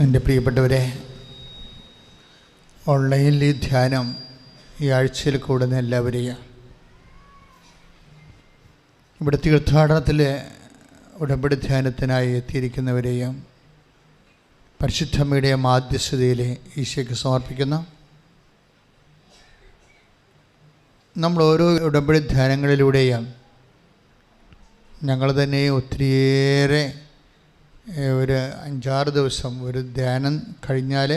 എൻ്റെ പ്രിയപ്പെട്ടവരെ, ഓൺലൈനിൽ ഈ ധ്യാനം ഈ ആഴ്ചയിൽ കൂടുന്ന എല്ലാവരെയും ഇവിടെ തീർത്ഥാടനത്തിൽ ഉടമ്പടി ധ്യാനത്തിനായി എത്തിയിരിക്കുന്നവരെയും പരിശുദ്ധമ്മയുടെ മാധ്യസ്ഥതയിൽ ഈശോയ്ക്ക് സമർപ്പിക്കുന്നു. നമ്മൾ ഓരോ ഉടമ്പടി ധ്യാനങ്ങളിലൂടെയും ഞങ്ങൾ തന്നെ ഒത്തിരിയേറെ ഒരു 5-6 ദിവസം ഒരു ധ്യാനം കഴിഞ്ഞാൽ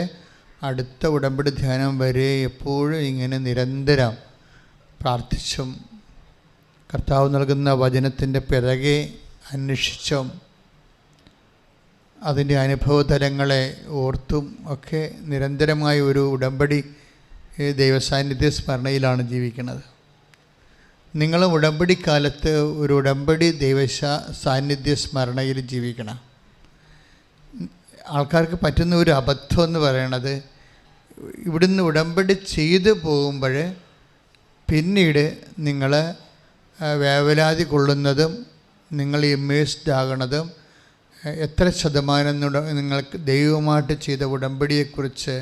അടുത്ത ഉടമ്പടി ധ്യാനം വരെ എപ്പോഴും ഇങ്ങനെ നിരന്തരം പ്രാർത്ഥിച്ചും കർത്താവ് നൽകുന്ന വചനത്തിൻ്റെ പിറകെ അന്വേഷിച്ചും അതിൻ്റെ അനുഭവതലങ്ങളെ ഓർത്തും ഒക്കെ നിരന്തരമായ ഒരു ഉടമ്പടി ദൈവസാന്നിധ്യ സ്മരണയിലാണ് ജീവിക്കുന്നത്. നിങ്ങൾ ഉടമ്പടി കാലത്ത് ഒരു ഉടമ്പടി സാന്നിധ്യ സ്മരണയിൽ ജീവിക്കണം. ആൾക്കാർക്ക് പറ്റുന്ന ഒരു അബദ്ധം എന്ന് പറയണത്, ഇവിടുന്ന് ഉടമ്പടി ചെയ്തു പോകുമ്പോൾ പിന്നീട് നിങ്ങൾ വേവലാതി കൊള്ളുന്നതും നിങ്ങൾ ഇമ്മേഴ്സ്ഡ് ആകണതും എത്ര ശതമാനം നിങ്ങൾക്ക് ദൈവമായിട്ട് ചെയ്ത ഉടമ്പടിയെക്കുറിച്ച്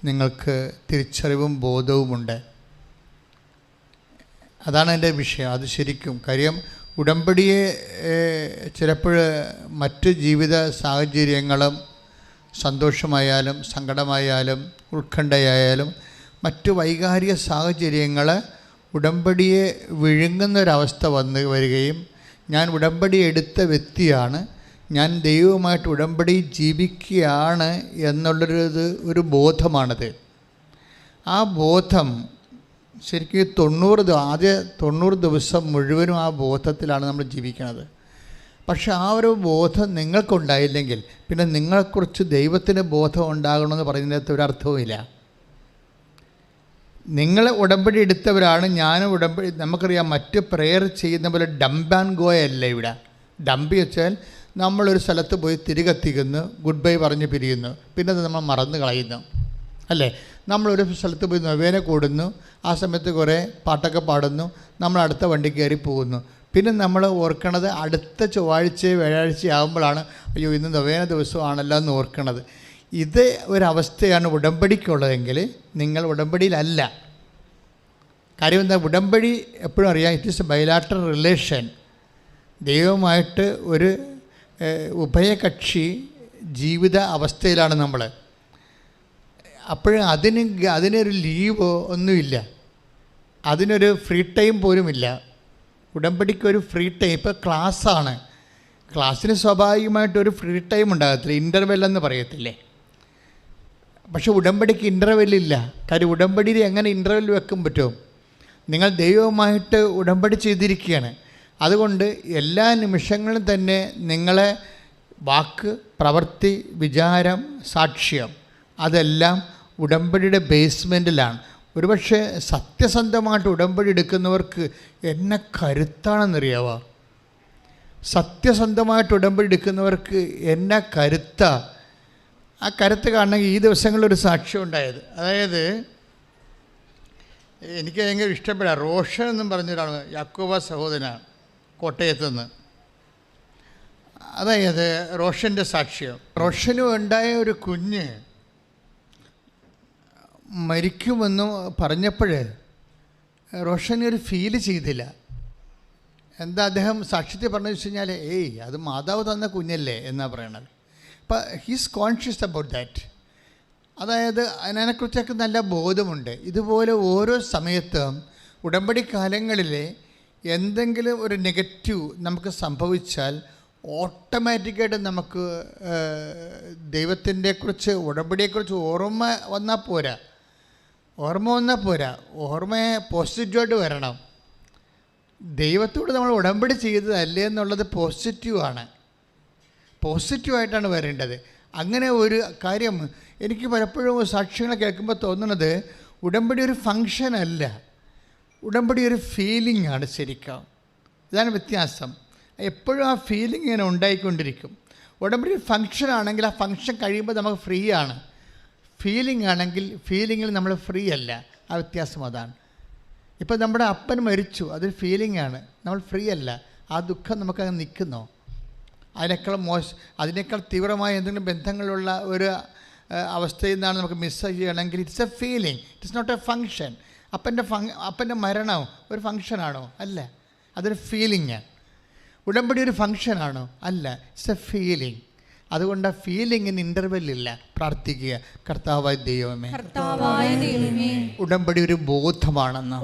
നിങ്ങൾക്ക് തിരിച്ചറിവും ബോധവുമുണ്ട്. അതാണ് എൻ്റെ വിഷയം. അത് ശരിക്കും കാര്യം ഉടമ്പടിയെ ചിലപ്പോൾ മറ്റ് ജീവിത സാഹചര്യങ്ങളും സന്തോഷമായാലും സങ്കടമായാലും ഉത്കണ്ഠയായാലും മറ്റു വൈകാരിക സാഹചര്യങ്ങൾ ഉടമ്പടിയെ വിഴുങ്ങുന്നൊരവസ്ഥ വരികയും ഞാൻ ഉടമ്പടി എടുത്ത വ്യക്തിയാണ്, ഞാൻ ദൈവവുമായിട്ട് ഉടമ്പടി ജീവിക്കുകയാണ് എന്നുള്ളൊരു ബോധമാണത്. ആ ബോധം ശരിക്കും ആദ്യ 90 ദിവസം മുഴുവനും ആ ബോധത്തിലാണ് നമ്മൾ ജീവിക്കുന്നത്. പക്ഷെ ആ ഒരു ബോധം നിങ്ങൾക്കുണ്ടായില്ലെങ്കിൽ പിന്നെ നിങ്ങളെക്കുറിച്ച് ദൈവത്തിന് ബോധം ഉണ്ടാകണമെന്ന് പറയുന്നതിനകത്ത് ഒരർത്ഥവുമില്ല. നിങ്ങൾ ഉടമ്പടി എടുത്തവരാണ്. ഞാനും ഉടമ്പടി, നമുക്കറിയാം മറ്റ് പ്രെയർ ചെയ്യുന്ന പോലെ ഡംപ് ആൻഡ് ഗോ അല്ല ഇവിടെ. ഡംപ് വെച്ചാൽ നമ്മളൊരു സ്ഥലത്ത് പോയി തിരികെത്തിക്കുന്നു, ഗുഡ് ബൈ പറഞ്ഞ് പിരിയുന്നു, പിന്നെ അത് നമ്മൾ മറന്നു കളയുന്നു അല്ലേ. നമ്മളൊരു സ്ഥലത്ത് പോയി നൊവേന കൂടുന്നു, ആ സമയത്ത് കുറേ പാട്ടൊക്കെ പാടുന്നു, നമ്മൾ അടുത്ത വണ്ടി കയറി പോകുന്നു. പിന്നെ നമ്മൾ ഓർക്കണത് അടുത്ത ചൊവ്വാഴ്ച വ്യാഴാഴ്ച ആകുമ്പോഴാണ്, അയ്യോ ഇന്ന് നൊവേന ദിവസമാണല്ലോ എന്ന് ഓർക്കണത്. ഇത് ഒരവസ്ഥയാണ് ഉടമ്പടിക്കുള്ളതെങ്കിൽ നിങ്ങൾ ഉടമ്പടിയിലല്ല. കാര്യം എന്താ, ഉടമ്പടി എപ്പോഴും അറിയാം, it is A bilateral relation. ദൈവമായിട്ട് ഒരു ഉഭയകക്ഷി ജീവിത അവസ്ഥയിലാണ് നമ്മൾ. അപ്പോഴും അതിനൊരു ലീവോ ഒന്നുമില്ല, അതിനൊരു ഫ്രീ ടൈം പോലുമില്ല. ഉടമ്പടിക്കൊരു ഫ്രീ ടൈം, ഇപ്പോൾ ക്ലാസ്സാണ്, ക്ലാസ്സിന് സ്വാഭാവികമായിട്ടൊരു ഫ്രീ ടൈം ഉണ്ടാകത്തില്ല, ഇൻ്റർവെൽ എന്ന് പറയത്തില്ലേ. പക്ഷെ ഉടമ്പടിക്ക് ഇൻ്റർവെല്ലില്ല. കാര്യം ഉടമ്പടിയിൽ എങ്ങനെ ഇൻ്റർവെൽ വെക്കാൻ പറ്റും? നിങ്ങൾ ദൈവവുമായിട്ട് ഉടമ്പടി ചെയ്തിരിക്കുകയാണ്. അതുകൊണ്ട് എല്ലാ നിമിഷങ്ങളും തന്നെ നിങ്ങളെ വാക്ക്, പ്രവൃത്തി, വിചാരം, സാക്ഷ്യം അതെല്ലാം ഉടമ്പടിയുടെ ബേസ്മെൻറ്റിലാണ്. ഒരുപക്ഷെ സത്യസന്ധമായിട്ട് ഉടമ്പടി എടുക്കുന്നവർക്ക് എന്നെ കരുത്താണെന്നറിയാവോ? സത്യസന്ധമായിട്ട് ഉടമ്പടി എടുക്കുന്നവർക്ക് എന്നെ കരുത്താ. ആ കരുത്ത് കാണണമെങ്കിൽ ഈ ദിവസങ്ങളിലൊരു സാക്ഷ്യം ഉണ്ടായത്, അതായത് എനിക്ക് ഭയങ്കര ഇഷ്ടപ്പെടാം. റോഷൻ എന്നും പറഞ്ഞൊരാൾ, യാക്കോബ സഹോദരനാണ്, കോട്ടയത്ത് നിന്ന്. അതായത് റോഷൻ്റെ സാക്ഷ്യം, റോഷനും ഉണ്ടായ ഒരു കുഞ്ഞ് മരിക്കുമെന്ന് പറഞ്ഞപ്പോൾ റോഷനൊരു ഫീല് ചെയ്തില്ല. എന്താ അദ്ദേഹം സാക്ഷ്യത്തെ പറഞ്ഞു വെച്ച് കഴിഞ്ഞാൽ, അത് മാതാവ് തന്ന കുഞ്ഞല്ലേ എന്നാണ് പറയണത്. അപ്പം ഹീസ് കോൺഷ്യസ് അബൌട്ട് ദാറ്റ്. അതായത് അതിനെക്കുറിച്ചൊക്കെ നല്ല ബോധമുണ്ട്. ഇതുപോലെ ഓരോ സമയത്തും ഉടമ്പടി കാലങ്ങളിൽ എന്തെങ്കിലും ഒരു നെഗറ്റീവ് നമുക്ക് സംഭവിച്ചാൽ ഓട്ടോമാറ്റിക്കായിട്ട് നമുക്ക് ദൈവത്തിൻ്റെ ഉടമ്പടിയെക്കുറിച്ച് ഓർമ്മ വന്നാൽ പോരാ. ഓർമ്മയെ പോസിറ്റീവായിട്ട് വരണം. ദൈവത്തോട് നമ്മൾ ഉടമ്പടി ചെയ്തതല്ലേ എന്നുള്ളത് പോസിറ്റീവായിട്ടാണ് വരേണ്ടത്. അങ്ങനെ ഒരു കാര്യം എനിക്ക് പലപ്പോഴും സാക്ഷ്യങ്ങൾ കേൾക്കുമ്പോൾ തോന്നുന്നത്, ഉടമ്പടി ഒരു ഫങ്ഷൻ അല്ല, ഉടമ്പടി ഒരു ഫീലിംഗ് ആണ് ശരിക്കും. ഇതാണ് വ്യത്യാസം. എപ്പോഴും ആ ഫീലിംഗ് ഇങ്ങനെ ഉണ്ടായിക്കൊണ്ടിരിക്കും. ഉടമ്പടി ഫങ്ഷൻ ആണെങ്കിൽ ആ ഫങ്ഷൻ കഴിയുമ്പോൾ നമുക്ക് ഫ്രീ ആണ്. ഫീലിംഗ് ആണെങ്കിൽ ഫീലിങ്ങിൽ നമ്മൾ ഫ്രീ അല്ല. ആ വ്യത്യാസം അതാണ്. ഇപ്പോൾ നമ്മുടെ അപ്പൻ മരിച്ചു, അതൊരു ഫീലിംഗ് ആണ്, നമ്മൾ ഫ്രീ അല്ല. ആ ദുഃഖം നമുക്കങ്ങ് നിൽക്കുന്നോ? അതിനേക്കാൾ തീവ്രമായ എന്തെങ്കിലും ബന്ധങ്ങളുള്ള ഒരു അവസ്ഥയിൽ നിന്നാണ് നമുക്ക് മിസ് ചെയ്യണമെങ്കിൽ it's a feeling, it's not a function. അപ്പൻ്റെ മരണം ഒരു ഫങ്ഷനാണോ? അല്ല, അതൊരു ഫീലിംഗ്. ഉടമ്പടി ഒരു ഫങ്ഷനാണോ? അല്ല, ഇറ്റ്സ് എ ഫീലിംഗ്. അതുകൊണ്ട് ആ ഫീലിങ്ങിന് ഇൻ്റർവെല്ലില്ല. പ്രാർത്ഥിക്കുക, കർത്താവായ ദൈവമേ, ഉടമ്പടി ഒരു ബോധമാണെന്ന്,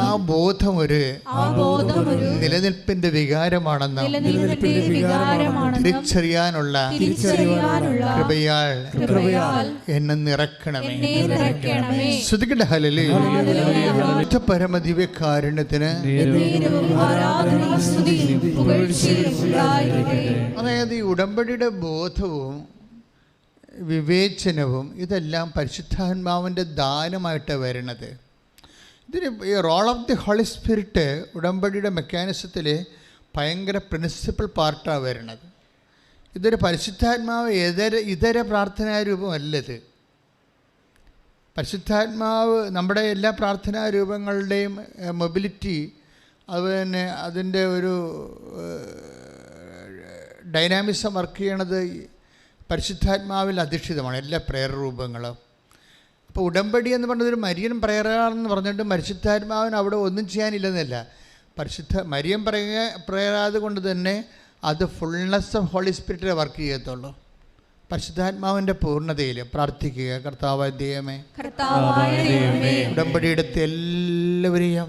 ആ ബോധം ഒരു നിലനിൽപ്പിന്റെ വികാരമാണെന്ന് തിരിച്ചറിയാനുള്ള കൃപയാൽ എന്നെ നിറക്കണമേ. ശ്രുതിക്കട്ടെ ഹല്ലേലൂയ. പരമദിവ്യകാരുണ്യത്തിന് അതായത് ഈ ഉടമ്പടിയുടെ ബോധവും വിവേചനവും ഇതെല്ലാം പരിശുദ്ധാത്മാവിൻ്റെ ദാനമായിട്ട് വരുന്നത്. ഇതിന് ഈ role of the holy spirit ഉടമ്പടിയുടെ മെക്കാനിസത്തിൽ ഭയങ്കര പ്രിൻസിപ്പൽ പാർട്ടാണ് വരുന്നത്. ഇതൊരു പരിശുദ്ധാത്മാവ് ഇതര പ്രാർത്ഥനാ രൂപമല്ലത്. പരിശുദ്ധാത്മാവ് നമ്മുടെ എല്ലാ പ്രാർത്ഥനാ രൂപങ്ങളുടെയും മൊബിലിറ്റി, അതുപോലെ അതിൻ്റെ ഒരു ഡൈനാമിസം വർക്ക് ചെയ്യണത് പരിശുദ്ധാത്മാവിൽ അധിഷ്ഠിതമാണ് എല്ലാ പ്രയർ രൂപങ്ങളും. അപ്പോൾ ഉടമ്പടി എന്ന് പറഞ്ഞത് ഒരു മരിയൻ പ്രയറാണെന്ന് പറഞ്ഞിട്ട് പരിശുദ്ധാത്മാവിന് അവിടെ ഒന്നും ചെയ്യാനില്ലെന്നല്ല. മരിയൻ പ്രയറായത് കൊണ്ട് തന്നെ അത് ഫുൾനെസ് ഓഫ് ഹോളി സ്പിരിറ്റിലെ വർക്ക് ചെയ്യത്തുള്ളൂ. പരിശുദ്ധാത്മാവിൻ്റെ പൂർണ്ണതയിൽ പ്രാർത്ഥിക്കുക, കർത്താവായ ദൈവമേ, ഉടമ്പടിയെടുത്ത് എല്ലാവരെയും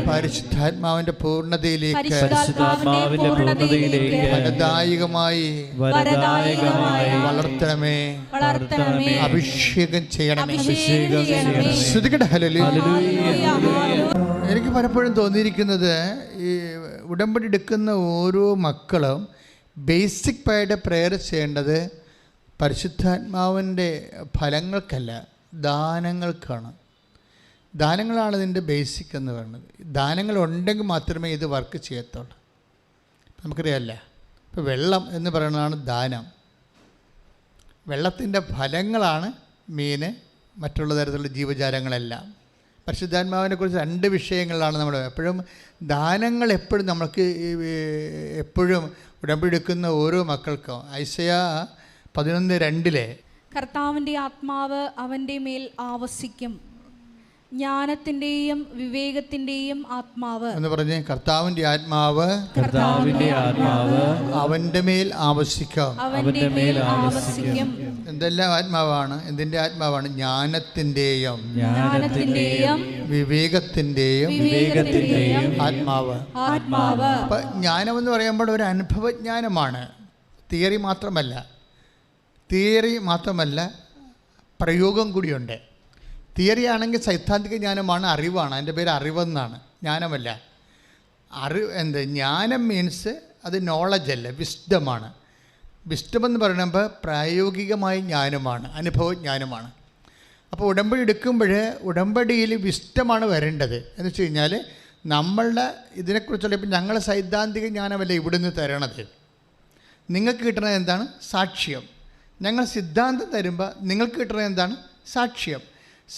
പരിശുദ്ധാത്മാവിൻ്റെ പൂർണ്ണതയിലേക്ക് ഫലദായകമായി വളർത്തണമേ, അഭിഷേകം ചെയ്യണമേ. ശ്രുതികട എനിക്ക് പലപ്പോഴും തോന്നിയിരിക്കുന്നത് ഈ ഉടമ്പടി എടുക്കുന്ന ഓരോ മക്കളും ബേസിക്കായിട്ട് പ്രേയർ ചെയ്യേണ്ടത് പരിശുദ്ധാത്മാവിൻ്റെ ഫലങ്ങൾക്കല്ല, ദാനങ്ങൾക്കാണ്. ദാനങ്ങളാണ് ഇതിൻ്റെ ബേസിക് എന്ന് പറയുന്നത്. ദാനങ്ങൾ ഉണ്ടെങ്കിൽ മാത്രമേ ഇത് വർക്ക് ചെയ്യത്തുള്ളൂ. നമുക്കറിയാമല്ല, ഇപ്പോൾ വെള്ളം എന്ന് പറയുന്നതാണ് ദാനം. വെള്ളത്തിൻ്റെ ഫലങ്ങളാണ് മീൻ, മറ്റുള്ള തരത്തിലുള്ള ജീവജാലങ്ങളെല്ലാം. പരിശുദ്ധാത്മാവിനെക്കുറിച്ച് 2 വിഷയങ്ങളാണ് നമ്മൾ എപ്പോഴും ദാനങ്ങൾ എപ്പോഴും നമ്മൾക്ക് എപ്പോഴും ഉടമ്പടി എടുക്കുന്ന ഓരോ മക്കൾക്കും. ഐസയാ 11:2 കർത്താവിൻ്റെ ആത്മാവ് അവൻ്റെ മേൽ ആവസിക്കും, ജ്ഞാനത്തിൻ്റെയും വിവേകത്തിൻ്റെയും ആത്മാവ് എന്ന് പറഞ്ഞ് കർത്താവിൻ്റെ ആത്മാവ് അവൻ്റെ മേൽ ആവസിക്കും. എന്തെല്ലാം ആത്മാവാണ്? എന്തിൻ്റെ ആത്മാവാണ്? ജ്ഞാനത്തിൻ്റെയും വിവേകത്തിൻ്റെയും ആത്മാവ്. അപ്പം ജ്ഞാനം എന്ന് പറയുമ്പോൾ ഒരു അനുഭവജ്ഞാനമാണ്, തിയറി മാത്രമല്ല പ്രയോഗം കൂടിയുണ്ട്. തിയറി ആണെങ്കിൽ സൈദ്ധാന്തിക ജ്ഞാനമാണ്, അറിവാണ്. അതിൻ്റെ പേര് അറിവെന്നാണ്, ജ്ഞാനമല്ല. ജ്ഞാനം മീൻസ് അത് നോളജ് അല്ല, വിസ്ഡമാണ്. വിസ്ഡം എന്ന് പറയുമ്പോൾ പ്രായോഗികമായ ജ്ഞാനമാണ്, അനുഭവജ്ഞാനമാണ്. അപ്പോൾ ഉടമ്പടി എടുക്കുമ്പോൾ ഉടമ്പടിയിൽ വിസ്ഡമാണ് വരേണ്ടത്. എന്ന് വെച്ച് കഴിഞ്ഞാൽ നമ്മളുടെ ഇതിനെക്കുറിച്ചുള്ള ഇപ്പം ഞങ്ങൾ സൈദ്ധാന്തിക ജ്ഞാനമല്ല ഇവിടുന്ന് തരണത്. നിങ്ങൾക്ക് കിട്ടുന്നത് എന്താണ്? സാക്ഷ്യം. ഞങ്ങൾ സിദ്ധാന്തം തരുമ്പോൾ നിങ്ങൾക്ക് കിട്ടുന്നത് എന്താണ്? സാക്ഷ്യം.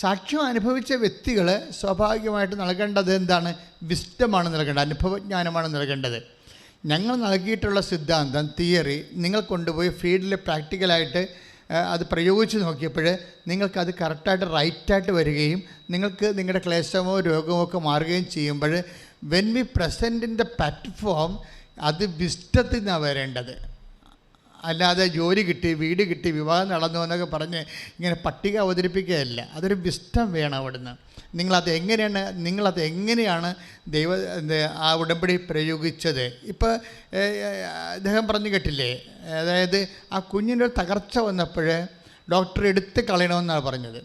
സാക്ഷ്യം അനുഭവിച്ച വ്യക്തികൾ സ്വാഭാവികമായിട്ട് നൽകേണ്ടത് എന്താണ്? വിസ്ഡമാണ് നൽകേണ്ടത്, അനുഭവജ്ഞാനമാണ് നൽകേണ്ടത്. ഞങ്ങൾ നൽകിയിട്ടുള്ള സിദ്ധാന്തം, തിയറി നിങ്ങൾ കൊണ്ടുപോയി ഫീൽഡിൽ പ്രാക്ടിക്കലായിട്ട് അത് പ്രയോഗിച്ച് നോക്കിയപ്പോൾ നിങ്ങൾക്കത് കറക്റ്റായിട്ട് റൈറ്റായിട്ട് വരികയും നിങ്ങൾക്ക് നിങ്ങളുടെ ക്ലേശമോ രോഗമോ ഒക്കെ മാറുകയും ചെയ്യുമ്പോൾ when we present in the platform അത് വിസ്ഡത്തിൽ നിന്നാണ് വരേണ്ടത്. അല്ലാതെ ജോലി കിട്ടി, വീട് കിട്ടി, വിവാഹം നടന്നു എന്നൊക്കെ പറഞ്ഞ് ഇങ്ങനെ പട്ടിക അവതരിപ്പിക്കുകയല്ല. അതൊരു വിസ്ഡം വേണം അവിടുന്ന്. നിങ്ങളത് എങ്ങനെയാണ് ആ ഉടമ്പടി പ്രയോഗിച്ചത്? ഇപ്പോൾ അദ്ദേഹം പറഞ്ഞു കേട്ടില്ലേ, അതായത് ആ കുഞ്ഞിൻ്റെ തകർച്ച വന്നപ്പോൾ ഡോക്ടർ എടുത്ത് കളയണമെന്നാണ് പറഞ്ഞത്.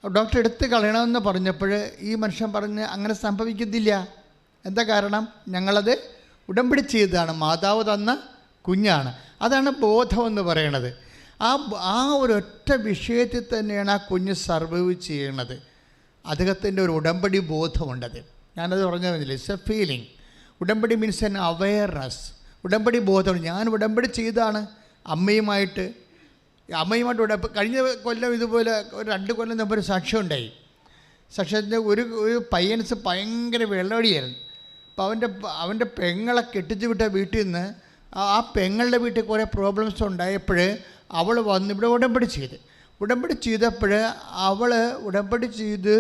ഡോക്ടർ എടുത്ത് കളയണമെന്ന് പറഞ്ഞപ്പോൾ ഈ മനുഷ്യൻ പറഞ്ഞ് അങ്ങനെ സംഭവിക്കുന്നില്ല. എന്താ കാരണം? ഞങ്ങളത് ഉടമ്പടി ചെയ്തതാണ്, മാതാവ് തന്ന കുഞ്ഞാണ്. അതാണ് ബോധമെന്ന് പറയണത്. ആ ഒരൊറ്റ വിഷയത്തിൽ തന്നെയാണ് ആ കുഞ്ഞ് സർവൈവ് ചെയ്യണത്. അദ്ദേഹത്തിൻ്റെ ഒരു ഉടമ്പടി ബോധമുണ്ടത്. ഞാനത് പറഞ്ഞില്ല, ഇറ്റ്സ് എ ഫീലിംഗ്. ഉടമ്പടി മീൻസ് എൻ അവെയർനെസ്. ഉടമ്പടി ബോധം. ഞാൻ ഉടമ്പടി ചെയ്താണ് അമ്മയുമായിട്ട് കഴിഞ്ഞ കൊല്ലം ഇതുപോലെ ഒരു 2 കൊല്ലം മുമ്പ് ഒരു സാക്ഷ്യം ഉണ്ടായി. സാക്ഷ്യത്തിൻ്റെ ഒരു പയ്യൻസ് ഭയങ്കര വെള്ളമടിയായിരുന്നു. അപ്പോൾ അവൻ്റെ പെങ്ങളെ കെട്ടിച്ചു വിട്ട വീട്ടിൽ നിന്ന് ആ പെങ്ങളുടെ വീട്ടിൽ കുറേ പ്രോബ്ലംസ് ഉണ്ടായപ്പോൾ അവൾ വന്ന് ഇവിടെ ഉടമ്പടി ചെയ്തപ്പോൾ അവൾ ഉടമ്പടി ചെയ്ത്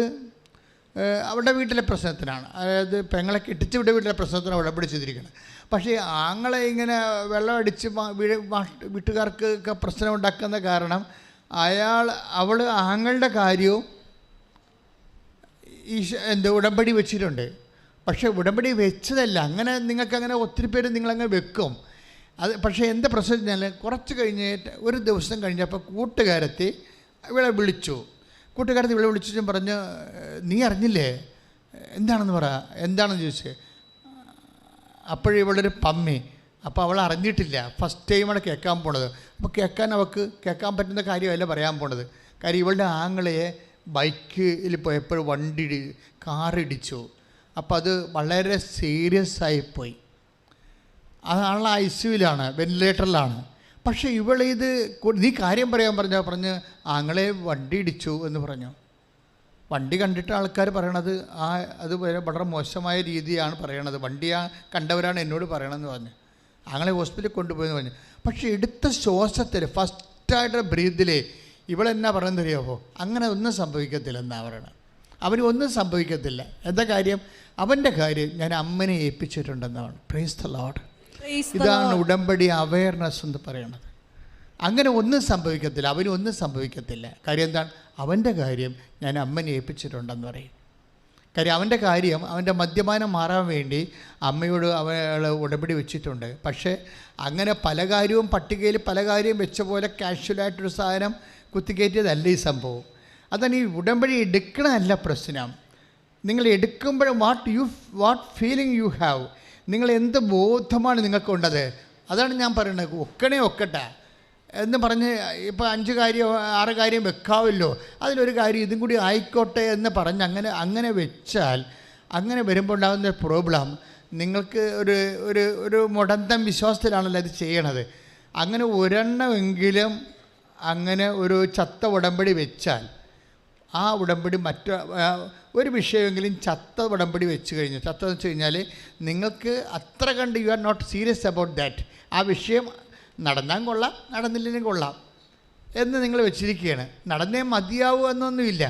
അവളുടെ വീട്ടിലെ പ്രശ്നത്തിനാണ്, അതായത് പെങ്ങളെ കെട്ടിച്ച് വീട്ടിലെ പ്രശ്നത്തിനാണ് ഉടമ്പടി ചെയ്തിരിക്കുന്നത്. പക്ഷേ ആങ്ങളെ ഇങ്ങനെ വെള്ളം അടിച്ച് വീട്ടുകാർക്കൊക്കെ പ്രശ്നം ഉണ്ടാക്കുന്ന കാരണം അവൾ ആങ്ങളുടെ കാര്യവും ഉടമ്പടി വെച്ചിട്ടുണ്ട്. പക്ഷേ ഉടമ്പടി വെച്ചതല്ല, അങ്ങനെ നിങ്ങൾക്കങ്ങനെ ഒത്തിരി പേര് നിങ്ങളങ്ങനെ വെക്കും. അത് പക്ഷേ എന്താ പ്രശ്നം വെച്ചാൽ കുറച്ച് കഴിഞ്ഞിട്ട് ഒരു ദിവസം കഴിഞ്ഞപ്പോൾ കൂട്ടുകാരത്തി ഇവളെ വിളിച്ചു. ഇവളെ വിളിച്ചു പറഞ്ഞ്, നീ അറിഞ്ഞില്ലേ, എന്താണെന്ന് പറ, എന്താണെന്ന് ചോദിച്ചു. അപ്പോഴിവളൊരു പമ്മി. അപ്പോൾ അവൾ അറിഞ്ഞിട്ടില്ല, ഫസ്റ്റ് ടൈമാണ് കേൾക്കാൻ പോണത്. അപ്പോൾ അവൾക്ക് കേൾക്കാൻ പറ്റുന്ന കാര്യമല്ല പറയാൻ പോണത്. കാര്യം ഇവളുടെ ആങ്ങളയെ ബൈക്കിൽ പോയപ്പോൾ കാറിടിച്ചു. അപ്പോൾ അത് വളരെ സീരിയസ് ആയിപ്പോയി. ആൾ ICUവിലാണ്, വെന്റിലേറ്ററിലാണ്. പക്ഷേ ഇവളിത് നീ കാര്യം പറയാൻ പറഞ്ഞ് ആങ്ങളെ വണ്ടി ഇടിച്ചു എന്ന് പറഞ്ഞു. വണ്ടി കണ്ടിട്ട് ആൾക്കാർ പറയണത് അത് വളരെ മോശമായ രീതിയാണ് പറയണത്, കണ്ടവരാണ് എന്നോട് പറയണമെന്ന് പറഞ്ഞു. ആങ്ങളെ ഹോസ്പിറ്റലിൽ കൊണ്ടുപോയെന്ന് പറഞ്ഞു. പക്ഷേ എടുത്ത ശ്വാസത്തിൽ ഫസ്റ്റായിട്ട് ബ്രീത്തിലേ ഇവളെന്നാ പറയുന്നത് അറിയാമോ, അങ്ങനെ ഒന്നും സംഭവിക്കത്തില്ലെന്നാ പറയണത്. അവന് ഒന്നും സംഭവിക്കത്തില്ല. എന്താ കാര്യം? അവൻ്റെ കാര്യം ഞാൻ അമ്മനെ ഏൽപ്പിച്ചിട്ടുണ്ടെന്നാണ്. Price the Lord. ഇതാണ് ഉടമ്പടി അവയർനെസ് എന്ന് പറയണത്. അങ്ങനെ ഒന്നും സംഭവിക്കത്തില്ല, അവനൊന്നും സംഭവിക്കത്തില്ല. കാര്യം എന്താണ്? അവൻ്റെ കാര്യം ഞാൻ അമ്മനെ ഏൽപ്പിച്ചിട്ടുണ്ടെന്ന് പറയും. കാര്യം അവൻ്റെ മദ്യപാനം മാറാൻ വേണ്ടി അമ്മയോട് അവൾ ഉടമ്പടി വെച്ചിട്ടുണ്ട്. പക്ഷേ അങ്ങനെ പല കാര്യവും പട്ടികയിൽ പല കാര്യം വെച്ച പോലെ കാഷ്വലായിട്ടൊരു സാധനം കുത്തിക്കയറ്റിയതല്ല ഈ സംഭവം. അതാണ് ഈ ഉടമ്പടി എടുക്കണമല്ല പ്രശ്നം. നിങ്ങൾ എടുക്കുമ്പോൾ വാട്ട് ഫീലിംഗ് യു ഹാവ്, നിങ്ങൾ എന്ത് ബോധമാണ് നിങ്ങൾക്കുണ്ടത്, അതാണ് ഞാൻ പറയുന്നത്. ഒക്കട്ടെ എന്ന് പറഞ്ഞ് ഇപ്പോൾ 5 കാര്യം 6 കാര്യം വെക്കാമല്ലോ, അതിലൊരു കാര്യം ഇതും കൂടി ആയിക്കോട്ടെ എന്ന് പറഞ്ഞ് അങ്ങനെ വെച്ചാൽ അങ്ങനെ വരുമ്പോൾ ഉണ്ടാകുന്ന പ്രോബ്ലം, നിങ്ങൾക്ക് ഒരു മുടന്തം വിശ്വാസത്തിലാണല്ലോ അത് ചെയ്യണത്. അങ്ങനെ ഒരെണ്ണമെങ്കിലും അങ്ങനെ ഒരു ചത്ത ഉടമ്പടി വെച്ചാൽ ആ ഉടമ്പടി ഒരു വിഷയമെങ്കിലും ചത്ത ഉടമ്പടി വെച്ച് കഴിഞ്ഞു. ചത്തതെന്ന് വെച്ച് കഴിഞ്ഞാൽ നിങ്ങൾക്ക് അത്ര കണ്ട് you are not serious about that. ആ വിഷയം നടന്നാൽ കൊള്ളാം, നടന്നില്ലെങ്കിലും കൊള്ളാം എന്ന് നിങ്ങൾ വെച്ചിരിക്കുകയാണ്. നടന്നേ മതിയാവൂ എന്നൊന്നുമില്ല.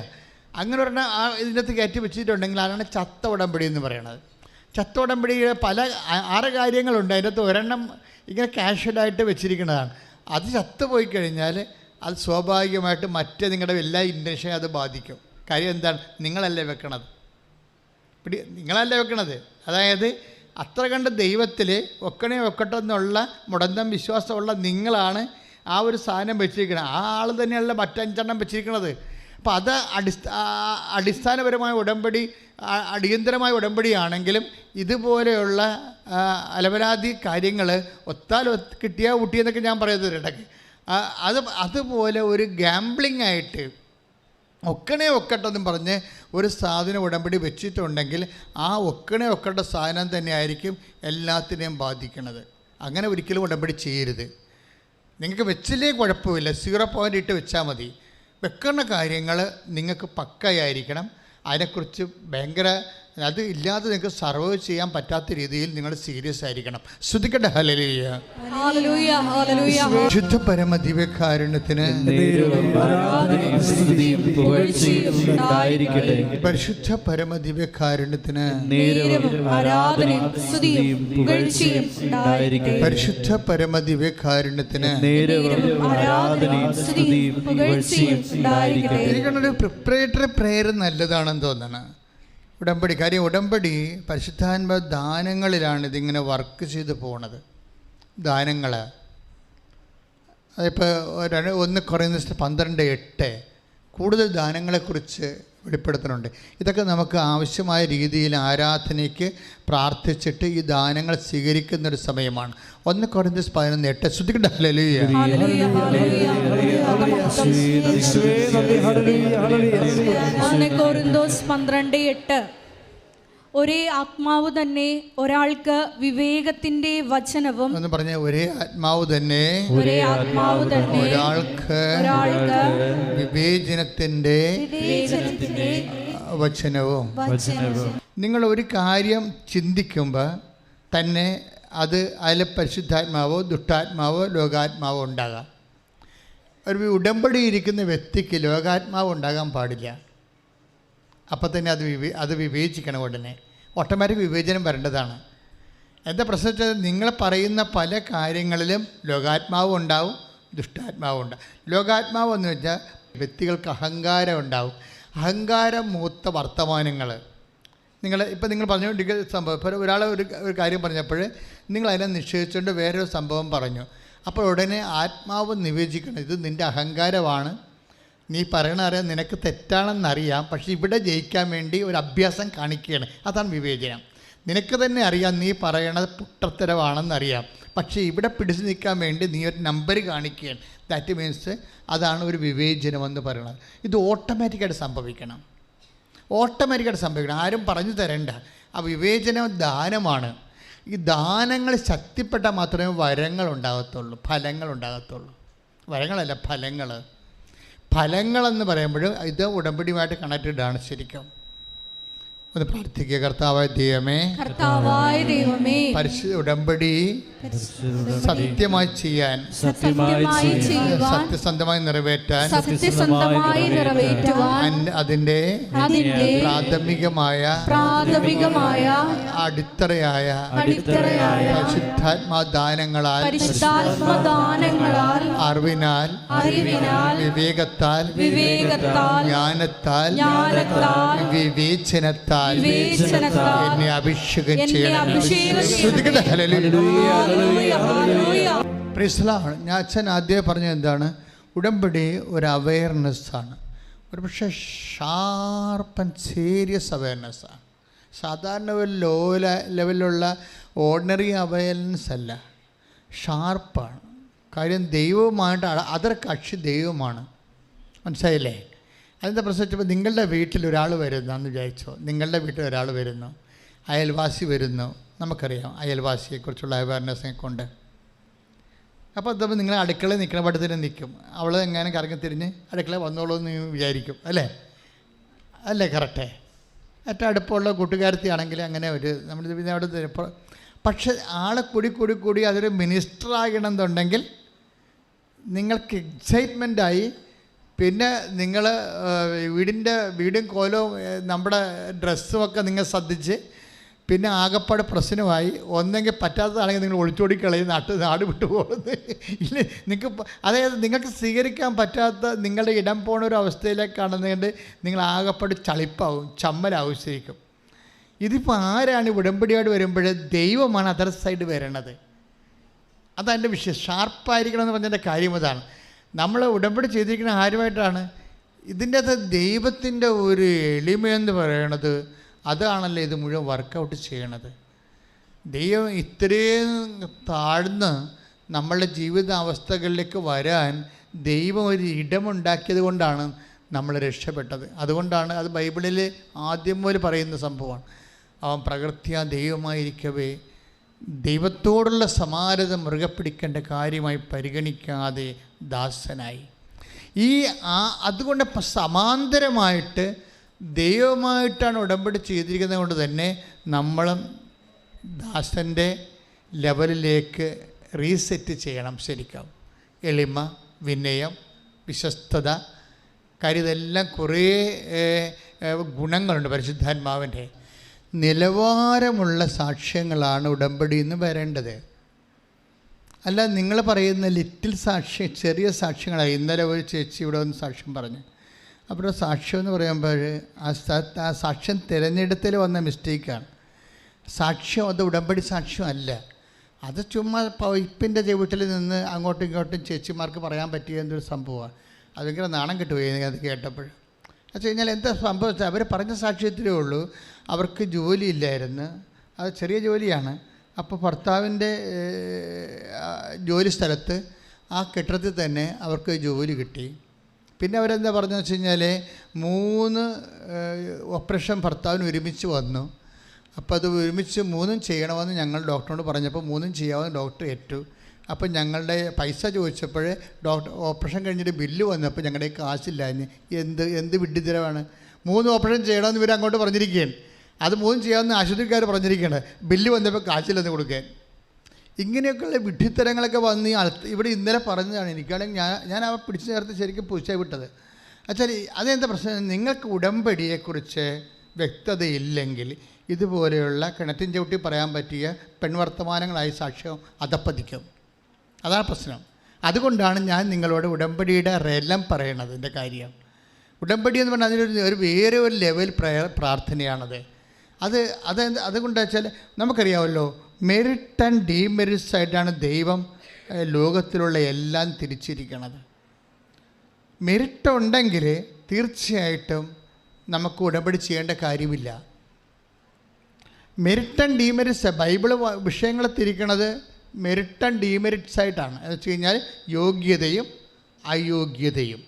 അങ്ങനെ ഒരെണ്ണം ഇതിനകത്ത് കയറ്റി വെച്ചിട്ടുണ്ടെങ്കിൽ അതാണ് ചത്ത ഉടമ്പടി എന്ന് പറയണത്. ചത്ത ഉടമ്പടിയുടെ 6 കാര്യങ്ങളുണ്ട്. അതിനകത്ത് ഒരെണ്ണം ഇങ്ങനെ കാഷ്വലായിട്ട് വെച്ചിരിക്കുന്നതാണ്. അത് ചത്തുപോയി കഴിഞ്ഞാൽ അത് സ്വാഭാവികമായിട്ട് നിങ്ങളുടെ എല്ലാ ഇൻറ്റൻഷനും അത് ബാധിക്കും. കാര്യം എന്താണ്? നിങ്ങളല്ലേ വെക്കണത്. അതായത് അത്ര കണ്ട് ദൈവത്തിൽ ഒക്കട്ടെ എന്നുള്ള മുടന്തം വിശ്വാസമുള്ള നിങ്ങളാണ് ആ ഒരു സാധനം വെച്ചിരിക്കുന്നത്. ആ ആൾ തന്നെയല്ല മറ്റഞ്ചെണ്ണം വെച്ചിരിക്കുന്നത്. അപ്പോൾ അത് അടിസ്ഥാനപരമായ ഉടമ്പടി, അടിയന്തരമായ ഉടമ്പടിയാണെങ്കിലും ഇതുപോലെയുള്ള അലവരാതി കാര്യങ്ങൾ കിട്ടിയാൽ ഊട്ടിയെന്നൊക്കെ ഞാൻ പറയുന്നത് ഇടയ്ക്ക്. അതുപോലെ ഒരു ഗാംബ്ലിംഗ് ആയിട്ട് ഒക്കട്ടെന്നും പറഞ്ഞ് ഒരു സാധനം ഉടമ്പടി വെച്ചിട്ടുണ്ടെങ്കിൽ ആ ഒക്കട്ടെ സാധനം തന്നെയായിരിക്കും എല്ലാത്തിനെയും ബാധിക്കുന്നത്. അങ്ങനെ ഒരിക്കലും ഉടമ്പടി ചെയ്യരുത്. നിങ്ങൾക്ക് വെച്ചില്ലേ കുഴപ്പമില്ല, 0 ഇട്ട് വെച്ചാൽ മതി. വെക്കുന്ന കാര്യങ്ങൾ നിങ്ങൾക്ക് പക്കയായിരിക്കണം. അതിനെക്കുറിച്ച് ഭയങ്കര അത് ഇല്ലാതെ നിങ്ങൾക്ക് സർവൈവ് ചെയ്യാൻ പറ്റാത്ത രീതിയിൽ നിങ്ങൾ സീരിയസ് ആയിരിക്കണം. ശ്രുതിക്കട്ടെ ഹല്ലേലൂയ. ശുദ്ധ പരമ ദിവ്യകാരുണ്യത്തിന് പരിശുദ്ധ പരമ ദിവ്യകാരുണ്യത്തിന് പരിശുദ്ധ പരമ ദിവ്യകാരുണ്യത്തിന് എനിക്കൊരു പ്രിപ്പറേറ്ററി പ്രേയർ നല്ലതാണെന്ന് തോന്നണം. ഉടമ്പടി പരിശുദ്ധാത്മ ദാനങ്ങളിലാണ് ഇതിങ്ങനെ വർക്ക് ചെയ്ത് പോണത്. ദാനങ്ങൾ അതിപ്പോൾ 1 കൊറിന്ത്യർ 12:8 കൂടുതൽ ദാനങ്ങളെക്കുറിച്ച് വെളിപ്പെടുത്തുന്നുണ്ട്. ഇതൊക്കെ നമുക്ക് ആവശ്യമായ രീതിയിൽ ആരാധനയ്ക്ക് പ്രാർത്ഥിച്ചിട്ട് ഈ ദാനങ്ങൾ സ്വീകരിക്കുന്നൊരു സമയമാണ്. 1 കൊരിന്ത്യർ 11:8 ശ്രുതിക്കട്ടെ ഹല്ലേലൂയ. 1 കൊരിന്ത്യർ 12:8 ഒരേ ആത്മാവ് തന്നെ ഒരാൾക്ക് വിവേകത്തിന്റെ വചനവും എന്ന് പറഞ്ഞ ഒരേ ആത്മാവ് തന്നെ ഒരാൾക്ക് വിവേചനത്തിന്റെ വചനവും. നിങ്ങൾ ഒരു കാര്യം ചിന്തിക്കുമ്പോൾ തന്നെ അതിൽ പരിശുദ്ധാത്മാവോ ദുഷ്ടാത്മാവോ ലോകാത്മാവോ ഉണ്ടാകാം. ഒരു ഉടമ്പടി ഇരിക്കുന്ന വ്യക്തിക്ക് ലോകാത്മാവ് ഉണ്ടാകാൻ പാടില്ല. അപ്പം തന്നെ അത് വിവേചിക്കണം. ഉടനെ ഓട്ടോമാറ്റിക് വിവേചനം വരേണ്ടതാണ്. എന്താ പ്രശ്നം വെച്ചാൽ നിങ്ങൾ പറയുന്ന പല കാര്യങ്ങളിലും ലോകാത്മാവും ഉണ്ടാവും, ദുഷ്ടാത്മാവും ഉണ്ടാവും. ലോകാത്മാവ് എന്ന് വെച്ചാൽ വ്യക്തികൾക്ക് അഹങ്കാരം ഉണ്ടാവും. അഹങ്കാരം മൂത്ത വർത്തമാനങ്ങൾ നിങ്ങൾ പറഞ്ഞുകൊണ്ടിരിക്കുന്ന സംഭവം. ഇപ്പോൾ ഒരാൾ ഒരു കാര്യം പറഞ്ഞപ്പോൾ നിങ്ങൾ അതിനെ നിഷേധിച്ചുകൊണ്ട് വേറൊരു സംഭവം പറഞ്ഞു. അപ്പോൾ ഉടനെ ആത്മാവ് നിവേദിക്കണം, ഇത് നിൻ്റെ അഹങ്കാരമാണ്, നീ പറയണറിയാം, നിനക്ക് തെറ്റാണെന്നറിയാം, പക്ഷേ ഇവിടെ ജയിക്കാൻ വേണ്ടി ഒരു അഭ്യാസം കാണിക്കുകയാണ്. അതാണ് വിവേചനം. നിനക്ക് തന്നെ അറിയാം നീ പറയണത് പുട്ടത്തരമാണെന്നറിയാം, പക്ഷേ ഇവിടെ പിടിച്ചു നിൽക്കാൻ വേണ്ടി നീ ഒരു നമ്പർ കാണിക്കുകയാണ്. ദാറ്റ് മീൻസ് അതാണ് ഒരു വിവേചനമെന്ന് പറയുന്നത്. ഇത് ഓട്ടോമാറ്റിക്കായിട്ട് സംഭവിക്കണം. ആരും പറഞ്ഞു തരണ്ട. ആ വിവേചനം ദാനമാണ്. ഈ ദാനങ്ങൾ ശക്തിപ്പെട്ടാൽ മാത്രമേ വരങ്ങൾ ഉണ്ടാകത്തുള്ളൂ, ഫലങ്ങൾ ഉണ്ടാകത്തുള്ളൂ. വരങ്ങളല്ല, ഫലങ്ങളെന്ന് പറയുമ്പോൾ ഇത് ഉടമ്പടിയുമായിട്ട് കണക്റ്റഡാണ് ശരിക്കും. ഒന്ന് പ്രാർത്ഥിക്കുക. കർത്താവായ ദൈവമേ, പരിശുദ്ധ ഉടമ്പടി സത്യമായി ചെയ്യാൻ, സത്യസന്ധമായി നിറവേറ്റാൻ അതിൻ്റെ പ്രാഥമികമായ അടിത്തറയായ പരിശുദ്ധാത്മദാനങ്ങളാൽ, അറിവിനാൽ, വിവേകത്താൽ, ജ്ഞാനത്താൽ, വിവേചനത്താൽ എന്നെ അഭിഷേകം ചെയ്യണം. ഞാൻ അച്ഛൻ ആദ്യം പറഞ്ഞത് എന്താണ്? ഉടമ്പടി ഒരു അവെയർനെസ്സാണ്. ഒരു പക്ഷേ ഷാർപ്പ് ആൻഡ് സീരിയസ് അവെയർനെസ്സാണ്. സാധാരണ ഒരു ലോ ലെവലിലുള്ള ഓർഡിനറി അവെയർനെസ് അല്ല, ഷാർപ്പാണ്. കാര്യം ദൈവവുമായിട്ട് അതൊരു കക്ഷി ദൈവമാണ്. മനസ്സിലായില്ലേ? അതെന്താ പ്രശ്നം വെച്ചപ്പോൾ നിങ്ങളുടെ വീട്ടിൽ ഒരാൾ വരുന്നു വിചാരിച്ചോ. നിങ്ങളുടെ വീട്ടിൽ ഒരാൾ വരുന്നു, അയൽവാസി വരുന്നു. നമുക്കറിയാം അയൽവാസിയെക്കുറിച്ചുള്ള അവയർനെസ്സിനെ കൊണ്ട്. അപ്പോൾ അതപ്പോൾ നിങ്ങൾ അടുക്കളയിൽ നിൽക്കുന്ന പട്ടത്തിൽ നിൽക്കും. അവൾ എങ്ങനെ കറങ്ങി തിരിഞ്ഞ് അടുക്കളയിൽ വന്നോളൂ എന്ന് വിചാരിക്കും. അല്ലേ കറക്റ്റേ? ഏറ്റവും അടുപ്പമുള്ള കൂട്ടുകാരത്തിയാണെങ്കിൽ അങ്ങനെ ഒരു നമ്മൾ അവിടെ. പക്ഷെ ആളെ കൂടി അതൊരു മിനിസ്റ്റർ ആകണമെന്നുണ്ടെങ്കിൽ നിങ്ങൾക്ക് എക്സൈറ്റ്മെൻറ്റായി. പിന്നെ നിങ്ങൾ വീടും കോലവും നമ്മുടെ ഡ്രസ്സുമൊക്കെ നിങ്ങൾ ശ്രദ്ധിച്ച് പിന്നെ ആകപ്പാട് പ്രശ്നമായി. ഒന്നെങ്കിൽ പറ്റാത്തതാണെങ്കിൽ നിങ്ങൾ ഒളിച്ചോടിക്കളയും, നാട് വിട്ടു പോകുന്നത് ഇല്ല. അതായത് നിങ്ങൾക്ക് സ്വീകരിക്കാൻ പറ്റാത്ത നിങ്ങളുടെ ഇടം പോണ ഒരു അവസ്ഥയിലേക്കാണെന്നുകൊണ്ട് നിങ്ങൾ ആകപ്പാട് ചളിപ്പാവും, ചമ്മലാവും ശരിക്കും. ഇതിപ്പോൾ ആരാണ് ഉടമ്പടിയോട് വരുമ്പോൾ? ദൈവമാണ് അതർ സൈഡ് വരണത്. അതതിൻ്റെ വിഷയം. ഷാർപ്പായിരിക്കണം എന്ന് പറഞ്ഞതിൻ്റെ കാര്യം അതാണ്. നമ്മൾ ഉടമ്പടി ചെയ്തിരിക്കുന്ന ആരുമായിട്ടാണ്? ഇതിൻ്റെ അകത്ത് ദൈവത്തിൻ്റെ ഒരു എളിമയെന്ന് പറയണത് അതാണല്ലോ ഇത് മുഴുവൻ വർക്കൗട്ട് ചെയ്യണത്. ദൈവം ഇത്രയും താഴ്ന്ന് നമ്മളുടെ ജീവിതാവസ്ഥകളിലേക്ക് വരാൻ ദൈവം ഒരു ഇടമുണ്ടാക്കിയത് കൊണ്ടാണ് നമ്മൾ രക്ഷപ്പെട്ടത്. അതുകൊണ്ടാണ് അത് ബൈബിളിൽ ആദ്യം മുതൽ പറയുന്ന സംഭവമാണ്. അവൻ പ്രകൃത്യാ ദൈവമായിരിക്കവേ ദൈവത്തോടുള്ള സമാനത മുറുകെ പിടിക്കേണ്ട കാര്യമായി പരിഗണിക്കാതെ ദാസനായി. അതുകൊണ്ട് സമാന്തരമായിട്ട് ദൈവമായിട്ടാണ് ഉടമ്പടി ചെയ്തിരിക്കുന്നത് കൊണ്ട് തന്നെ നമ്മളും ദാസൻ്റെ ലെവലിലേക്ക് റീസെറ്റ് ചെയ്യണം. ശരിക്കും എളിമ, വിനയം, വിശ്വസ്തത, കാര്യം ഇതെല്ലാം കുറേ ഗുണങ്ങളുണ്ട് പരിശുദ്ധാത്മാവിൻ്റെ. നിലവാരമുള്ള സാക്ഷ്യങ്ങളാണ് ഉടമ്പടി എന്ന് വരേണ്ടത്. അല്ല നിങ്ങൾ പറയുന്ന ലിറ്റിൽ സാക്ഷ്യം, ചെറിയ സാക്ഷ്യങ്ങളാണ്. ഇന്നലെ ഒരു ചേച്ചി ഇവിടെ വന്ന് സാക്ഷ്യം പറഞ്ഞു. അപ്പോൾ സാക്ഷ്യം എന്ന് പറയുമ്പോൾ ആ സാക്ഷ്യം തിരഞ്ഞെടുത്തിൽ വന്ന മിസ്റ്റേക്കാണ്. സാക്ഷ്യം അത് ഉടമ്പടി സാക്ഷ്യം അല്ല. അത് ചുമ്മാ പൈപ്പിൻ്റെ ചവിട്ടിൽ നിന്ന് അങ്ങോട്ടും ഇങ്ങോട്ടും ചേച്ചിമാർക്ക് പറയാൻ പറ്റിയ എന്തൊരു സംഭവമാണ്. അത് ഭയങ്കര നാണം കിട്ടുപോയി അത് കേട്ടപ്പോൾ. എന്ന് കഴിഞ്ഞാൽ എന്താ സംഭവിച്ചത്? അവർ പറഞ്ഞ സാക്ഷ്യത്തിലേ ഉള്ളൂ അവർക്ക് ജോലിയില്ലായിരുന്നു. അത് ചെറിയ ജോലിയാണ്. അപ്പോൾ ഭർത്താവിൻ്റെ ജോലി സ്ഥലത്ത് ആ കെട്ടിടത്തിൽ തന്നെ അവർക്ക് ജോലി കിട്ടി. പിന്നെ അവരെന്താ പറഞ്ഞതെന്ന് വെച്ച് കഴിഞ്ഞാൽ 3 ഓപ്പറേഷൻ ഭർത്താവിന് ഒരുമിച്ച് വന്നു. അപ്പോൾ അത് ഒരുമിച്ച് 3 ചെയ്യണമെന്ന് ഞങ്ങൾ ഡോക്ടറിനോട് പറഞ്ഞപ്പോൾ 3 ചെയ്യാമെന്ന് ഡോക്ടർ ഏറ്റു. അപ്പം ഞങ്ങളുടെ പൈസ ചോദിച്ചപ്പോൾ ഓപ്പറേഷൻ കഴിഞ്ഞിട്ട് ബില്ല് വന്നപ്പോൾ ഞങ്ങളുടെ കാശില്ലാഞ്ഞ് എന്ത് വിഡ്ഢിത്തരമാണ്. 3 ഓപ്പറേഷൻ ചെയ്യണമെന്ന് ഇവർ അങ്ങോട്ട് പറഞ്ഞിരിക്കുകയാണ്. അത് 3 ചെയ്യാമെന്ന് ആശുപത്രിക്കാർ പറഞ്ഞിരിക്കുകയാണ്. ബില്ല് വന്നപ്പോൾ കാശില്ലെന്ന് കൊടുക്കാൻ. ഇങ്ങനെയൊക്കെയുള്ള വിഡ്ഢിത്തരങ്ങളൊക്കെ വന്ന് ഇവിടെ ഇന്നലെ പറഞ്ഞതാണ്. എനിക്കാണെങ്കിൽ ഞാൻ അവ പിടിച്ചു ചേർത്ത് ശരിക്കും പൂച്ച വിട്ടത്. അച്ഛാ, അതെന്താ പ്രശ്നം? നിങ്ങൾക്ക് ഉടമ്പടിയെക്കുറിച്ച് വ്യക്തതയില്ലെങ്കിൽ ഇതുപോലെയുള്ള കിണറ്റിൻ ചവിട്ടി പറയാൻ പറ്റിയ പെൺവർത്തമാനങ്ങളായി സാക്ഷ്യം അധപ്പതിക്കും. അതാണ് പ്രശ്നം. അതുകൊണ്ടാണ് ഞാൻ നിങ്ങളോട് ഉടമ്പടിയുടെ റെലം പറയണത്. എൻ്റെ കാര്യം ഉടമ്പടി എന്ന് പറഞ്ഞാൽ അതിനൊരു വേറെ ഒരു ലെവൽ പ്രാർത്ഥനയാണത്. അതുകൊണ്ടാ വെച്ചാൽ നമുക്കറിയാമല്ലോ, മെറിറ്റ് ആൻഡ് ഡീമെറിറ്റ്സ് ആയിട്ടാണ് ദൈവം ലോകത്തിലുള്ള എല്ലാം തിരിച്ചിരിക്കുന്നത്. മെറിറ്റ് ഉണ്ടെങ്കിൽ തീർച്ചയായിട്ടും നമുക്ക് ഉടമ്പടി ചെയ്യേണ്ട കാര്യമില്ല. മെറിറ്റ് ആൻഡ് ഡീമെറിറ്റ്സ് ബൈബിൾ വിഷയങ്ങളെ തിരിക്കണത് മെറിറ്റ് ആൻഡ് ഡീമെറിറ്റ്സ് ആയിട്ടാണ്. എന്ന് വെച്ച് കഴിഞ്ഞാൽ യോഗ്യതയും അയോഗ്യതയും.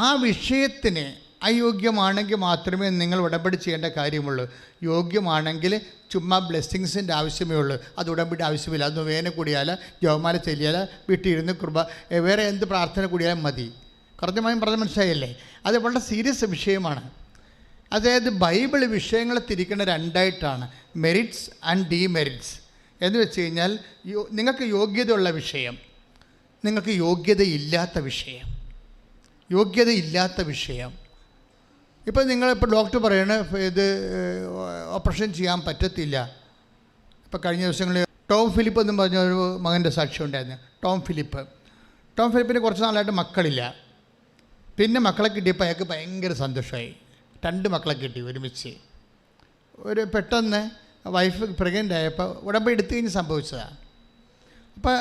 ആ വിഷയത്തിന് അയോഗ്യമാണെങ്കിൽ മാത്രമേ നിങ്ങൾ ഉടമ്പടി ചെയ്യേണ്ട കാര്യമുള്ളൂ. യോഗ്യമാണെങ്കിൽ ചുമ്മാ ബ്ലെസ്സിങ്സിൻ്റെ ആവശ്യമേ ഉള്ളൂ. അത് ഉടമ്പടി ആവശ്യമില്ല. അത് വേന കൂടിയാൽ, ജവമാല ചെല്ലിയാൽ, വീട്ടിലിരുന്ന് വേറെ എന്ത് പ്രാർത്ഥന കൂടിയാലും മതി. കൃത്യമായും പറഞ്ഞ മനസ്സിലായല്ലേ? അത് വളരെ സീരിയസ് വിഷയമാണ്. അതായത് ബൈബിൾ വിഷയങ്ങളെ തിരിക്കുന്ന രണ്ടായിട്ടാണ്, മെറിറ്റ്സ് ആൻഡ് ഡീമെറിറ്റ്സ്. എന്ന് വെച്ച് കഴിഞ്ഞാൽ നിങ്ങൾക്ക് യോഗ്യതയുള്ള വിഷയം, നിങ്ങൾക്ക് യോഗ്യതയില്ലാത്ത വിഷയം. ഇപ്പോൾ നിങ്ങളിപ്പോൾ ഡോക്ടർ പറയണ ഇത് ഓപ്പറേഷൻ ചെയ്യാൻ പറ്റത്തില്ല. ഇപ്പോൾ കഴിഞ്ഞ ദിവസങ്ങളിൽ ടോം ഫിലിപ്പ് എന്നും പറഞ്ഞ ഒരു മകൻ്റെ സാക്ഷ്യം ഉണ്ടായിരുന്നു. ടോം ഫിലിപ്പിന് കുറച്ച് നാളായിട്ട് മക്കളില്ല. പിന്നെ മക്കളെ കിട്ടിയപ്പോൾ അയാൾക്ക് ഭയങ്കര സന്തോഷമായി. 2 മക്കളെ കിട്ടി ഒരുമിച്ച്. പെട്ടെന്ന് വൈഫ് പ്രഗ്നൻ്റ് ആയപ്പോൾ ഉടമ്പടി എടുത്തു കഴിഞ്ഞ് സംഭവിച്ചതാണ്. അപ്പോൾ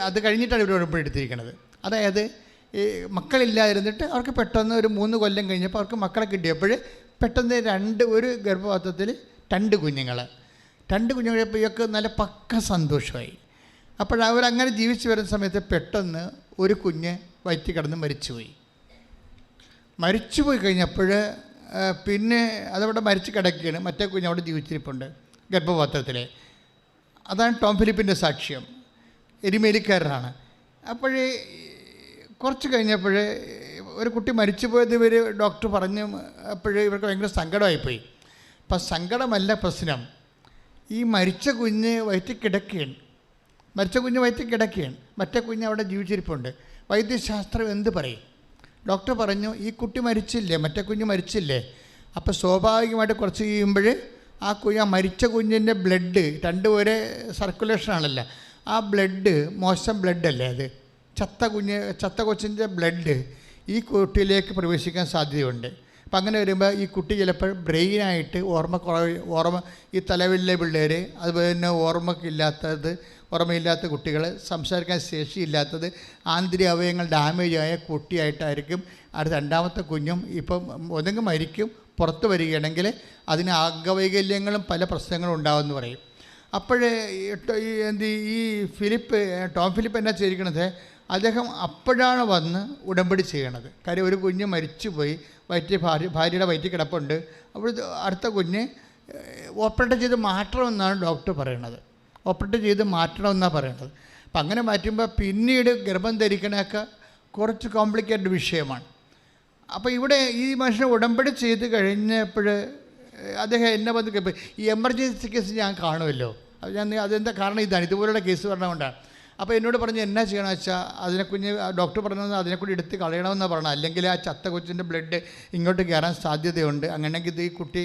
അത് കഴിഞ്ഞിട്ടാണ് ഇവർ ഉടമ്പടി എടുത്തിരിക്കുന്നത്. അതായത് ഈ മക്കളില്ലാതിരുന്നിട്ട് അവർക്ക് പെട്ടെന്ന് ഒരു 3 കൊല്ലം കഴിഞ്ഞപ്പോൾ അവർക്ക് മക്കളെ കിട്ടിയപ്പോൾ പെട്ടെന്ന് ഒരു ഗർഭപാത്രത്തിൽ 2 കുഞ്ഞുങ്ങൾ കഴിയപ്പോൾ ഇവർക്ക് നല്ല പക്ക സന്തോഷമായി. അപ്പോഴവരങ്ങനെ ജീവിച്ച് വരുന്ന സമയത്ത് പെട്ടെന്ന് ഒരു കുഞ്ഞ് വയറ്റിൽ കിടന്ന് മരിച്ചുപോയി കഴിഞ്ഞപ്പോൾ പിന്നെ അതവിടെ മരിച്ച് കിടക്കുകയാണ്. മറ്റേ കുഞ്ഞ് അവിടെ ജീവിച്ചിരിപ്പുണ്ട് ഗർഭപാത്രത്തിൽ. അതാണ് ടോം ഫിലിപ്പിൻ്റെ സാക്ഷ്യം. എരിമേലിക്കാരനാണ്. അപ്പോഴേ കുറച്ച് കഴിഞ്ഞപ്പോൾ ഒരു കുട്ടി മരിച്ചു പോയത് ഇവർ ഡോക്ടർ പറഞ്ഞു. അപ്പോഴേ ഇവർക്ക് ഭയങ്കര സങ്കടമായിപ്പോയി. അപ്പം സങ്കടമല്ല പ്രശ്നം, ഈ മരിച്ച കുഞ്ഞ് വയറ്റിൽ കിടക്കുകയാണ്. മറ്റേ കുഞ്ഞ് അവിടെ ജീവിച്ചിരിപ്പുണ്ട്. വൈദ്യശാസ്ത്രം എന്ത് പറയും? ഡോക്ടർ പറഞ്ഞു, ഈ കുട്ടി മരിച്ചില്ലേ, മറ്റേ കുഞ്ഞ് മരിച്ചില്ലേ. അപ്പോൾ സ്വാഭാവികമായിട്ട് കുറച്ച് കഴിയുമ്പോൾ ആ മരിച്ച കുഞ്ഞിൻ്റെ ബ്ലഡ് 2 ഒരേ സർക്കുലേഷനാണല്ലോ. ആ ബ്ലഡ് മോശം ബ്ലഡല്ലേ, അത് ചത്ത കൊച്ചിൻ്റെ ബ്ലഡ് ഈ കുട്ടിയിലേക്ക് പ്രവേശിക്കാൻ സാധ്യതയുണ്ട്. അപ്പം അങ്ങനെ വരുമ്പോൾ ഈ കുട്ടി ചിലപ്പോൾ ബ്രെയിനായിട്ട് ഓർമ്മ ഈ തലവിലെ പിള്ളേർ, അതുപോലെ തന്നെ ഓർമ്മയില്ലാത്ത കുട്ടികൾ, സംസാരിക്കാൻ ശേഷിയില്ലാത്തത്, ആന്തരിക അവയവങ്ങൾ ഡാമേജ് ആയ കുട്ടിയായിട്ടായിരിക്കും അടുത്ത 2ാമത്തെ കുഞ്ഞും. ഇപ്പം ഒന്നെങ്കിൽ മരിക്കും, പുറത്ത് വരികയാണെങ്കിൽ അതിന് അംഗവൈകല്യങ്ങളും പല പ്രശ്നങ്ങളും ഉണ്ടാകുമെന്ന് പറയും. അപ്പോഴേ ഈ ടോം ഫിലിപ്പ് എന്നാ ചെയ്തിരിക്കണത്, അദ്ദേഹം അപ്പോഴാണ് വന്ന് ഉടമ്പടി ചെയ്യണത്. കാര്യം ഒരു കുഞ്ഞ് മരിച്ചുപോയി, ഭാര്യയുടെ വയറ്റിൽ കിടപ്പുണ്ട്. അപ്പോൾ അടുത്ത കുഞ്ഞ് ഓപ്പറേറ്റ് ചെയ്ത് മാറ്റണമെന്നാണ് ഡോക്ടർ പറയണത്. പറയണത്. അപ്പം അങ്ങനെ മാറ്റുമ്പോൾ പിന്നീട് ഗർഭം ധരിക്കണമൊക്കെ കുറച്ച് കോംപ്ലിക്കേറ്റഡ് വിഷയമാണ്. അപ്പോൾ ഇവിടെ ഈ മനുഷ്യനെ ഉടമ്പടി ചെയ്ത് കഴിഞ്ഞപ്പോൾ അദ്ദേഹം എന്നെ വന്ന് ഈ എമർജൻസി കേസ് ഞാൻ കാണുമല്ലോ, അതെന്താ കാരണം ഇതാണ്, ഇതുപോലുള്ള കേസ് പറഞ്ഞുകൊണ്ടാണ്. അപ്പോൾ എന്നോട് പറഞ്ഞു എന്നാ ചെയ്യണമെന്ന് വെച്ചാൽ ഡോക്ടർ പറഞ്ഞത് അതിനെക്കൂടി എടുത്ത് കളയണമെന്നാണ് പറഞ്ഞത്. അല്ലെങ്കിൽ ആ ചത്ത കൊച്ചിൻ്റെ ബ്ലഡ് ഇങ്ങോട്ട് കയറാൻ സാധ്യതയുണ്ട്. അങ്ങനെയെങ്കിൽ ഇത് ഈ കുട്ടി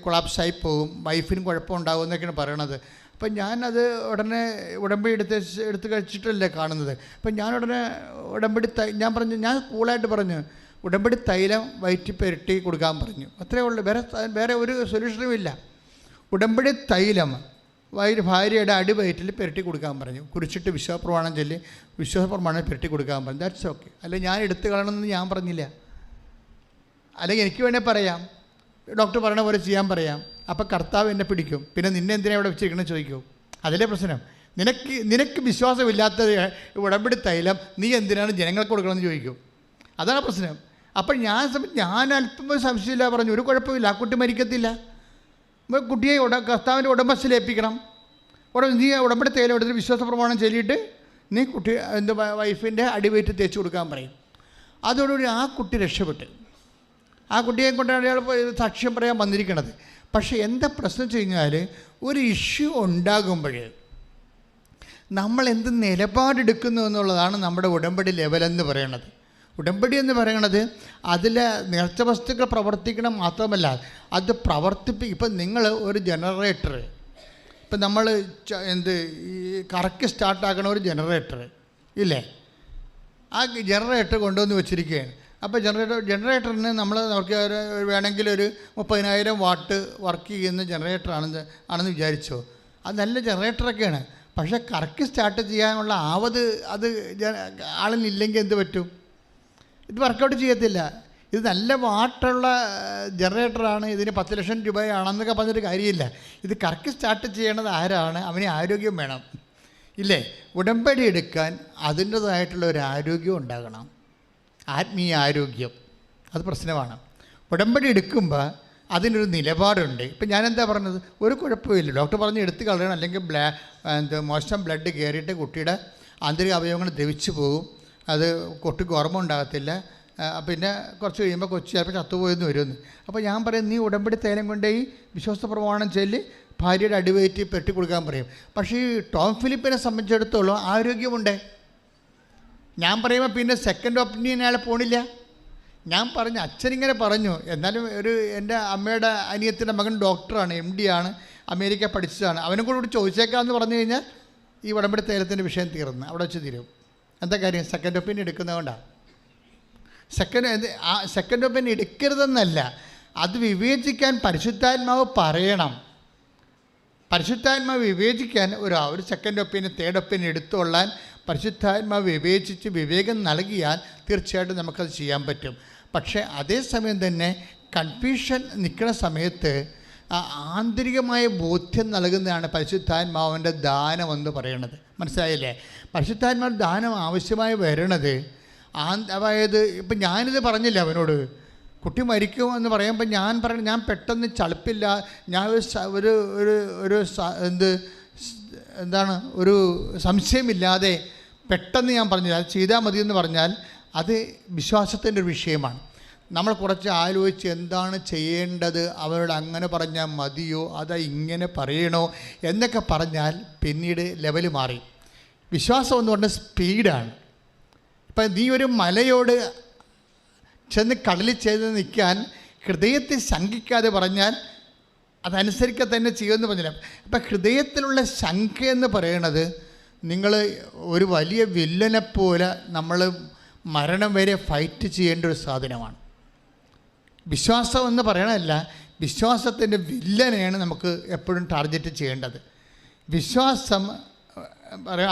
കൊളാപ്സായി പോകും, വൈഫിനും കുഴപ്പമുണ്ടാകും എന്നൊക്കെയാണ് പറയണത്. അപ്പം ഞാനത് ഉടനെ ഉടമ്പടി എടുത്ത് കഴിച്ചിട്ടല്ലേ കാണുന്നത്. അപ്പം ഞാൻ ഉടനെ ഞാൻ കൂളായിട്ട് പറഞ്ഞു, ഉടമ്പടി തൈലം വയറ്റി പുരട്ടി കൊടുക്കാൻ പറഞ്ഞു. അത്രയേ ഉള്ളൂ, വേറെ ഒരു സൊല്യൂഷനും ഇല്ല. ഉടമ്പടി തൈലം ഭാര്യയുടെ അടിവയറ്റിൽ പുരട്ടി കൊടുക്കാൻ പറഞ്ഞു. കുറിച്ചിട്ട് വിശ്വാസപ്രമാണം ചൊല്ലി വിശ്വാസപ്രമാണം പുരട്ടി കൊടുക്കാൻ പറഞ്ഞു. That's okay. അല്ലെങ്കിൽ ഞാൻ എടുത്ത് കളയണമെന്ന് ഞാൻ പറഞ്ഞില്ല. അല്ലെങ്കിൽ എനിക്ക് വേണേൽ പറയാം, ഡോക്ടർ പറയണ പോലെ ചെയ്യാൻ പറയാം. അപ്പോൾ കർത്താവ് എന്നെ പിടിക്കും. പിന്നെ നിന്നെ എന്തിനാണ് ഇവിടെ വെച്ചിരിക്കണമെന്ന് ചോദിക്കും. അതിലെ പ്രശ്നം. നിനക്ക് വിശ്വാസമില്ലാത്ത ഉടമ്പടി തൈലം നീ എന്തിനാണ് ജനങ്ങൾക്ക് കൊടുക്കണമെന്ന് ചോദിക്കും. അതാണ് പ്രശ്നം. അപ്പോൾ ഞാൻ അല്പം സംശയമില്ല പറഞ്ഞു, ഒരു കുഴപ്പമില്ല, ആ കുട്ടി മരിക്കത്തില്ല. കുട്ടിയെ കർത്താവിൻ്റെ ഉടമ്പസ്ഥയിൽ ഏൽപ്പിക്കണം. നീ ഉടമ്പടി തൈലം എടുത്തിട്ട് വിശ്വാസ പ്രമാണം ചൊല്ലിയിട്ട് നീ വൈഫിൻ്റെ അടിവയറ്റ് തേച്ച് കൊടുക്കാൻ പറയും. അതോടുകൂടി ആ കുട്ടി രക്ഷപ്പെട്ട്. ആ കുട്ടിയെ കൊണ്ടാണ് അയാൾ സാക്ഷ്യം പറയാൻ വന്നിരിക്കണത്. പക്ഷേ എന്താ പ്രശ്നം വെച്ച് കഴിഞ്ഞാൽ ഒരു ഇഷ്യൂ ഉണ്ടാകുമ്പോൾ നമ്മൾ എന്ത് നിലപാടെടുക്കുന്നു എന്നുള്ളതാണ് നമ്മുടെ ഉടമ്പടി ലെവലെന്ന് പറയുന്നത്. ഉടമ്പടി എന്ന് പറയുന്നത് അതിൽ നേർച്ച വസ്തുക്കൾ പ്രവർത്തിക്കണം മാത്രമല്ല, അത് ഇപ്പം നിങ്ങൾ ഒരു ജനറേറ്റർ, ഇപ്പം നമ്മൾ ഈ കറക്റ്റ് സ്റ്റാർട്ടാക്കണ ഒരു ജനറേറ്റർ ഇല്ലേ, ആ ജനറേറ്റർ കൊണ്ടുവന്ന് വെച്ചിരിക്കുകയാണ്. അപ്പോൾ ജനറേറ്ററിന് നമുക്ക് വേണമെങ്കിൽ ഒരു 30,000 വാട്ട് വർക്ക് ചെയ്യുന്ന ആണെന്ന് വിചാരിച്ചോ. അത് നല്ല ജനറേറ്ററൊക്കെയാണ്. പക്ഷേ കറക്റ്റ് സ്റ്റാർട്ട് ചെയ്യാനുള്ള അത് ആളിനില്ലെങ്കിൽ എന്ത് പറ്റും? ഇത് വർക്കൗട്ട് ചെയ്യത്തില്ല. ഇത് നല്ല വാട്ടുള്ള ജനറേറ്ററാണ്, ഇതിന് 10 ലക്ഷം രൂപയാണെന്നൊക്കെ പറഞ്ഞിട്ട് കാര്യമില്ല. ഇത് കറക്റ്റ് സ്റ്റാർട്ട് ചെയ്യണത് ആരാണ്? അവന് ആരോഗ്യം വേണം ഇല്ലേ? ഉടമ്പടി എടുക്കാൻ അതിൻ്റേതായിട്ടുള്ള ഒരു ആരോഗ്യം ഉണ്ടാകണം, ആത്മീയ ആരോഗ്യം. അത് പ്രശ്നമാണ്. ഉടമ്പടി എടുക്കുമ്പോൾ അതിനൊരു നിലപാടുണ്ട്. ഇപ്പം ഞാനെന്താ പറഞ്ഞത്, ഒരു കുഴപ്പമില്ല, ഡോക്ടർ പറഞ്ഞ് എടുത്ത് കളയണം, അല്ലെങ്കിൽ മോശം ബ്ലഡ് കയറിയിട്ട് കുട്ടിയുടെ ആന്തരിക അവയവങ്ങൾ ദ്രവിച്ചു പോകും, അത് കുട്ടിക്ക് ഓർമ്മ ഉണ്ടാകത്തില്ല, പിന്നെ കുറച്ച് കഴിയുമ്പോൾ കൊച്ചു ചിലപ്പോൾ ചത്തുപോയെന്ന് വരുമെന്ന്. അപ്പോൾ ഞാൻ പറയും, നീ ഉടമ്പടി തൈലം കൊണ്ടുപോയി വിശ്വാസ പ്രമാണം ചൊല്ലി ഭാര്യയുടെ അടിവയറ്റി പെട്ടി കൊടുക്കാൻ പറയും. പക്ഷേ ഈ ടോം ഫിലിപ്പിനെ സംബന്ധിച്ചിടത്തോളം ആരോഗ്യമുണ്ട്. ഞാൻ പറയുമ്പോൾ പിന്നെ സെക്കൻഡ് ഒപ്പീനിയൻ അയാൾ പോണില്ല. ഞാൻ പറഞ്ഞു, അച്ഛനിങ്ങനെ പറഞ്ഞു, എന്നാലും എൻ്റെ അമ്മയുടെ അനിയത്തിൻ്റെ മകൻ ഡോക്ടറാണ്, MD ആണ്, അമേരിക്ക പഠിച്ചതാണ്, അവനും കൂടെ ചോദിച്ചേക്കാമെന്ന് പറഞ്ഞു കഴിഞ്ഞാൽ ഈ ഉടമ്പടി തൈലത്തിൻ്റെ വിഷയം തീർന്ന് അവിടെ വെച്ച് തീരും. എന്താ കാര്യം? സെക്കൻഡ് ഒപ്പീനിയൻ എടുക്കുന്നതുകൊണ്ടാണ്. സെക്കൻഡ് ഒപ്പീനിയൻ എടുക്കരുതെന്നല്ല, അത് വിവേചിക്കാൻ പരിശുദ്ധാത്മാവ് പറയണം. പരിശുദ്ധാത്മാവ് വിവേചിക്കാൻ ഒരു സെക്കൻഡ് ഒപ്പീനിയൻ തേർഡ് ഒപ്പീനിയൻ എടുത്തുകൊള്ളാൻ പരിശുദ്ധാത്മാവ് വിവേചിച്ച് വിവേകം നൽകിയാൽ തീർച്ചയായിട്ടും നമുക്കത് ചെയ്യാൻ പറ്റും. പക്ഷേ അതേസമയം തന്നെ കൺഫ്യൂഷൻ നിൽക്കുന്ന സമയത്ത് ആന്തരികമായ ബോധ്യം നൽകുന്നതാണ് പരിശുദ്ധാത്മാവിൻ്റെ ദാനമെന്ന് പറയുന്നത്. മനസ്സിലായില്ലേ? പരിശുദ്ധാത്മാവ് ദാനം ആവശ്യമായി വരണത് അതായത് ഇപ്പം ഞാനിത് പറഞ്ഞില്ല അവനോട്, കുട്ടി മരിക്കുമെന്ന് പറയുമ്പോൾ ഞാൻ പെട്ടെന്ന് ചളുപ്പില്ല, ഞാൻ ഒരു സംശയമില്ലാതെ പെട്ടെന്ന് ഞാൻ പറഞ്ഞില്ല, അത് ചെയ്താൽ മതിയെന്ന് പറഞ്ഞാൽ അത് വിശ്വാസത്തിൻ്റെ ഒരു വിഷയമാണ്. നമ്മൾ കുറച്ച് ആലോചിച്ച് എന്താണ് ചെയ്യേണ്ടത്, അവരോട് അങ്ങനെ പറഞ്ഞാൽ മതിയോ അതാ ഇങ്ങനെ പറയണോ എന്നൊക്കെ പറഞ്ഞാൽ പിന്നീട് ലെവൽ മാറി. വിശ്വാസം എന്ന് പറഞ്ഞാൽ സ്പീഡാണ്. ഇപ്പം നീ ഒരു മലയോട് ചെന്ന് കടലിൽ ചെയ്ത് നിൽക്കാൻ ഹൃദയത്തിൽ ശങ്കിക്കാതെ പറഞ്ഞാൽ അതനുസരിക്കുക തന്നെ ചെയ്യുമെന്ന് പറഞ്ഞില്ല. അപ്പം ഹൃദയത്തിലുള്ള ശങ്ക എന്ന് പറയണത് നിങ്ങൾ ഒരു വലിയ വില്ലനെപ്പോലെ നമ്മൾ മരണം വരെ ഫൈറ്റ് ചെയ്യേണ്ട ഒരു സാധനമാണ്. വിശ്വാസം എന്ന് പറയണതല്ല, വിശ്വാസത്തിൻ്റെ വില്ലനെയാണ് നമുക്ക് എപ്പോഴും ടാർഗറ്റ് ചെയ്യേണ്ടത്. വിശ്വാസം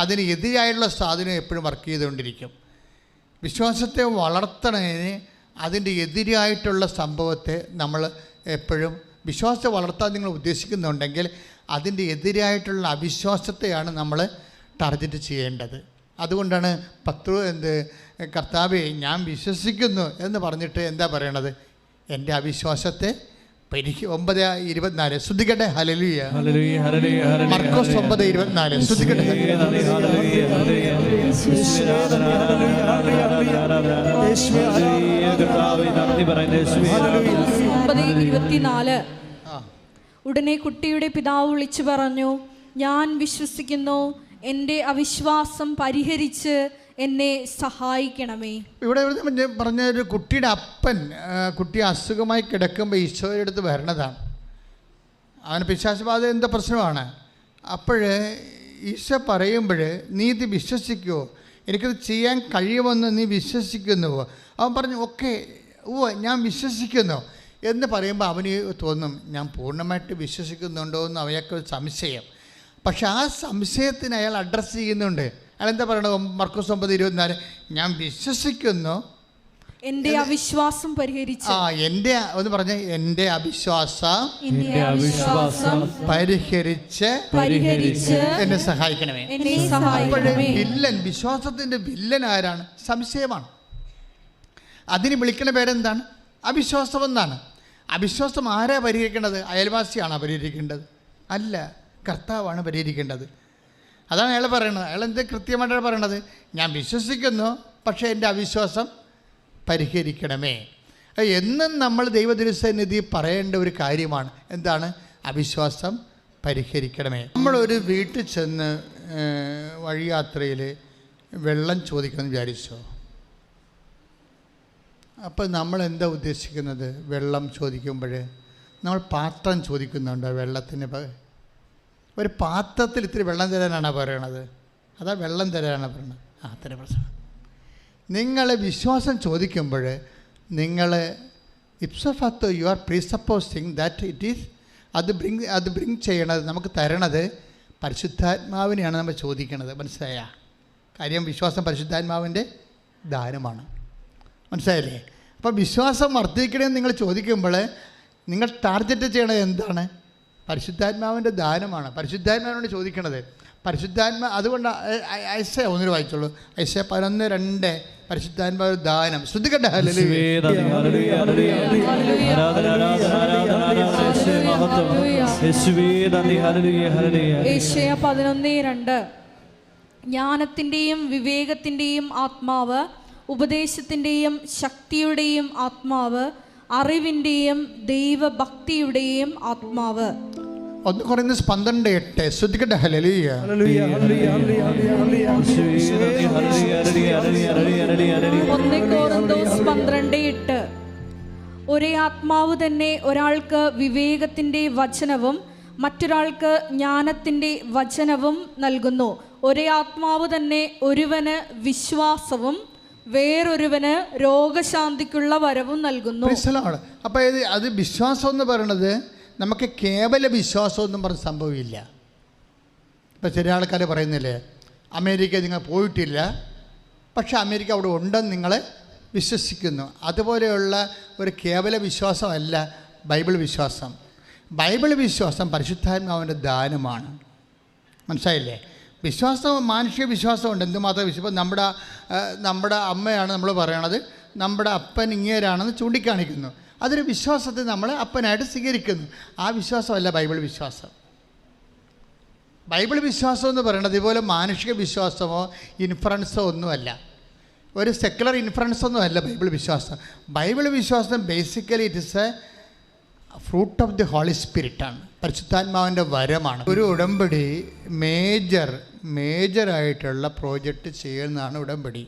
അതിന് എതിരായുള്ള സാധനം എപ്പോഴും വർക്ക് ചെയ്തുകൊണ്ടിരിക്കും. വിശ്വാസത്തെ വളർത്തണതിന് അതിൻ്റെ എതിരായിട്ടുള്ള സംഭവത്തെ നമ്മൾ എപ്പോഴും വിശ്വാസത്തെ വളർത്താൻ നിങ്ങൾ ഉദ്ദേശിക്കുന്നുണ്ടെങ്കിൽ അതിൻ്റെ എതിരായിട്ടുള്ള അവിശ്വാസത്തെയാണ് നമ്മൾ ടാർഗറ്റ് ചെയ്യേണ്ടത്. അതുകൊണ്ടാണ് കർത്താവേ ഞാൻ വിശ്വസിക്കുന്നു എന്ന് പറഞ്ഞിട്ട് എന്താ പറയണത്? എൻ്റെ അവിശ്വാസത്തെ 9:24 ശ്രദ്ധിക്കട്ടെ. ഹല്ലേലൂയ, മർക്കോസ് 9:24 ശ്രദ്ധിക്കട്ടെ. 9:24 ഉടനെ കുട്ടിയുടെ പിതാവ് വിളിച്ചു പറഞ്ഞു, ഞാൻ വിശ്വസിക്കുന്നു, എൻ്റെ അവിശ്വാസം പരിഹരിച്ച് എന്നെ സഹായിക്കണമേ. ഇവിടെ പറഞ്ഞ ഒരു കുട്ടിയുടെ അപ്പൻ കുട്ടി അസുഖമായി കിടക്കുമ്പോൾ ഈശോയുടെ അടുത്ത് വരണതാണ്. അവന് പിശാചബാധ എന്താ പ്രശ്നമാണ്. അപ്പോൾ ഈശോ പറയുമ്പോൾ നീ ഇത് വിശ്വസിക്കുമോ, എനിക്കത് ചെയ്യാൻ കഴിയുമെന്ന് നീ വിശ്വസിക്കുന്നുവോ? അവൻ പറഞ്ഞു ഓക്കെ, ഞാൻ വിശ്വസിക്കുന്നു എന്ന് പറയുമ്പോൾ അവന് തോന്നും ഞാൻ പൂർണ്ണമായിട്ട് വിശ്വസിക്കുന്നുണ്ടോ എന്ന് അവനൊക്കെ സംശയം. പക്ഷെ ആ സംശയത്തിന് അയാൾ അഡ്രസ്സ് ചെയ്യുന്നുണ്ട്. അയാൾ എന്താ പറയണത്? മർക്കോസ് 9:24 ഞാൻ വിശ്വസിക്കുന്നു, എൻ്റെ അവിശ്വാസം പരിഹരിച്ച്. എൻ്റെ ഒന്ന് പറഞ്ഞ എൻ്റെ അവിശ്വാസം പരിഹരിച്ച് എന്നെ സഹായിക്കണമേ. അപ്പോഴേ വില്ലൻ, വിശ്വാസത്തിൻ്റെ വില്ലൻ ആരാണ്? സംശയമാണ്. അതിന് വിളിക്കുന്ന പേരെന്താണ്? അവിശ്വാസം എന്നാണ്. അവിശ്വാസം ആരാ പരിഹരിക്കേണ്ടത്? അയൽവാസിയാണോ പരിഹരിക്കേണ്ടത്? അല്ല, കർത്താവാണ് പരിഹരിക്കേണ്ടത്. അതാണ് അയാൾ പറയണത്. അയാൾ എന്ത് കൃത്യമായിട്ടാണ് പറയണത്? ഞാൻ വിശ്വസിക്കുന്നു, പക്ഷേ എൻ്റെ അവിശ്വാസം പരിഹരിക്കണമേ. എന്നും നമ്മൾ ദൈവതിരുസന്നിധി പറയേണ്ട ഒരു കാര്യമാണ്. എന്താണ്? അവിശ്വാസം പരിഹരിക്കണമേ. നമ്മളൊരു വീട്ടിൽ ചെന്ന് വഴിയാത്രയിൽ വെള്ളം ചോദിക്കണമെന്ന് വിചാരിച്ചോ? അപ്പോൾ നമ്മൾ എന്താ ഉദ്ദേശിക്കുന്നത്? വെള്ളം ചോദിക്കുമ്പോൾ നമ്മൾ പാത്രം ചോദിക്കുന്നുണ്ടോ? വെള്ളത്തിന് ഒരു പാത്രത്തിൽ ഇത്തിരി വെള്ളം തരാനാണ് പറയണത്, അതാ വെള്ളം തരാനാണ് പറയണത്? അത്ര പ്രശ്നം. നിങ്ങൾ വിശ്വാസം ചോദിക്കുമ്പോൾ നിങ്ങൾ ഇപ്സോഫാത്തോ you are presupposing that it is അത് ബ്രിങ് ചെയ്യണത്, നമുക്ക് തരണത് പരിശുദ്ധാത്മാവിനെയാണ് നമ്മൾ ചോദിക്കണത്. മനസ്സിലായ കാര്യം? വിശ്വാസം പരിശുദ്ധാത്മാവിൻ്റെ ദാനമാണ്. മനസ്സിലായില്ലേ? അപ്പോൾ വിശ്വാസം വർദ്ധിക്കണമെന്ന് നിങ്ങൾ ചോദിക്കുമ്പോൾ നിങ്ങൾ ടാർഗറ്റ് ചെയ്യണത് എന്താണ്? പരിശുദ്ധാത്മാവിൻ്റെ ദാനമാണ്. പരിശുദ്ധാത്മാവിനോട് ചോദിക്കണത് അതുകൊണ്ട് ഐസയ 1 വായിച്ചോളൂ. ഐസയ 11:2 പരിശുദ്ധാത്മാവ് ദാനം. ശ്രദ്ധിക്കട്ടെ. യേശയ്യ 11:2 ജ്ഞാനത്തിൻ്റെയും വിവേകത്തിൻ്റെയും ആത്മാവ്, ഉപദേശത്തിൻ്റെയും ശക്തിയുടെയും ആത്മാവ്, അറിവിൻ്റെയും ദൈവഭക്തിയുടെയും ആത്മാവ്. 1 Corinthians 12:8 ശ്രദ്ധിക്കട്ടെ. ഹല്ലേലൂയ. 1 Corinthians 12:8 ഒരേ ആത്മാവ് തന്നെ ഒരാൾക്ക് വിവേകത്തിൻ്റെ വചനവും മറ്റൊരാൾക്ക് ജ്ഞാനത്തിൻ്റെ വചനവും നൽകുന്നു. ഒരേ ആത്മാവ് തന്നെ ഒരുവന് വിശ്വാസവും വേറൊരുവന് രോഗശാന്തിക്കുള്ള വരവും നൽകുന്നു. അപ്പോൾ അത് വിശ്വാസം എന്ന് പറയണത് നമുക്ക് കേവല വിശ്വാസമൊന്നും പറഞ്ഞ സംഭവമില്ല. ഇപ്പോൾ ചില ആൾക്കാർ പറയുന്നില്ലേ, അമേരിക്ക നിങ്ങൾ പോയിട്ടില്ല, പക്ഷെ അമേരിക്ക അവിടെ ഉണ്ടെന്ന് നിങ്ങൾ വിശ്വസിക്കുന്നു. അതുപോലെയുള്ള ഒരു കേവല വിശ്വാസമല്ല ബൈബിൾ വിശ്വാസം. ബൈബിൾ വിശ്വാസം പരിശുദ്ധാത്മാവിൻ്റെ ദാനമാണ്. മനസ്സിലായില്ലേ? വിശ്വാസം, മാനുഷിക വിശ്വാസമുണ്ട്. എന്തുമാത്രം വിശ്വാസം. നമ്മുടെ അമ്മയാണ് നമ്മൾ പറയണത്, നമ്മുടെ അപ്പൻ ഇങ്ങേരാണെന്ന് ചൂണ്ടിക്കാണിക്കുന്നു. അതൊരു വിശ്വാസത്തെ നമ്മൾ അപ്പനായിട്ട് സ്വീകരിക്കുന്നു. ആ വിശ്വാസമല്ല ബൈബിൾ വിശ്വാസം. ബൈബിൾ വിശ്വാസം എന്ന് പറയുന്നത് ഇതുപോലെ മാനുഷിക വിശ്വാസമോ ഇൻഫറൻസോ ഒന്നുമല്ല, ഒരു സെക്കുലർ ഇൻഫറൻസ് ഒന്നുമല്ല ബൈബിൾ വിശ്വാസം. ബൈബിൾ വിശ്വാസം basically it is a fruit of the holy സ്പിരിറ്റാണ്, പരിശുദ്ധാത്മാവിൻ്റെ വരമാണ്. ഒരു ഉടമ്പടി മേജറായിട്ടുള്ള പ്രോജക്റ്റ് ചെയ്യുന്നതാണ് ഉടമ്പടി.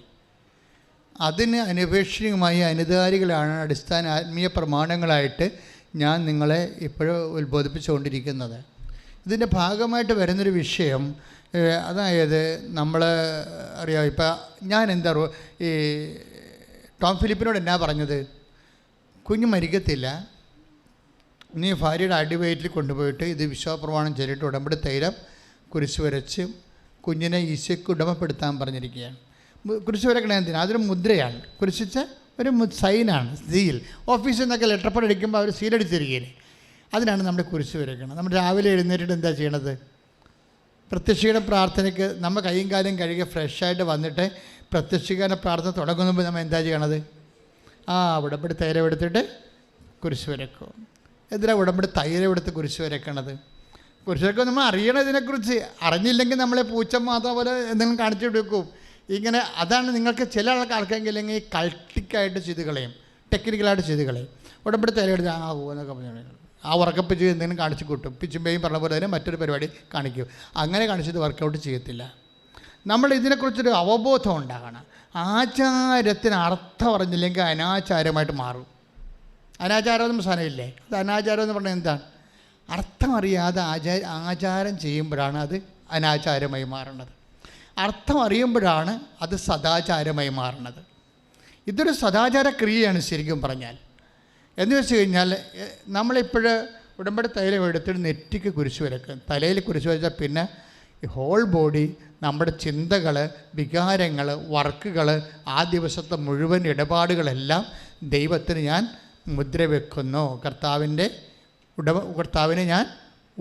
അതിന് അനപേക്ഷിതമായി അനുധാരികളാണ് അടിസ്ഥാന ആത്മീയ പ്രമാണങ്ങളായിട്ട് ഞാൻ നിങ്ങളെ ഇപ്പോഴും ഉത്ബോധിപ്പിച്ചുകൊണ്ടിരിക്കുന്നത്. ഇതിൻ്റെ ഭാഗമായിട്ട് വരുന്നൊരു വിഷയം, അതായത് നമ്മൾ അറിയാം, ഇപ്പം ഞാൻ എന്താ ഈ ടോം ഫിലിപ്പിനോട് എന്നാ പറഞ്ഞത്? കുഞ്ഞ് മരിക്കത്തില്ല, നീ ഭാര്യയുടെ അടിവയറ്റിൽ കൊണ്ടുപോയിട്ട് ഇത് വിശ്വാസപ്രമാണം ചൊല്ലിയിട്ട് ഉടമ്പടി തൈലം കുരിശ് വരച്ച് കുഞ്ഞിനെ ഈശോയ്ക്ക് ഉടമപ്പെടുത്താൻ പറഞ്ഞിരിക്കുകയാണ്. കുരിശ് വരക്കണ എന്തിനാ? അതൊരു മുദ്രയാണ്. കുരിശിച്ച ഒരു സൈനാണ്, സീൽ. ഓഫീസിൽ നിന്നൊക്കെ ലെറ്റർ പാഡ് അടിക്കുമ്പോൾ അവർ സീലടിച്ചിരിക്കുകയില്ലേ, അതിനാണ് നമ്മൾ കുരിശ് വരയ്ക്കണം. നമ്മൾ രാവിലെ എഴുന്നേറ്റിട്ട് എന്താ ചെയ്യണത്? പ്രത്യക്ഷീകരണ പ്രാർത്ഥനയ്ക്ക് നമ്മൾ കൈയും കാലും കഴുകി ഫ്രഷായിട്ട് വന്നിട്ട് പ്രത്യക്ഷീകരണ പ്രാർത്ഥന തുടങ്ങുമ്പോൾ നമ്മൾ എന്താ ചെയ്യണത്? ഉടമ്പടി തൈലം എടുത്തിട്ട് കുരിശ് വരക്കും. എന്തിനാണ് ഉടമ്പടി തൈലം എടുത്ത് കുരിശ് വരക്കണത്? കുരിശ് വരക്കും നമ്മൾ അറിയണം. ഇതിനെക്കുറിച്ച് അറിഞ്ഞില്ലെങ്കിൽ നമ്മളെ പൂച്ച മാത്രം പോലെ എന്തെങ്കിലും കാണിച്ചിട്ട് വെക്കും. ഇങ്ങനെ അതാണ് നിങ്ങൾക്ക് ചില ആൾക്കാർക്കെങ്കിൽ കൾട്ടിക്കായിട്ട് ചെയ്ത് കളയും, ടെക്നിക്കലായിട്ട് ചെയ്ത് കളയും. ഉടമ്പടി തൈലം എടുത്ത് എന്നൊക്കെ പറഞ്ഞു ഉറക്കപ്പിച്ച് എന്തെങ്കിലും കാണിച്ച് കൂട്ടും. പിച്ചുമ്പയും പറഞ്ഞ പോലെ തന്നെ മറ്റൊരു പരിപാടി കാണിക്കും. അങ്ങനെ കാണിച്ചത് വർക്കൗട്ട് ചെയ്യത്തില്ല. നമ്മൾ ഇതിനെക്കുറിച്ചൊരു അവബോധം ഉണ്ടാകണം. ആചാരത്തിന് അർത്ഥം അറിഞ്ഞില്ലെങ്കിൽ അനാചാരമായിട്ട് മാറും. അനാചാരമൊന്നും സാധനമില്ലേ, അത് അനാചാരം എന്ന് പറഞ്ഞാൽ എന്താണ്? അർത്ഥം അറിയാതെ ആചാരം ചെയ്യുമ്പോഴാണ് അത് അനാചാരമായി മാറുന്നത്. അർത്ഥം അറിയുമ്പോഴാണ് അത് സദാചാരമായി മാറുന്നത്. ഇതൊരു സദാചാര ക്രിയയാണ് ശരിക്കും പറഞ്ഞാൽ. എന്ന് വെച്ച് കഴിഞ്ഞാൽ നമ്മളിപ്പോൾ ഉടമ്പടി തൈലം എടുത്തിട്ട് നെറ്റിക്ക് കുരിശ് വരക്കും. തലയിൽ കുരിശ് വരച്ചാൽ പിന്നെ ഹോൾ ബോഡി, നമ്മുടെ ചിന്തകൾ, വികാരങ്ങൾ, വർക്കുകൾ, ആ ദിവസത്തെ മുഴുവൻ ഇടപാടുകളെല്ലാം ദൈവത്തിന് ഞാൻ മുദ്ര വെക്കുന്നു. കർത്താവിനെ ഞാൻ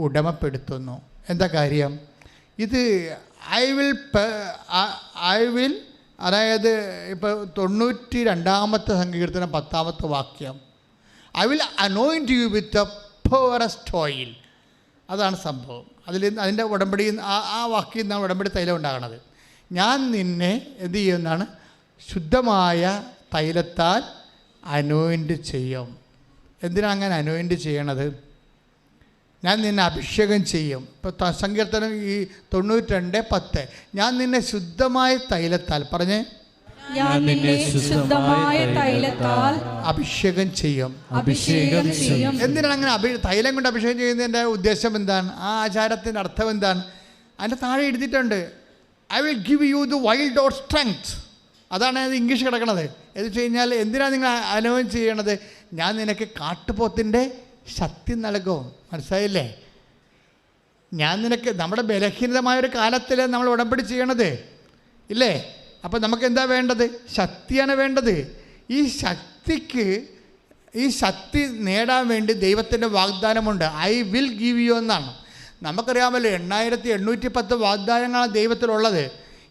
ഉടമപ്പെടുത്തുന്നു. എന്താ കാര്യം? ഇത് ഐ വിൽ അതായത് ഇപ്പോൾ 92-ാമത്തെ സങ്കീർത്തനം 10-ാമത്തെ വാക്യം, I will anoint you with a purest oil. അതാണ് സംഭവം. അതിൻ്റെ ഉടമ്പടി ആ വാക്യം നിന്നാണ് ഉടമ്പടി തൈലം ഉണ്ടാകണത്. ഞാൻ നിന്നെ എന്ത് ചെയ്യുന്നതാണ്? ശുദ്ധമായ തൈലത്താൽ അനോയിൻറ്റ് ചെയ്യും. എന്തിനാണ് അങ്ങനെ അനോയിൻറ്റ് ചെയ്യണത്? ഞാൻ നിന്നെ അഭിഷേകം ചെയ്യും. ഇപ്പോൾ സങ്കീർത്തനം ഈ 92:10, ഞാൻ നിന്നെ ശുദ്ധമായ തൈലത്താൽ, പറഞ്ഞേ, ഞാൻ നിന്നെ ശുദ്ധമായ തൈലത്താൽ അഭിഷേകം ചെയ്യും. അഭിഷേകം ചെയ്യും. എന്തിനാണ് അങ്ങനെ തൈലം കൊണ്ട് അഭിഷേകം ചെയ്യുന്നതിൻ്റെ ഉദ്ദേശം എന്താണ്? ആ ആചാരത്തിൻ്റെ അർത്ഥം എന്താണ്? അതിൻ്റെ താഴെ എഴുതിയിട്ടുണ്ട്, I will give you the wild or strength. അതാണ് അത് ഇംഗ്ലീഷ് കിടക്കണത്. എന്ന് വെച്ച് കഴിഞ്ഞാൽ എന്തിനാണ് നിങ്ങൾ അനുഭവം ചെയ്യണത്? ഞാൻ നിനക്ക് കാട്ടുപോത്തിൻ്റെ ശക്തി നൽകും. മനസ്സിലായില്ലേ? ഞാൻ നിനക്ക്, നമ്മുടെ ബലഹീനതമായൊരു കാലത്തിൽ നമ്മൾ ഉടമ്പടി ചെയ്യണത് ഇല്ലേ? അപ്പോൾ നമുക്ക് എന്താ വേണ്ടത്? ശക്തിയാണ് വേണ്ടത്. ഈ ശക്തി നേടാൻ വേണ്ടി ദൈവത്തിൻ്റെ വാഗ്ദാനമുണ്ട്. ഐ വിൽ ഗിവ് യു എന്നാണ്. നമുക്കറിയാമല്ലോ 8810 വാഗ്ദാനങ്ങളാണ് ദൈവത്തിലുള്ളത്.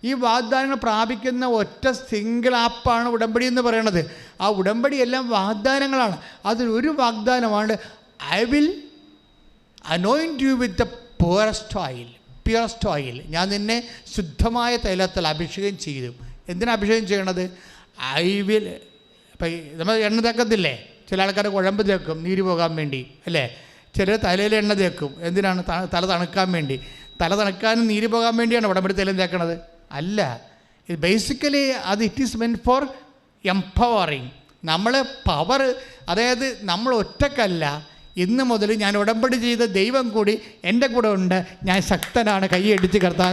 ഈ വാഗ്ദാനങ്ങൾ പ്രാപിക്കുന്ന ഒറ്റ സിംഗിൾ ആപ്പാണ് ഉടമ്പടി എന്ന് പറയുന്നത്. ആ ഉടമ്പടി എല്ലാം വാഗ്ദാനങ്ങളാണ്. അതിലൊരു വാഗ്ദാനമാണ് I will anoint you with the purest oil. ഞാൻ നിന്നെ ശുദ്ധമായ തൈലത്തിൽ അഭിഷേകം ചെയ്തു. എന്തിനാണ് അഭിഷേകം ചെയ്യണത്? I will. ഇപ്പം നമ്മൾ എണ്ണ തേക്കത്തില്ലേ? ചില ആൾക്കാർ കുഴമ്പ് തേക്കും നീര് പോകാൻ വേണ്ടി അല്ലേ? ചിലർ തലയിൽ എണ്ണ തേക്കും. എന്തിനാണ്? തല തണുക്കാൻ വേണ്ടി. തല തണുക്കാനും നീര് പോകാൻ വേണ്ടിയാണ് ഉടമ്പടി തൈലം തേക്കണത്? അല്ല. ബേസിക്കലി അത് it is meant four empowering. നമ്മൾ പവർ, അതായത് നമ്മൾ ഒറ്റക്കല്ല. ഇന്ന് മുതൽ ഞാൻ ഉടമ്പടി ചെയ്ത ദൈവം കൂടി എൻ്റെ കൂടെ ഉണ്ട്. ഞാൻ ശക്തനാണ്. കൈയടിച്ച് കർത്താൻ.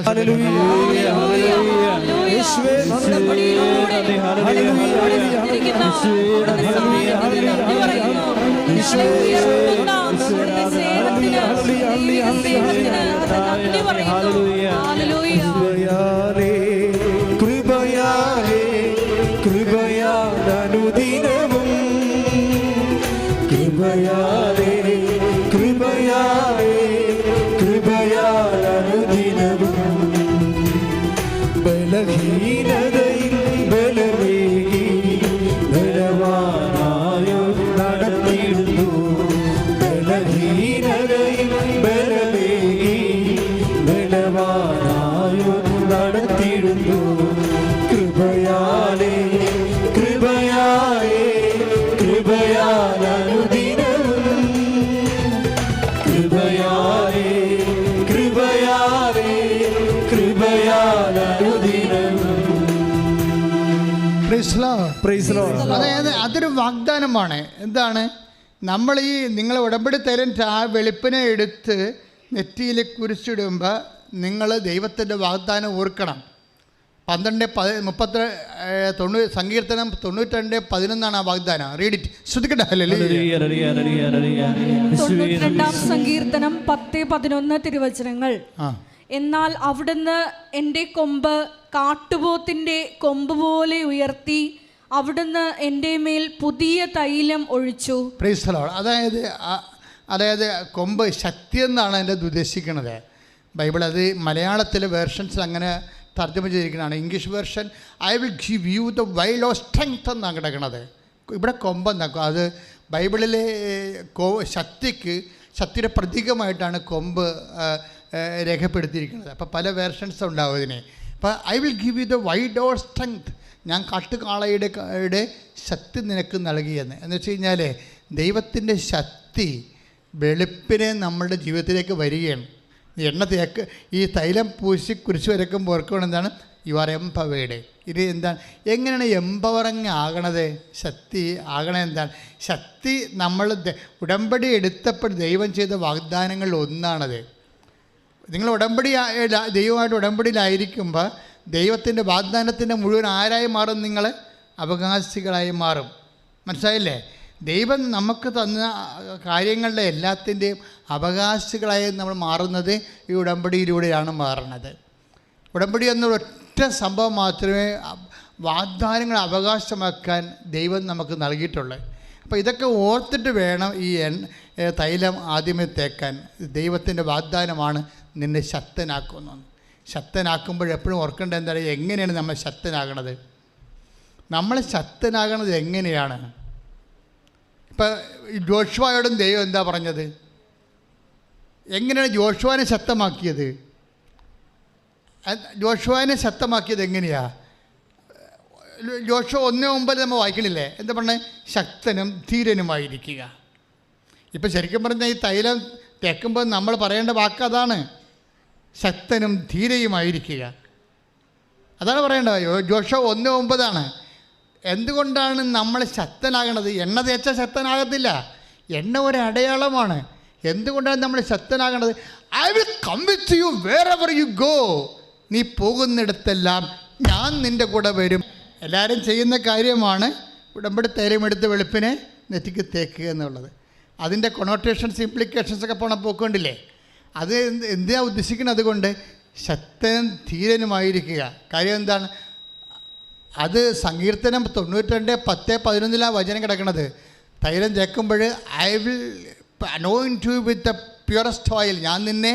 കൃപയാലനുദിനവും കൃപയാലേ കൃപയാലനുദിനവും ബലഹീനതയിൽ ബലമേകി ബലവാനായോ നടത്തിയിടുന്നു. ബലഹീനതയിൽ ബലമേകി ബലവാനായോ നടത്തിയിടുന്നു. കൃപയാലേ കൃപയാലനുദിനവും അതായത് അതൊരു വാഗ്ദാനമാണ്. എന്താണ്? നമ്മൾ നിങ്ങൾ ഉടമ്പടി തൈലം ആ വെളുപ്പിനെ എടുത്ത് നെറ്റിയിൽ കുരിശിടുമ്പോൾ നിങ്ങൾ ദൈവത്തിൻ്റെ വാഗ്ദാനം ഓർക്കണം. 12:30 സങ്കീർത്തനം 92:11 ആ വാഗ്ദാനം. Read it. ശ്രദ്ധിക്കട്ടെ. 92-ാം സങ്കീർത്തനം 10-11 തിരുവചനങ്ങൾ. എന്നാൽ അവിടുന്ന് എൻ്റെ കൊമ്പ് കാട്ടുപോത്തിൻ്റെ കൊമ്പ് പോലെ ഉയർത്തി, അവിടുന്ന് എൻ്റെ മേൽ പുതിയ തൈലം ഒഴിച്ചു. Price the Lord. അതായത് കൊമ്പ് ശക്തി എന്നാണ് അതിൻ്റെ ഉദ്ദേശിക്കുന്നത്. ബൈബിൾ അത് മലയാളത്തിലെ വേർഷൻസിൽ അങ്ങനെ തർജ്ജമ ചെയ്തിരിക്കുന്നതാണ്. English version I will give you the wild of strength എന്നാണ് കിടക്കുന്നത്. ഇവിടെ കൊമ്പെന്നാക്കും. അത് ബൈബിളിലെ ശക്തിയുടെ പ്രതീകമായിട്ടാണ് കൊമ്പ് രേഖപ്പെടുത്തിയിരിക്കുന്നത്. അപ്പോൾ പല വേർഷൻസ് ഉണ്ടാവും ഇതിനെ. അപ്പോൾ I will give you the wild of strength, ഞാൻ കാട്ടുകാളയുടെ ശക്തി നിനക്ക് നൽകിയെന്ന്. എന്ന് വെച്ച് കഴിഞ്ഞാൽ ദൈവത്തിൻ്റെ ശക്തി വെളുപ്പിനെ നമ്മളുടെ ജീവിതത്തിലേക്ക് വരികയാണ്. എണ്ണ തേക്ക് ഈ തൈലം പൂശി കുരിശ് വരയ്ക്കുമ്പോൾ ഓർക്കണം എന്താണ്? You are empowered. ഇത് എന്താണ്? എങ്ങനെയാണ് എംപവറിങ് ആകണത്? ശക്തി ആകണത് എന്താണ്? ശക്തി നമ്മൾ ഉടമ്പടി എടുത്തപ്പോൾ ദൈവം ചെയ്ത വാഗ്ദാനങ്ങളിൽ ഒന്നാണത്. നിങ്ങൾ ദൈവമായിട്ട് ഉടമ്പടിയിലായിരിക്കുമ്പോൾ ദൈവത്തിൻ്റെ വാഗ്ദാനത്തിൻ്റെ മുഴുവൻ ആരായി മാറും? നിങ്ങൾ അവകാശികളായി മാറും. മനസ്സിലായില്ലേ? ദൈവം നമുക്ക് തന്ന കാര്യങ്ങളുടെ എല്ലാത്തിൻ്റെയും അവകാശികളായി നമ്മൾ മാറുന്നത് ഈ ഉടമ്പടിയിലൂടെയാണ് മാറുന്നത്. ഉടമ്പടി എന്നൊരൊറ്റ സംഭവം മാത്രമേ വാഗ്ദാനങ്ങൾ അവകാശമാക്കാൻ ദൈവം നമുക്ക് നൽകിയിട്ടുള്ളൂ. അപ്പോൾ ഇതൊക്കെ ഓർത്തിട്ട് വേണം ഈ തൈലം ആദ്യമേ തേക്കാൻ. ദൈവത്തിൻ്റെ വാഗ്ദാനമാണ് നിന്നെ ശക്തനാക്കുന്നത്. ശക്തനാക്കുമ്പോൾ എപ്പോഴും ഓർക്കേണ്ടത് എന്താണ്? എങ്ങനെയാണ് നമ്മൾ ശക്തനാകണത്? നമ്മൾ ശക്തനാകണത് എങ്ങനെയാണ്? ഇപ്പം ജോഷുവയോടും ദൈവം എന്താ പറഞ്ഞത്? എങ്ങനെയാണ് ജോഷുവനെ ശക്തമാക്കിയത്? ജോഷുവനെ ശക്തമാക്കിയത് എങ്ങനെയാണ്? ജോഷുവ 1:9 നമ്മൾ വായിക്കണില്ലേ? എന്താ പറഞ്ഞത്? ശക്തനും ധീരനുമായിരിക്കുക. ഇപ്പം ശരിക്കും പറഞ്ഞാൽ ഈ തൈലം തേക്കുമ്പോൾ നമ്മൾ പറയേണ്ട വാക്ക് അതാണ്, ശക്തനും ധീരയുമായിരിക്കുക. അതാണ് പറയേണ്ടത്. ജോഷുവ 1:9. എന്തുകൊണ്ടാണ് നമ്മൾ ശക്തനാകണത്? എണ്ണ തേച്ചാൽ ശക്തനാകത്തില്ല. എണ്ണ ഒരു അടയാളമാണ്. എന്തുകൊണ്ടാണ് നമ്മൾ ശക്തനാകണത്? I will come with you wherever you go. നീ പോകുന്നിടത്തെല്ലാം ഞാൻ നിൻ്റെ കൂടെ വരും. എല്ലാവരും ചെയ്യുന്ന കാര്യമാണ് ഉടമ്പടി തൈലമെടുത്ത് വെളുപ്പിനെ നെറ്റിക്ക് തേക്കുക എന്നുള്ളത്. അതിൻ്റെ കൊണോട്ടേഷൻസ്, ഇംപ്ലിക്കേഷൻസ് ഒക്കെ പോണ പോക്കൊണ്ടില്ലേ? അത് എന്തിനാ ഉദ്ദേശിക്കുന്നത്? അതുകൊണ്ട് ശക്തനും ധീരനുമായിരിക്കുക. കാര്യം എന്താണ്? അത് സങ്കീർത്തനം 92:10-11 വചനം കിടക്കുന്നത്. തൈലം തേക്കുമ്പോൾ I will anoint you with the purest oil. ഞാൻ നിന്നെ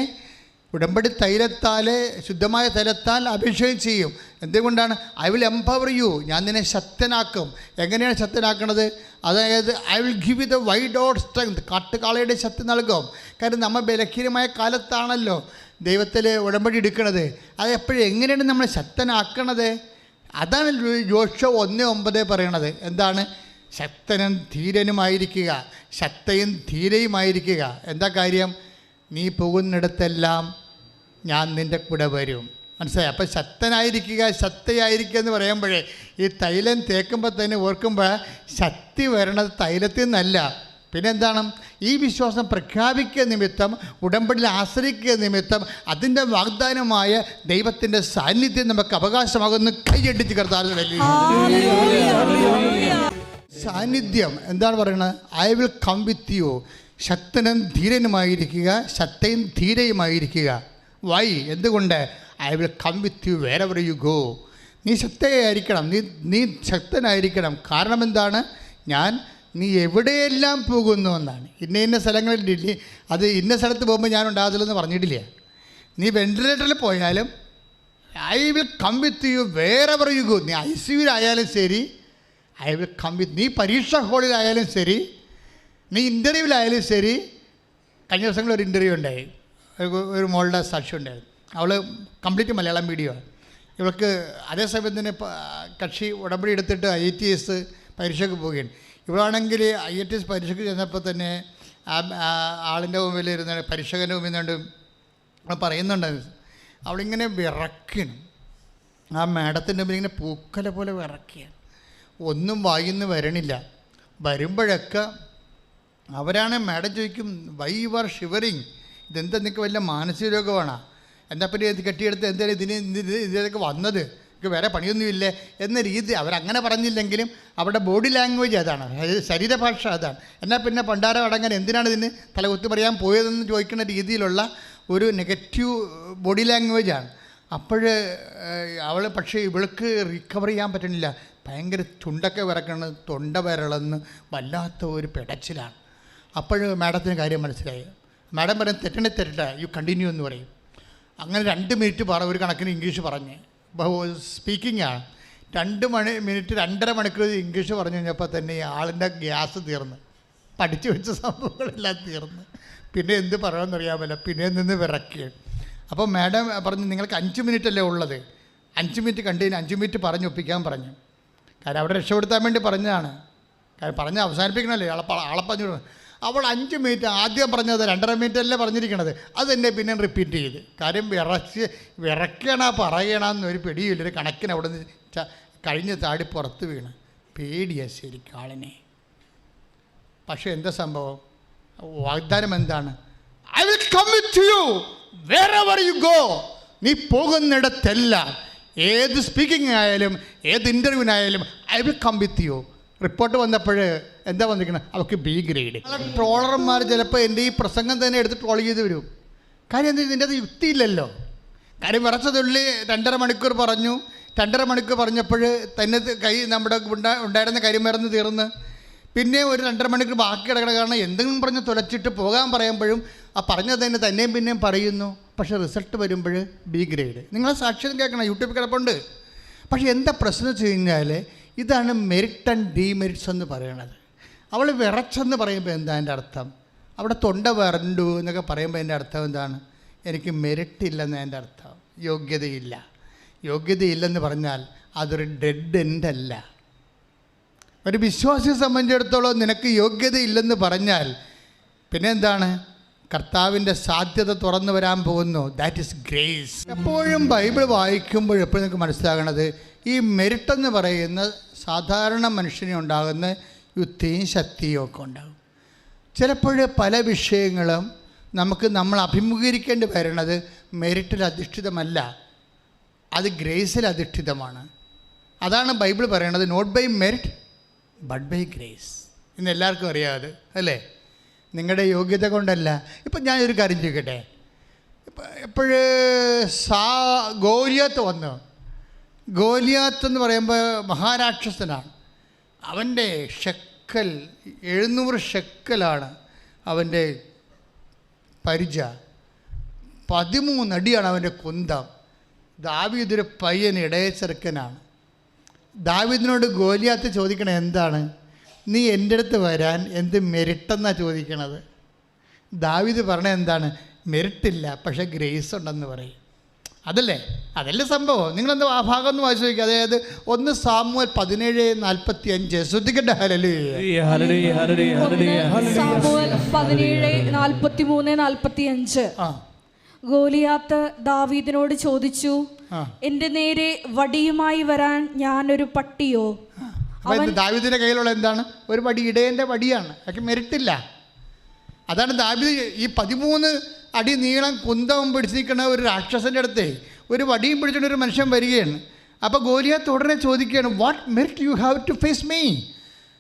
ഉടമ്പടി തൈലത്താൽ, ശുദ്ധമായ തൈലത്താൽ അഭിഷേകം ചെയ്യും. എന്തുകൊണ്ടാണ്? I will empower you. ഞാൻ നിന്നെ ശക്തനാക്കും. എങ്ങനെയാണ് ശക്തനാക്കുന്നത്? അതായത് I will give you the wild ഔട്ട് സ്ട്രെങ്ത്. കാട്ടുകാളയുടെ ശക്തി നൽകും. കാരണം നമ്മൾ ബലഹീനമായ കാലത്താണല്ലോ ദൈവത്തിൽ ഉടമ്പടി എടുക്കുന്നത്. അത് എപ്പോഴും എങ്ങനെയാണ് നമ്മൾ ശക്തനാക്കണത്? അതാണ് ജോഷുവ 1:9 പറയണത്. എന്താണ്? ശക്തനും ധീരനുമായിരിക്കുക. ശക്തയും ധീരയുമായിരിക്കുക. എന്താ കാര്യം? നീ പോകുന്നിടത്തെല്ലാം ഞാൻ നിൻ്റെ കൂടെ വരും. മനസ്സിലായി? അപ്പം ശക്തനായിരിക്കുക, ശക്തിയായിരിക്കുക എന്ന് പറയുമ്പോഴേ ഈ തൈലം തേക്കുമ്പോൾ തന്നെ ഓർക്കുമ്പോൾ ശക്തി വരണത് തൈലത്തിൽ നിന്നല്ല. പിന്നെന്താണ്? ഈ വിശ്വാസം പ്രഖ്യാപിക്കുക നിമിത്തം, ഉടമ്പടിയിൽ ആശ്രയിക്കുക നിമിത്തം അതിൻ്റെ വാഗ്ദാനമായ ദൈവത്തിൻ്റെ സാന്നിധ്യം നമുക്ക് അവകാശമാകുന്ന കൈയടിച്ച് കർത്താവിനെ സാന്നിധ്യം എന്താണ് പറയുന്നത്? I will come with you. ശക്തനും ധീരനുമായിരിക്കുക, ശക്തയും ധീരയുമായിരിക്കുക. വൈ? എന്തുകൊണ്ട്? I will come with you wherever you go. നീ ശക്തയായിരിക്കണം, നീ ശക്തനായിരിക്കണം. കാരണം എന്താണ്? നീ എവിടെയെല്ലാം പോകുന്നു എന്നാണ്. ഇന്ന സ്ഥലങ്ങളിൽ അത് ഇന്ന സ്ഥലത്ത് പോകുമ്പോൾ ഞാൻ ഉണ്ടാകത്തില്ലെന്ന് പറഞ്ഞിട്ടില്ല. നീ വെന്റിലേറ്ററിൽ പോയാലും I will come with you wherever you go. നീ ICUവിലായാലും ശരി, ഐ വിൽ കം വിത്ത്. നീ പരീക്ഷാ ഹാളിലായാലും ശരി, നീ ഇൻ്റർവ്യൂവിലായാലും ശരി. കഴിഞ്ഞ ദിവസങ്ങളിൽ ഒരു ഇൻ്റർവ്യൂ ഉണ്ടായി. ഒരു മോളുടെ സാക്ഷ്യം ഉണ്ടായിരുന്നു. അവൾ കംപ്ലീറ്റ് മലയാളം മീഡിയമാണ്. ഇവൾക്ക് അതേസമയം തന്നെ കക്ഷി ഉടമ്പടി എടുത്തിട്ട് IATS പരീക്ഷയ്ക്ക് പോവുകയാണ്. ഇവളാണെങ്കിൽ IATS പരീക്ഷയ്ക്ക് ചെന്നപ്പോൾ തന്നെ ആളിൻ്റെ മുമ്പിൽ ഇരുന്ന്, പരീക്ഷകൻ്റെ മുമ്പിൽ നിന്നുകൊണ്ട് പറയുന്നുണ്ടായിരുന്നു. അവളിങ്ങനെ വിറക്കണം. ആ മാഡത്തിൻ്റെ മുമ്പിൽ ഇങ്ങനെ പൂക്കല പോലെ വിറക്കുകയാണ്. ഒന്നും വായിന്ന് വരണില്ല. വരുമ്പോഴൊക്കെ അവരാണ് മാഡം ചോദിക്കും, വൈ യു ആർ ഷിവറിങ്? ഇതെന്താ നിങ്ങൾക്ക് വല്ല മാനസിക രോഗമാണോ? എന്താ പറ്റി ഇത് കെട്ടിയെടുത്ത് എന്തായാലും ഇതിലേക്ക് വന്നത്? എനിക്ക് വേറെ പണിയൊന്നുമില്ലേ എന്ന രീതി അവരങ്ങനെ പറഞ്ഞില്ലെങ്കിലും അവരുടെ ബോഡി ലാംഗ്വേജ് അതാണ്, ശരീരഭാഷ അതാണ്. എന്നാൽ പിന്നെ പണ്ടാരം അടങ്ങാൻ എന്തിനാണ് ഇതിന് തലകുത്തി പറയാൻ പോയതെന്ന് ചോദിക്കുന്ന രീതിയിലുള്ള ഒരു നെഗറ്റീവ് ബോഡി ലാംഗ്വേജാണ്. അപ്പോൾ അവൾ പക്ഷേ ഇവൾക്ക് റിക്കവർ ചെയ്യാൻ പറ്റണില്ല. ഭയങ്കര ചുണ്ടൊക്കെ വിറക്കണത്, തൊണ്ട വിരളെന്ന് വല്ലാത്ത ഒരു പിടച്ചിലാണ്. അപ്പോൾ മാഡത്തിന് കാര്യം മനസ്സിലായി. മാഡം പറയും തെറ്റണ്ട, യു കണ്ടിന്യൂ എന്ന് പറയും. അങ്ങനെ 2 മിനിറ്റ് ഒരു കണക്കിന് ഇംഗ്ലീഷ് പറഞ്ഞ് സ്പീക്കിംഗ് ആണ്. 2 മിനിറ്റ് 2.5 മണിക്കൂർ ഇംഗ്ലീഷ് പറഞ്ഞു കഴിഞ്ഞപ്പോൾ തന്നെ ആളിൻ്റെ ഗ്യാസ് തീർന്ന്, പഠിച്ചു വെച്ച സംഭവങ്ങളെല്ലാം തീർന്ന്. പിന്നെ എന്ത് പറയാമെന്നറിയാമല്ലോ, പിന്നെ നിന്ന് വിറക്കുകയാണ്. അപ്പോൾ മാഡം പറഞ്ഞു, നിങ്ങൾക്ക് 5 മിനിറ്റല്ലേ ഉള്ളത്, 5 മിനിറ്റ് കണ്ടതിന് 5 മിനിറ്റ് പറഞ്ഞ് ഒപ്പിക്കാൻ പറഞ്ഞു. കാരണം അവിടെ രക്ഷപ്പെടുത്താൻ വേണ്ടി പറഞ്ഞതാണ്. കാരണം പറഞ്ഞ് അവസാനിപ്പിക്കണമല്ലേ, ആളെ പറഞ്ഞു. അവൾ 5 മിനിറ്റ് ആദ്യം പറഞ്ഞത് 2.5 മിനിറ്റല്ലേ പറഞ്ഞിരിക്കണത്, അത് തന്നെ പിന്നെ റിപ്പീറ്റ് ചെയ്ത്. കാര്യം വിറയ്ക്കണ പറയണമെന്നൊരു പിടിയില്ല. ഒരു കണക്കിന് അവിടെ നിന്ന് കഴിഞ്ഞ് താടി പുറത്ത് വീണ്. പേടിയാ ശരിക്കും ആളിനെ. പക്ഷേ എന്താ സംഭവം? വാഗ്ദാനം എന്താണ്? I will come with you wherever you go. നീ പോകുന്നിടത്തെല്ലാം, ഏത് സ്പീക്കിംഗ് ആയാലും ഏത് ഇൻ്റർവ്യൂവിനായാലും I will come with you. Report വന്നപ്പോൾ എന്താ വന്നിരിക്കുന്നത്? അവർക്ക് B ഗ്രേഡ്. ട്രോളർമാർ ചിലപ്പോൾ എൻ്റെ ഈ പ്രസംഗം തന്നെ എടുത്ത് ട്രോൾ ചെയ്ത് വരും. കാര്യം എന്താ? ഇതിൻ്റെ അത് യുക്തിയില്ലല്ലോ. കാര്യം വിറച്ചതുള്ളി 2.5 മണിക്കൂർ പറഞ്ഞു. 2.5 മണിക്കൂർ പറഞ്ഞപ്പോൾ തന്നെ നമ്മുടെ ഉണ്ടായിരുന്ന കരിമരുന്ന് തീർന്ന്. പിന്നെ ഒരു 2.5 മണിക്കൂർ ബാക്കി കിടക്കണം. കാരണം എന്തെങ്കിലും പറഞ്ഞ് തുലച്ചിട്ട് പോകാൻ പറയുമ്പോഴും ആ പറഞ്ഞത് തന്നെ തന്നെയും പിന്നെയും പറയുന്നു. പക്ഷേ റിസൾട്ട് വരുമ്പോൾ B ഗ്രേഡ്. നിങ്ങൾ സാക്ഷ്യം കേൾക്കണം, യൂട്യൂബിൽ കിടപ്പുണ്ട്. പക്ഷേ എന്താ പ്രശ്നം വെച്ച് കഴിഞ്ഞാൽ ഇതാണ് മെറിറ്റ് ആൻഡ് ഡീമെറിറ്റ്സ് എന്ന് പറയണത്. അവൾ വിറച്ചെന്ന് പറയുമ്പോൾ എന്താ എൻ്റെ അർത്ഥം? അവിടെ തൊണ്ട വരണ്ടു എന്നൊക്കെ പറയുമ്പോൾ എൻ്റെ അർത്ഥം എന്താണ്? എനിക്ക് മെറിറ്റ് ഇല്ലെന്ന് എൻ്റെ അർത്ഥം, യോഗ്യതയില്ല. യോഗ്യതയില്ലെന്ന് പറഞ്ഞാൽ അതൊരു ഡെഡ് എൻഡ് അല്ല. ഒരു വിശ്വാസിയെ സംബന്ധിച്ചിടത്തോളം നിനക്ക് യോഗ്യതയില്ലെന്ന് പറഞ്ഞാൽ പിന്നെ എന്താണ്? കർത്താവിൻ്റെ സാധ്യത തുറന്നു വരാൻ പോകുന്നു. That is grace. എപ്പോഴും ബൈബിൾ വായിക്കുമ്പോൾ എപ്പോഴും നിങ്ങൾക്ക് മനസ്സിലാകണത് ഈ മെരിട്ടെന്ന് പറയുന്ന സാധാരണ മനുഷ്യനെ ഉണ്ടാകുന്ന യുക്തിയും ശക്തിയും ഒക്കെ ഉണ്ടാകും. ചിലപ്പോൾ പല വിഷയങ്ങളും നമ്മൾ അഭിമുഖീകരിക്കേണ്ടി വരുന്നത് മെരിറ്റിൽ അധിഷ്ഠിതമല്ല, അത് ഗ്രേസിൽ അധിഷ്ഠിതമാണ്. അതാണ് ബൈബിൾ പറയണത്, not by merit but by grace. ഇന്ന് എല്ലാവർക്കും അറിയാതെ അല്ലേ? നിങ്ങളുടെ യോഗ്യത കൊണ്ടല്ല. ഇപ്പം ഞാനൊരു കാര്യം ചോദിക്കട്ടെ. ഗോലിയാത്ത് വന്നു. ഗോലിയാത്ത് എന്ന് പറയുമ്പോൾ മഹാരാക്ഷസനാണ്. അവൻ്റെ ഷെക്കൽ 700 ഷെക്കലാണ് അവൻ്റെ പരിച. 13 അടിയാണ് അവൻ്റെ കുന്തം. ദാവീദൊരു പയ്യൻ, ഇടയ ചെറുക്കനാണ്. ദാവീദിനോട് ഗോലിയാത്ത് ചോദിക്കണത് എന്താണ്? നീ എൻ്റെ അടുത്ത് വരാൻ എന്ത് മെരിട്ടെന്നാണ് ചോദിക്കണത്. ദാവീദ് പറഞ്ഞത് എന്താണ്? മെരിട്ടില്ല, പക്ഷേ ഗ്രേസ് ഉണ്ടെന്ന് പറയും. അതല്ലേ സംഭവം. നിങ്ങളെന്താ ആ ഭാഗം ഒന്ന് വായിച്ചു നോക്കുക. അതായത് 1 സാമുവേൽ 17:45. ശ്രദ്ധിക്കട്ടെ. ഹല്ലേലൂയ. സാമുവേൽ 17:43-45. ഗോലിയാത്ത് ദാവീദിനോട് ചോദിച്ചു, എന്റെ നേരെ വടിയുമായി വരാൻ ഞാനൊരു പട്ടിയോ? ദാവീദിന്റെ കയ്യിലുള്ള എന്താണ്? ഒരു വടി, ഇടയൻ്റെ വടിയാണ്. അതൊക്കെ മെരിട്ടില്ല. അതാണ് ദാവീദ് ഈ 13 അടി നീളം കുന്തവും പിടിച്ചിരിക്കുന്ന ഒരു രാക്ഷസൻ്റെ അടുത്ത് ഒരു വടിയും പിടിച്ചിട്ട് ഒരു മനുഷ്യൻ വരികയാണ്. അപ്പോൾ ഗോലിയാത്ത് ഉടനെ ചോദിക്കുകയാണ്, what merit you have to face me?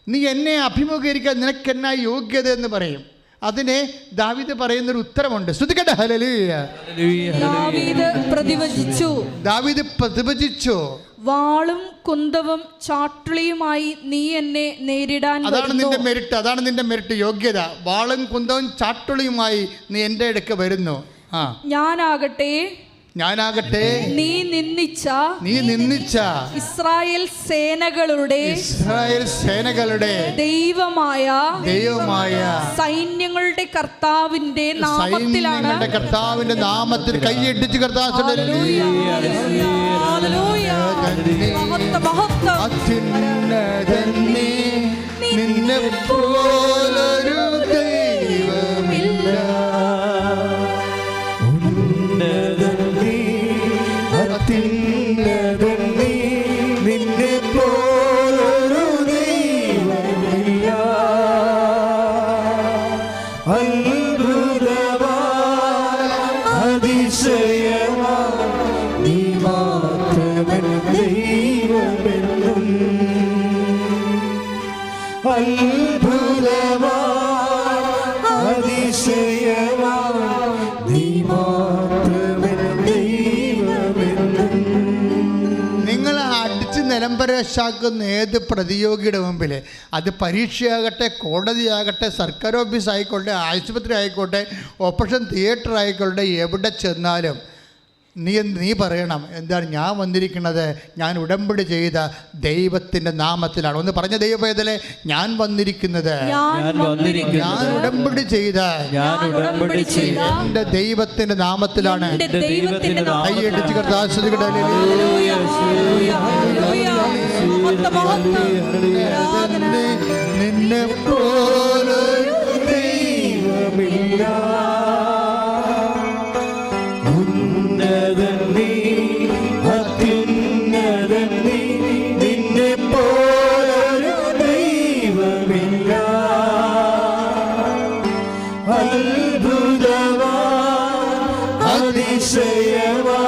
നീ എന്നെ അഭിമുഖീകരിക്കാൻ നിനക്കെന്നാ യോഗ്യത എന്ന് പറയും. അതിനെ ദാവീദ് പറയുന്നൊരു ഉത്തരമുണ്ട്. ശ്രദ്ധിക്കട്ടെ. ഹല്ലേലൂയ. ദാവീദ് പ്രതിവചിച്ചു, വാളും കുന്തവും ചാട്ടുളിയുമായി നീ എന്നെ നേരിടാൻ. അതാണ് നിന്റെ മെറിറ്റ്, യോഗ്യത. വാളും കുന്തവും ചാട്ടുളിയുമായി നീ എൻ്റെ അടുക്ക വരുന്നു. ഞാനാകട്ടെ നീ നിന്ദിച്ച ഇസ്രായേൽ സേനകളുടെ ദൈവമായ സൈന്യങ്ങളുടെ കർത്താവിന്റെ നാമത്തിൽ കൈയിടിച്ച് കർത്താവ് നിന്നെ പോലൊരു ദൈവമില്ല. നിന്നെ പോലൊരു ദൈവമില്ല. അത്ഭുതമാ അതിശയമാ നീ മാത്രമൻ ദൈവമെന്നും. അത്ഭുതമാ അതിശയമാ നീ മാത്രമൻ ദൈവമെന്നും. നിങ്ങൾ അടിച്ച് നിലംപരശാക്കുന്ന ഏത് പ്രതിയോഗിയുടെ മുമ്പിൽ, അത് പരീക്ഷയാകട്ടെ, കോടതിയാകട്ടെ, സർക്കാർ ഓഫീസ് ആയിക്കോട്ടെ, ആശുപത്രി ആയിക്കോട്ടെ, ഓപ്പറേഷൻ തിയേറ്റർ ആയിക്കോട്ടെ, എവിടെ ചെന്നാലും നീ പറയണം, എന്താണ്? ഞാൻ വന്നിരിക്കുന്നത് ഞാൻ ഉടമ്പടി ചെയ്ത ദൈവത്തിൻ്റെ നാമത്തിലാണ്. ഒന്ന് പറഞ്ഞ ദൈവവേദലെ, ഞാൻ വന്നിരിക്കുന്നത് ഞാൻ ഉടമ്പടി ചെയ്ത എൻ്റെ ദൈവത്തിൻ്റെ നാമത്തിലാണ്. കൈയടിച്ച് നിന്നെ പോലൊരു ദൈവമില്ല. നിന്നെ പോലൊരു ദൈവമില്ല. അത്ഭുതമാ അതിശയമാ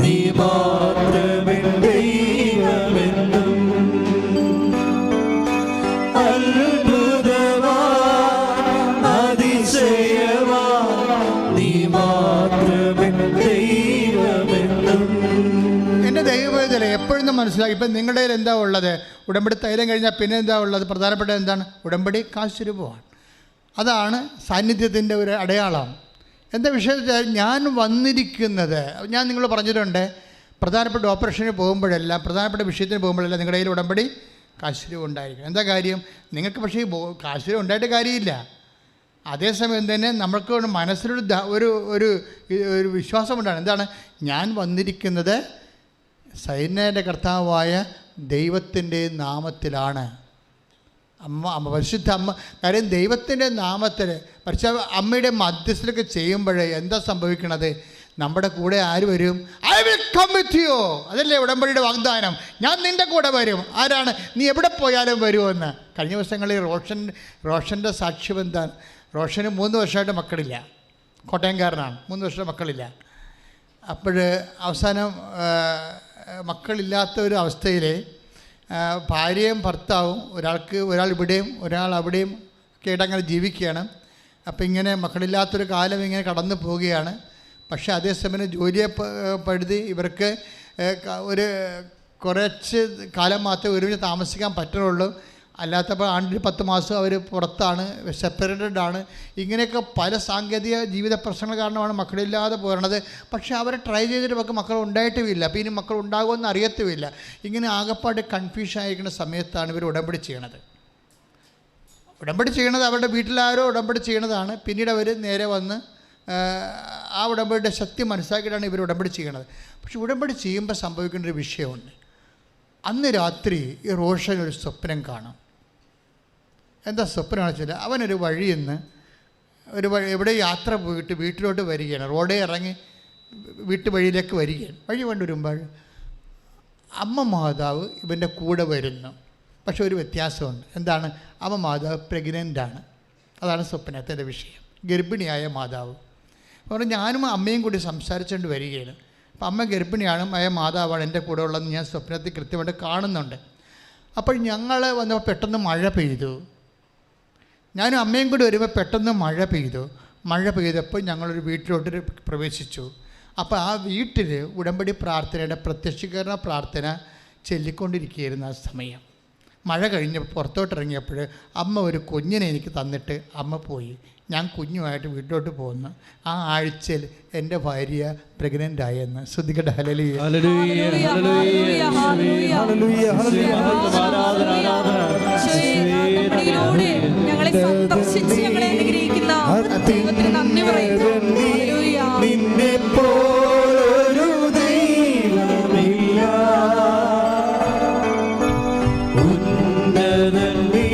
നീ മാത്രമേ ദൈവമെന്നും. അത്ഭുതമാ അതിശയമാ നീ മാത്രമേ ദൈവമെന്നും. എൻ്റെ ദൈവവേദന എപ്പോഴും മനസ്സിലാക്കി. ഇപ്പം നിങ്ങളുടെ കയ്യിൽ എന്താ ഉള്ളത്? ഉടമ്പടി തൈലം കഴിഞ്ഞാൽ പിന്നെ എന്താ ഉള്ളത്? പ്രധാനപ്പെട്ട എന്താണ്? ഉടമ്പടി കാശുരൂപമാണ്. അതാണ് സാന്നിധ്യത്തിൻ്റെ ഒരു അടയാളം. എന്താ വിഷയം? ഞാൻ വന്നിരിക്കുന്നത്, ഞാൻ നിങ്ങൾ പറഞ്ഞിട്ടുണ്ട്, പ്രധാനപ്പെട്ട ഓപ്പറേഷന് പോകുമ്പോഴെല്ലാം, പ്രധാനപ്പെട്ട വിഷയത്തിന് പോകുമ്പോഴെല്ലാം നിങ്ങളുടെ കയ്യിൽ ഉടമ്പടി കാശുരൂപം ഉണ്ടായിരിക്കും. എന്താ കാര്യം? നിങ്ങൾക്ക് പക്ഷേ ഈ കാശുരൂപം ഉണ്ടായിട്ട് കാര്യമില്ല. അതേസമയം തന്നെ നമ്മൾക്ക് മനസ്സിലൊരു ഒരു വിശ്വാസമുണ്ടാണ്. എന്താണ്? ഞാൻ വന്നിരിക്കുന്നത് സൈന്യൻ്റെ കർത്താവായ ദൈവത്തിൻ്റെ നാമത്തിലാണ്. പരിശുദ്ധ അമ്മ, കാര്യം ദൈവത്തിൻ്റെ നാമത്തിൽ പരിശുദ്ധ അമ്മയുടെ മധ്യസ്ഥലൊക്കെ ചെയ്യുമ്പോഴേ എന്താ സംഭവിക്കണത്? നമ്മുടെ കൂടെ ആര് വരും? I will come with you. അതല്ലേ ഉടമ്പടിയുടെ വാഗ്ദാനം, ഞാൻ നിൻ്റെ കൂടെ വരും. ആരാണ്? നീ എവിടെ പോയാലും വരുമെന്ന്. കഴിഞ്ഞ ദിവസങ്ങളിൽ റോഷൻ്റെ സാക്ഷ്യം എന്താണ്? റോഷന് 3 വർഷമായിട്ട് മക്കളില്ല, കോട്ടയംകാരനാണ്, 3 വർഷം മക്കളില്ല. അപ്പോൾ അവസാനം മക്കളില്ലാത്ത ഒരു അവസ്ഥയിൽ ഭാര്യയും ഭർത്താവും ഒരാൾ ഇവിടെയും ഒരാൾ അവിടെയും ഒക്കെ ആയിട്ട് അങ്ങനെ ജീവിക്കുകയാണ്. അപ്പോൾ ഇങ്ങനെ മക്കളില്ലാത്തൊരു കാലം ഇങ്ങനെ കടന്നു പോവുകയാണ്. പക്ഷേ അതേസമയം ജോലിയെ പഴുതി ഇവർക്ക് ഒരു കുറച്ച് കാലം മാത്രമേ ഒരുമിച്ച് താമസിക്കാൻ പറ്റുള്ളൂ. അല്ലാത്തപ്പോൾ ആണ്ടിൽ 10 മാസം അവർ പുറത്താണ്, സെപ്പറേറ്റഡ് ആണ്. ഇങ്ങനെയൊക്കെ പല സാങ്കേതിക ജീവിത പ്രശ്നങ്ങൾ കാരണമാണ് മക്കളില്ലാതെ പോരണത്. പക്ഷേ അവരെ ട്രൈ ചെയ്തിട്ട് മക്കൾ ഉണ്ടായിട്ടുമില്ല. അപ്പോൾ ഇനി മക്കൾ ഉണ്ടാകുമെന്ന് അറിയത്തുമില്ല. ഇങ്ങനെ ആകെപ്പാട് കൺഫ്യൂഷൻ ആയിരിക്കുന്ന സമയത്താണ് ഇവർ ഉടമ്പടി ചെയ്യണത്. അവരുടെ വീട്ടിലാരോ ഉടമ്പടി ചെയ്യണതാണ്. പിന്നീട് അവർ നേരെ വന്ന് ആ ഉടമ്പടിയുടെ ശക്തി മനസ്സിലാക്കിയിട്ടാണ് ഇവർ ഉടമ്പടി ചെയ്യണത്. പക്ഷെ ഉടമ്പടി ചെയ്യുമ്പോൾ സംഭവിക്കേണ്ട ഒരു വിഷയമുണ്ട്. അന്ന് രാത്രി ഈ റോഷൻ ഒരു സ്വപ്നം കാണും. എന്താ സ്വപ്നമാണെന്ന് വെച്ചാൽ, അവനൊരു വഴിയിൽ നിന്ന് എവിടെ യാത്ര പോയിട്ട് വീട്ടിലോട്ട് വരികയാണ്. റോഡേ ഇറങ്ങി വീട്ടുവഴിയിലേക്ക് വരികയാണ്. വഴി കൊണ്ടുവരുമ്പോൾ അമ്മ മാതാവ് ഇവൻ്റെ കൂടെ വരുന്നു. പക്ഷെ ഒരു വ്യത്യാസമുണ്ട്. എന്താണ്? അമ്മ മാതാവ് പ്രഗ്നൻ്റാണ്. അതാണ് സ്വപ്നത്തിൻ്റെ വിഷയം. ഗർഭിണിയായ മാതാവ്. അപ്പോൾ ഞാനും അമ്മയും കൂടി സംസാരിച്ചുകൊണ്ട് വരികയാണ്. അപ്പം അമ്മ ഗർഭിണിയാണ്, മാതാവാണ് എൻ്റെ കൂടെ ഉള്ളതെന്ന് ഞാൻ സ്വപ്നത്തിൽ കൃത്യമായിട്ട് കാണുന്നുണ്ട്. അപ്പോൾ ഞങ്ങൾ വന്നപ്പോൾ പെട്ടെന്ന് മഴ പെയ്തു. ഞാനും അമ്മയും കൂടി വരുമ്പോൾ പെട്ടെന്ന് മഴ പെയ്തപ്പോൾ ഞങ്ങളൊരു വീട്ടിലോട്ട് പ്രവേശിച്ചു. അപ്പോൾ ആ വീട്ടിൽ ഉടമ്പടി പ്രാർത്ഥനയുടെ പ്രത്യക്ഷീകരണ പ്രാർത്ഥന ചൊല്ലിക്കൊണ്ടിരിക്കുകയായിരുന്നു ആ സമയം. മഴ കഴിഞ്ഞ് പുറത്തോട്ടിറങ്ങിയപ്പോൾ അമ്മ ഒരു കുഞ്ഞിനെ എനിക്ക് തന്നിട്ട് അമ്മ പോയി. ഞാൻ കുഞ്ഞുമായിട്ട് വീട്ടിലോട്ട് പോകുന്നു. ആ ആഴ്ചയിൽ എൻ്റെ ഭാര്യ പ്രഗ്നൻ്റ് ആയെന്ന്. ശ്രദ്ധിക്കട്ടെ. ഹല്ലേലൂയ. ഞങ്ങളെ സന്ദർശിച്ച് ഞങ്ങളെ അനുഗ്രഹിക്കുന്ന ദൈവത്തിന് നന്ദി പറയുന്നു. നിന്നെ പോലൊരു ദൈവമില്ല, ഉന്നതൻ നീ,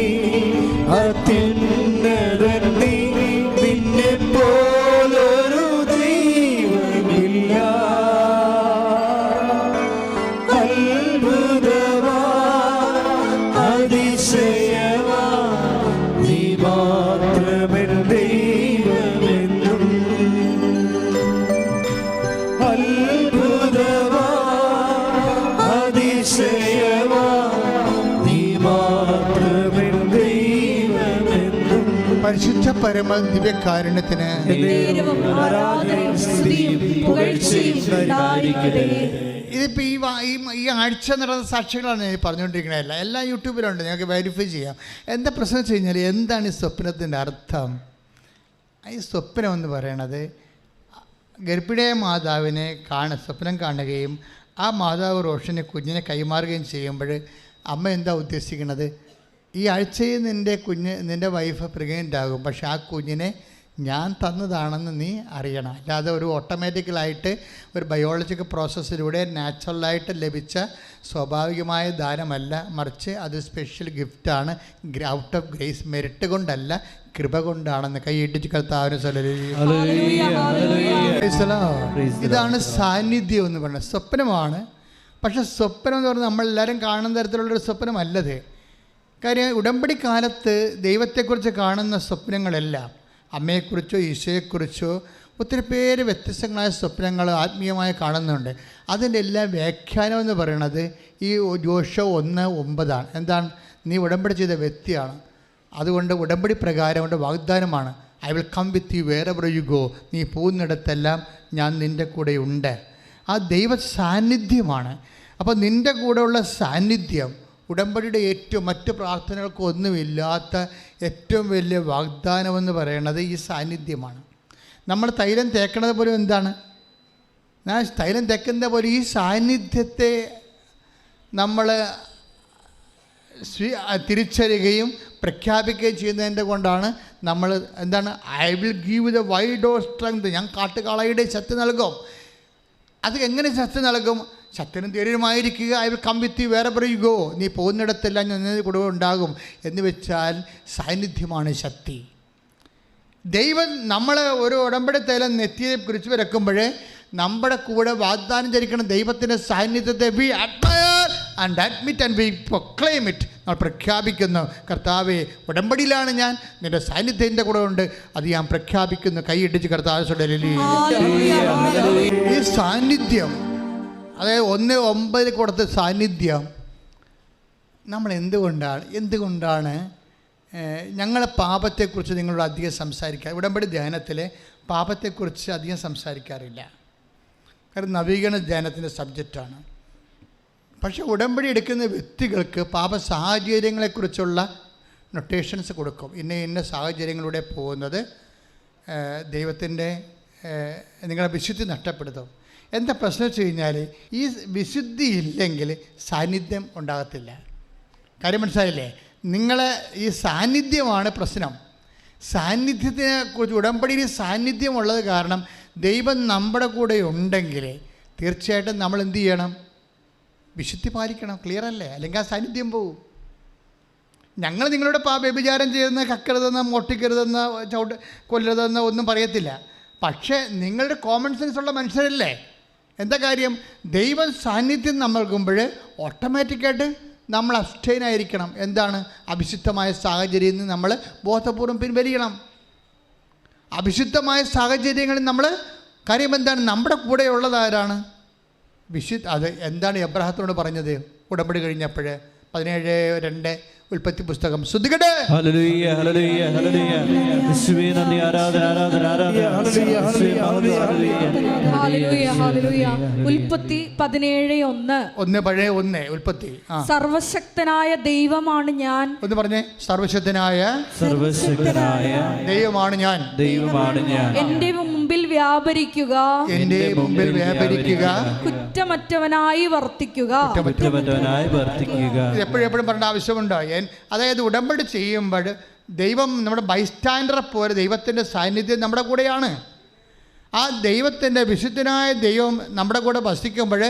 അത്യുന്നതൻ നീ, നിന്നെ പോലൊരു ദൈവമില്ല. അത്ഭുതമാ അതിശയമാ നീ മാത്രമേ ദൈവമെന്നും. അത്ഭുതമാ അതിശയമാ നീ മാത്രമേ ദൈവമെന്നും. പരിശുദ്ധ പരമ ദിവ്യകാരുണ്യത്തിന് ഇതിപ്പോൾ ഈ ആഴ്ച നടന്ന സാക്ഷികളാണ് ഞാൻ പറഞ്ഞുകൊണ്ടിരിക്കുന്നത്. എല്ലാം യൂട്യൂബിലുണ്ട്, ഞങ്ങൾക്ക് വെരിഫൈ ചെയ്യാം. എന്താ പ്രശ്നം വെച്ച് കഴിഞ്ഞാൽ, എന്താണ് ഈ സ്വപ്നത്തിൻ്റെ അർത്ഥം? ഈ സ്വപ്നം എന്ന് പറയണത് ഗർഭിണിയായ മാതാവിനെ സ്വപ്നം കാണുകയും ആ മാതാവ് റോഷന് കുഞ്ഞിനെ കൈമാറുകയും ചെയ്യുമ്പോൾ അമ്മ എന്താ ഉദ്ദേശിക്കുന്നത്? ഈ ആഴ്ചയിൽ നിൻ്റെ വൈഫ് പ്രഗ്നൻ്റ് ആകും, പക്ഷെ ആ കുഞ്ഞിനെ ഞാൻ തന്നതാണെന്ന് നീ അറിയണം. അല്ലാതെ ഒരു ഓട്ടോമാറ്റിക്കലായിട്ട് ഒരു ബയോളജിക്കൽ പ്രോസസ്സിലൂടെ നാച്ചുറലായിട്ട് ലഭിച്ച സ്വാഭാവികമായ ദാനമല്ല, മറിച്ച് അത് സ്പെഷ്യൽ ഗിഫ്റ്റാണ്. ഔട്ട് ഓഫ് ഗ്രേസ്, മെറിറ്റ് കൊണ്ടല്ല, കൃപ കൊണ്ടാണെന്ന്. കൈയിട്ടിച്ച് കർത്താവിന് ഇതാണ് സാന്നിധ്യം എന്ന് പറയുന്നത്. സ്വപ്നമാണ്. പക്ഷെ സ്വപ്നം എന്ന് പറഞ്ഞാൽ നമ്മളെല്ലാവരും കാണുന്ന തരത്തിലുള്ളൊരു സ്വപ്നമല്ലത്. കാര്യം ഉടമ്പടി കാലത്ത് ദൈവത്തെക്കുറിച്ച് കാണുന്ന സ്വപ്നങ്ങളെല്ലാം അമ്മയെക്കുറിച്ചോ ഈശോയെക്കുറിച്ചോ ഒത്തിരി പേര് വ്യത്യസ്തങ്ങളായ സ്വപ്നങ്ങൾ ആത്മീയമായി കാണുന്നുണ്ട്. അതിൻ്റെ എല്ലാ വ്യാഖ്യാനം എന്ന് പറയുന്നത് ഈ ജോഷുവ 1:9 എന്താണ്? നീ ഉടമ്പടി ചെയ്ത വ്യക്തിയാണ്, അതുകൊണ്ട് ഉടമ്പടി പ്രകാരം വാഗ്ദാനമാണ്. I will come with you wherever you go. നീ പോകുന്നിടത്തെല്ലാം ഞാൻ നിൻ്റെ കൂടെ ഉണ്ട്. ആ ദൈവ സാന്നിധ്യമാണ്. അപ്പോൾ നിൻ്റെ കൂടെയുള്ള സാന്നിധ്യം ഉടമ്പടിയുടെ ഏറ്റവും മറ്റ് പ്രാർത്ഥനകൾക്കൊന്നുമില്ലാത്ത ഏറ്റവും വലിയ വാഗ്ദാനമെന്ന് പറയുന്നത് ഈ സാന്നിധ്യമാണ്. നമ്മൾ തൈലം തേക്കണത് പോലും എന്താണ്? തൈലം തേക്കുന്നത് പോലെ ഈ സാന്നിധ്യത്തെ നമ്മൾ തിരിച്ചറിയുകയും പ്രഖ്യാപിക്കുകയും ചെയ്യുന്നതിൻ്റെ കൊണ്ടാണ് നമ്മൾ എന്താണ് I will give the wild of strength. ഞാൻ കാട്ടുകാളയുടെ ശക്തി നൽകും. അത് എങ്ങനെ ശക്തി നൽകും? ശക്തനും ധൈര്യമായിരിക്കുക, I will come with you wherever you go. നീ പോകുന്നിടത്തെല്ലാം ഞാൻ കൂടെ ഉണ്ടാകും എന്ന് വെച്ചാൽ സാന്നിധ്യമാണ് ശക്തി. ദൈവം നമ്മൾ ഒരു ഉടമ്പടി തൈലം നെറ്റിയെ കുറിച്ച് വരക്കുമ്പോൾ നമ്മുടെ കൂടെ വാഗ്ദാനം ചെയ്തിരിക്കുന്ന ദൈവത്തിൻ്റെ സാന്നിധ്യത്തെ we admire and admit and we proclaim it. നമ്മൾ പ്രഖ്യാപിക്കുന്നു, കർത്താവേ ഉടമ്പടിയിലാണ് ഞാൻ, നിൻ്റെ സാന്നിധ്യം എൻ്റെ കൂടെ ഉണ്ട്, അത് ഞാൻ പ്രഖ്യാപിക്കുന്നു. കൈയിടിച്ച് കർത്താവേ. ഈ സാന്നിധ്യം, അതായത് 1:9 കൊടുത്ത സാന്നിധ്യം നമ്മൾ എന്തുകൊണ്ടാണ് ഞങ്ങളെ പാപത്തെക്കുറിച്ച് നിങ്ങളോട് അധികം സംസാരിക്കുക. ഉടമ്പടി ധ്യാനത്തിൽ പാപത്തെക്കുറിച്ച് അധികം സംസാരിക്കാറില്ല, കാരണം നവീകരണ ധ്യാനത്തിൻ്റെ സബ്ജക്റ്റാണ്. പക്ഷേ ഉടമ്പടി എടുക്കുന്ന വ്യക്തികൾക്ക് പാപ സാഹചര്യങ്ങളെക്കുറിച്ചുള്ള നൊട്ടേഷൻസ് കൊടുക്കും. ഇന്ന സാഹചര്യങ്ങളിലൂടെ പോകുന്നത് ദൈവത്തിൻ്റെ നിങ്ങളെ വിശുദ്ധി നഷ്ടപ്പെടുത്തും. എന്താ പ്രശ്നം വെച്ച് കഴിഞ്ഞാൽ, ഈ വിശുദ്ധി ഇല്ലെങ്കിൽ സാന്നിധ്യം ഉണ്ടാകത്തില്ല. കാര്യം മനസ്സിലായില്ലേ? നിങ്ങളെ ഈ സാന്നിധ്യമാണ് പ്രശ്നം. സാന്നിധ്യത്തിനെ കുറിച്ച് ഉടമ്പടിയിൽ സാന്നിധ്യമുള്ളത് കാരണം ദൈവം നമ്മുടെ കൂടെ ഉണ്ടെങ്കിൽ തീർച്ചയായിട്ടും നമ്മൾ എന്ത് ചെയ്യണം? വിശുദ്ധി പാലിക്കണം. ക്ലിയർ അല്ലേ? അല്ലെങ്കിൽ ആ സാന്നിധ്യം പോവും. ഞങ്ങൾ നിങ്ങളുടെ വ്യഭിചാരം ചെയ്യുന്ന, കക്കരുതെന്ന്, മോഷ്ടിക്കരുതെന്ന്, കൊല്ലരുതെന്ന് ഒന്നും പറയത്തില്ല. പക്ഷേ നിങ്ങളുടെ കോമൺ സെൻസ് ഉള്ള മനുഷ്യരല്ലേ? എന്താ കാര്യം? ദൈവം സാന്നിധ്യം നൽകുമ്പോൾ ഓട്ടോമാറ്റിക്കായിട്ട് നമ്മൾ അബ്സ്റ്റൈനായിരിക്കണം. എന്താണ്? അവിശുദ്ധമായ സാഹചര്യത്തിൽ നിന്ന് നമ്മൾ ബോധപൂർവം പിൻവലിക്കണം. അവിശുദ്ധമായ സാഹചര്യങ്ങളിൽ നമ്മൾ കാര്യം എന്താണ്? നമ്മുടെ കൂടെ ഉള്ളതാരാണ്? അത് എന്താണ് എബ്രാഹത്തോട് പറഞ്ഞത് ഉടമ്പടി കഴിഞ്ഞപ്പോൾ? 17:2 ഉൽപ്പത്തി പുസ്തകം. ശ്രദ്ധിക്കട്ടെ. ഹല്ലേലൂയ, ഹല്ലേലൂയ, ഹല്ലേലൂയ. യേശുവേ നന്ദി, ആരാധന, ആരാധന, ആരാധന. ഹല്ലേലൂയ, ഹല്ലേലൂയ. ഉൽപ്പത്തി 17:1. പഴയ 1 ഉൽപ്പത്തി. സർവശക്തനായ ദൈവമാണ് ഞാൻ. ഒന്ന് പറഞ്ഞേ. സർവശക്തനായ ദൈവമാണ് ഞാൻ, ദൈവമാണ് ഞാൻ. എന്റെ മുമ്പിൽ വ്യാപരിക്കുക, എന്റെ മുമ്പിൽ വ്യാപരിക്കുക, കുറ്റമറ്റവനായി വർത്തിക്കുക. എപ്പോഴും പറയേണ്ട ആവശ്യമുണ്ടോ? അതായത് ഉടമ്പടി ചെയ്യുമ്പോൾ ദൈവം നമ്മുടെ ബൈസ്റ്റാൻഡറെ പോലെ ദൈവത്തിൻ്റെ സാന്നിധ്യം നമ്മുടെ കൂടെയാണ്. ആ ദൈവത്തിൻ്റെ വിശുദ്ധനായ ദൈവം നമ്മുടെ കൂടെ വസിക്കുമ്പോൾ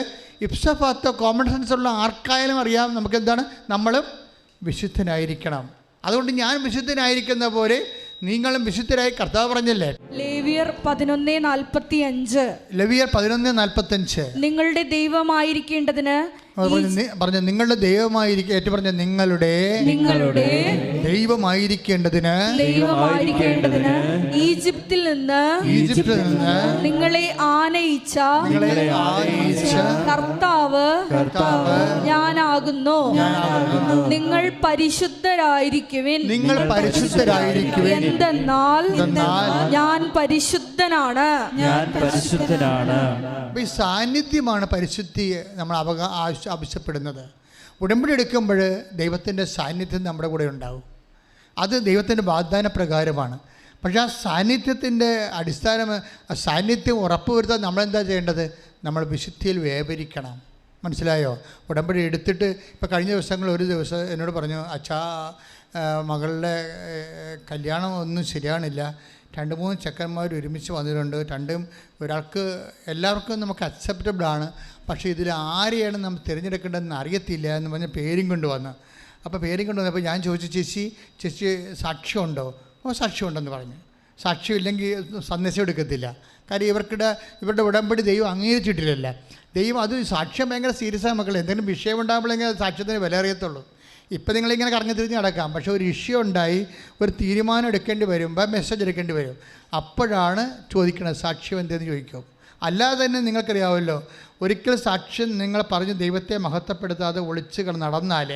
ഇപ്സഫാത്തോ കോമൺ സെൻസ് ഉള്ള ആർക്കായാലും അറിയാം നമുക്കെന്താണ്? നമ്മളും വിശുദ്ധനായിരിക്കണം. അതുകൊണ്ട് ഞാൻ വിശുദ്ധനായിരിക്കുന്ന പോലെ നിങ്ങളും വിശുദ്ധരായി കർത്താവ് പറഞ്ഞല്ലേ? ലേവ്യർ 11:45. ലേവ്യർ 11:45. നിങ്ങളുടെ ദൈവമായിരിക്കേണ്ടതിന് പറഞ്ഞ നിങ്ങളുടെ ദൈവമായിരിക്കും. ഏറ്റു പറഞ്ഞ നിങ്ങളുടെ ദൈവമായിരിക്കേണ്ടതിന് ഈജിപ്തിൽ നിന്ന് നിങ്ങളെ ആനയിച്ച കർത്താവ് ഞാനാകുന്നു. നിങ്ങൾ പരിശുദ്ധരായിരിക്കുവിൻ. എന്തെന്നാൽ ഞാൻ പരിശുദ്ധനാണ്. ഈ സാന്നിധ്യമാണ് പരിശുദ്ധിയെ നമ്മൾ ആവശ്യപ്പെടുന്നത്. ഉടമ്പടി എടുക്കുമ്പോൾ ദൈവത്തിൻ്റെ സാന്നിധ്യം നമ്മുടെ കൂടെ ഉണ്ടാവും. അത് ദൈവത്തിൻ്റെ വാഗ്ദാന പ്രകാരമാണ്. പക്ഷേ ആ സാന്നിധ്യത്തിൻ്റെ സാന്നിധ്യം ഉറപ്പുവരുത്താൻ നമ്മളെന്താ ചെയ്യേണ്ടത്? നമ്മൾ വിശുദ്ധിയിൽ വ്യാപരിക്കണം. മനസ്സിലായോ? ഉടമ്പടി എടുത്തിട്ട് ഇപ്പോൾ കഴിഞ്ഞ ഒരു ദിവസം എന്നോട് പറഞ്ഞു, അച്ഛാ മകളുടെ കല്യാണം ഒന്നും ശരിയാണില്ല, 2-3 ചെക്കന്മാർ ഒരുമിച്ച് വന്നിട്ടുണ്ട്, ഒരാൾക്ക് എല്ലാവർക്കും നമുക്ക് അക്സെപ്റ്റബിളാണ്, പക്ഷേ ഇതിൽ ആരെയാണ് നമ്മൾ തിരഞ്ഞെടുക്കേണ്ടതെന്ന് അറിയത്തില്ല എന്ന് പറഞ്ഞ് പേരും കൊണ്ടുവന്നു. അപ്പോൾ പേരും കൊണ്ടുവന്നപ്പോൾ ഞാൻ ചോദിച്ചു, ചേച്ചി സാക്ഷ്യമുണ്ടോ? സാക്ഷ്യമുണ്ടെന്ന് പറഞ്ഞു. സാക്ഷ്യമില്ലെങ്കിൽ സന്ദേശം എടുക്കത്തില്ല. കാര്യം ഇവരുടെ ഉടമ്പടി ദൈവം അംഗീകരിച്ചിട്ടില്ലല്ല. ദൈവം അത് സാക്ഷ്യം ഭയങ്കര സീരിയസായ മക്കളെ. എന്തെങ്കിലും വിഷയം ഉണ്ടാകുമ്പോഴെങ്കിൽ സാക്ഷ്യത്തിന് വില അറിയത്തുള്ളൂ. ഇപ്പം നിങ്ങളിങ്ങനെ കറങ്ങി തിരിഞ്ഞ് നടക്കാം, പക്ഷേ ഒരു ഇഷ്യൂ ഉണ്ടായി ഒരു തീരുമാനം എടുക്കേണ്ടി വരുമ്പോൾ മെസ്സേജ് എടുക്കേണ്ടി വരും. അപ്പോഴാണ് ചോദിക്കുന്നത് സാക്ഷ്യം എന്തെന്ന് ചോദിക്കും. അല്ലാതെ തന്നെ നിങ്ങൾക്കറിയാമല്ലോ, ഒരിക്കൽ സാക്ഷ്യം നിങ്ങൾ പറഞ്ഞ് ദൈവത്തെ മഹത്വപ്പെടുത്താതെ ഒളിച്ച് നടന്നാൽ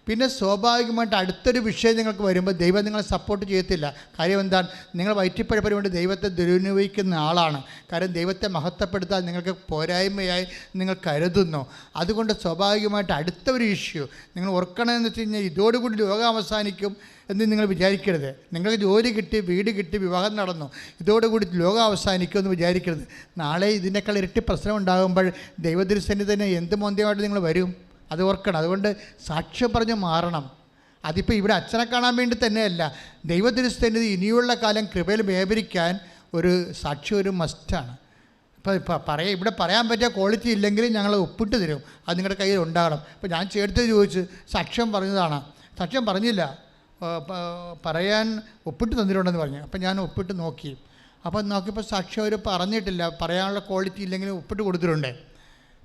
പിന്നെ സ്വാഭാവികമായിട്ട് അടുത്തൊരു വിഷയം നിങ്ങൾക്ക് വരുമ്പോൾ ദൈവം നിങ്ങളെ സപ്പോർട്ട് ചെയ്യത്തില്ല. കാര്യം എന്താണ്? നിങ്ങൾ വയറ്റിപ്പഴപ്പിന് വേണ്ടി ദൈവത്തെ ദുരുപയോഗിക്കുന്ന ആളാണ്. കാര്യം ദൈവത്തെ മഹത്വപ്പെടുത്താൻ നിങ്ങൾക്ക് പോരായ്മയായി നിങ്ങൾ കരുതുന്നു. അതുകൊണ്ട് സ്വാഭാവികമായിട്ട് അടുത്ത ഒരു ഇഷ്യൂ നിങ്ങൾ ഓർക്കണമെന്ന് വെച്ച് കഴിഞ്ഞാൽ ഇതോടുകൂടി ലോകം അവസാനിക്കും എന്ന് നിങ്ങൾ വിചാരിക്കരുത്. നിങ്ങൾക്ക് ജോലി കിട്ടി, വീട് കിട്ടി, വിവാഹം നടന്നു, ഇതോടുകൂടി ലോകം അവസാനിക്കുമെന്ന് വിചാരിക്കരുത്. നാളെ ഇതിനേക്കാൾ ഇരട്ടി പ്രശ്നം ഉണ്ടാകുമ്പോൾ ദൈവദൃശ്യന് തന്നെ എന്ത് മോന്ത്യമായിട്ട് നിങ്ങൾ വരും? അത് ഓർക്കണം. അതുകൊണ്ട് സാക്ഷ്യം പറഞ്ഞ് മാറണം. അതിപ്പോൾ ഇവിടെ അച്ഛനെ കാണാൻ വേണ്ടി തന്നെയല്ല, ദൈവദൃശ്യന് ഇനിയുള്ള കാലം കൃപയിൽ വ്യാപരിക്കാൻ ഒരു സാക്ഷ്യം ഒരു മസ്റ്റാണ്. ഇപ്പോൾ ഇവിടെ പറയാൻ പറ്റിയ ക്വാളിറ്റി ഇല്ലെങ്കിൽ ഞങ്ങൾ ഒപ്പിട്ട് തരും, അത് നിങ്ങളുടെ കയ്യിൽ ഉണ്ടാകണം. ഇപ്പോൾ ഞാൻ ചേർത്ത് ചോദിച്ച് സാക്ഷ്യം പറഞ്ഞതാണ്, സാക്ഷ്യം പറഞ്ഞില്ല, പറയാൻ ഒപ്പിട്ട് തന്നിട്ടുണ്ടെന്ന് പറഞ്ഞു. അപ്പം ഞാൻ ഒപ്പിട്ട് നോക്കി, അപ്പം നോക്കിയപ്പോൾ സാക്ഷ്യം അവർ പറഞ്ഞിട്ടില്ല, പറയാനുള്ള ക്വാളിറ്റി ഇല്ലെങ്കിൽ ഒപ്പിട്ട് കൊടുത്തിട്ടുണ്ട്.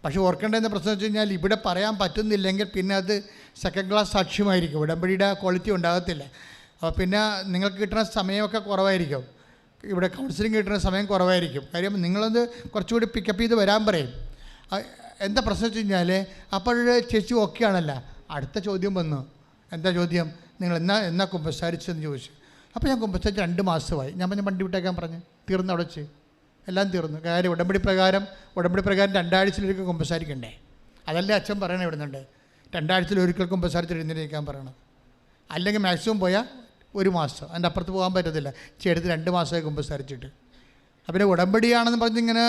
പക്ഷേ ഓർക്കേണ്ടതെന്ന പ്രശ്നം വെച്ച് കഴിഞ്ഞാൽ ഇവിടെ പറയാൻ പറ്റുന്നില്ലെങ്കിൽ പിന്നെ അത് സെക്കൻഡ് ക്ലാസ് സാക്ഷ്യമായിരിക്കും, ഉടമ്പടിയുടെ ക്വാളിറ്റി ഉണ്ടാകത്തില്ല. അപ്പോൾ പിന്നെ നിങ്ങൾക്ക് കിട്ടുന്ന സമയമൊക്കെ കുറവായിരിക്കും, ഇവിടെ കൗൺസിലിംഗ് കിട്ടുന്ന സമയം കുറവായിരിക്കും. കാര്യം നിങ്ങളത് കുറച്ചുകൂടി പിക്കപ്പ് ചെയ്ത് വരാൻ പറയും. എന്താ പ്രശ്നം വെച്ച് കഴിഞ്ഞാൽ അപ്പോൾ ചേച്ചി ഓക്കെ ആണല്ലോ, അടുത്ത ചോദ്യം വന്നു. എന്താ ചോദ്യം? നിങ്ങൾ എന്നാ കുമ്പസാരിച്ചെന്ന് ചോദിച്ചു. അപ്പോൾ ഞാൻ കുമ്പസാരിച്ച് 2 മാസമായി. ഞാൻ പറഞ്ഞ വണ്ടി വിട്ടേക്കാൻ പറഞ്ഞു, തീർന്നു, അവിടെ വെച്ച് എല്ലാം തീർന്നു. കാര്യം ഉടമ്പടി പ്രകാരം 2 ആഴ്ചയിലൊരിക്കൽ കുമ്പസാരിക്കണ്ടേ, അതല്ലേ അച്ഛൻ പറയണേ ഇവിടുന്നുണ്ട്. 2 ആഴ്ചയിലൊരിക്കൽ കുമ്പസാരിച്ച് എഴുന്നേൽക്കാൻ പറയണം. അല്ലെങ്കിൽ മാക്സിമം പോയാൽ 1 മാസം, അതിൻ്റെ അപ്പുറത്ത് പോകാൻ പറ്റത്തില്ല. ചേട്ടത്ത് 2 മാസമായി കുമ്പസാരിച്ചിട്ട്. അപ്പം ഉടമ്പടിയാണെന്ന് പറഞ്ഞിങ്ങനെ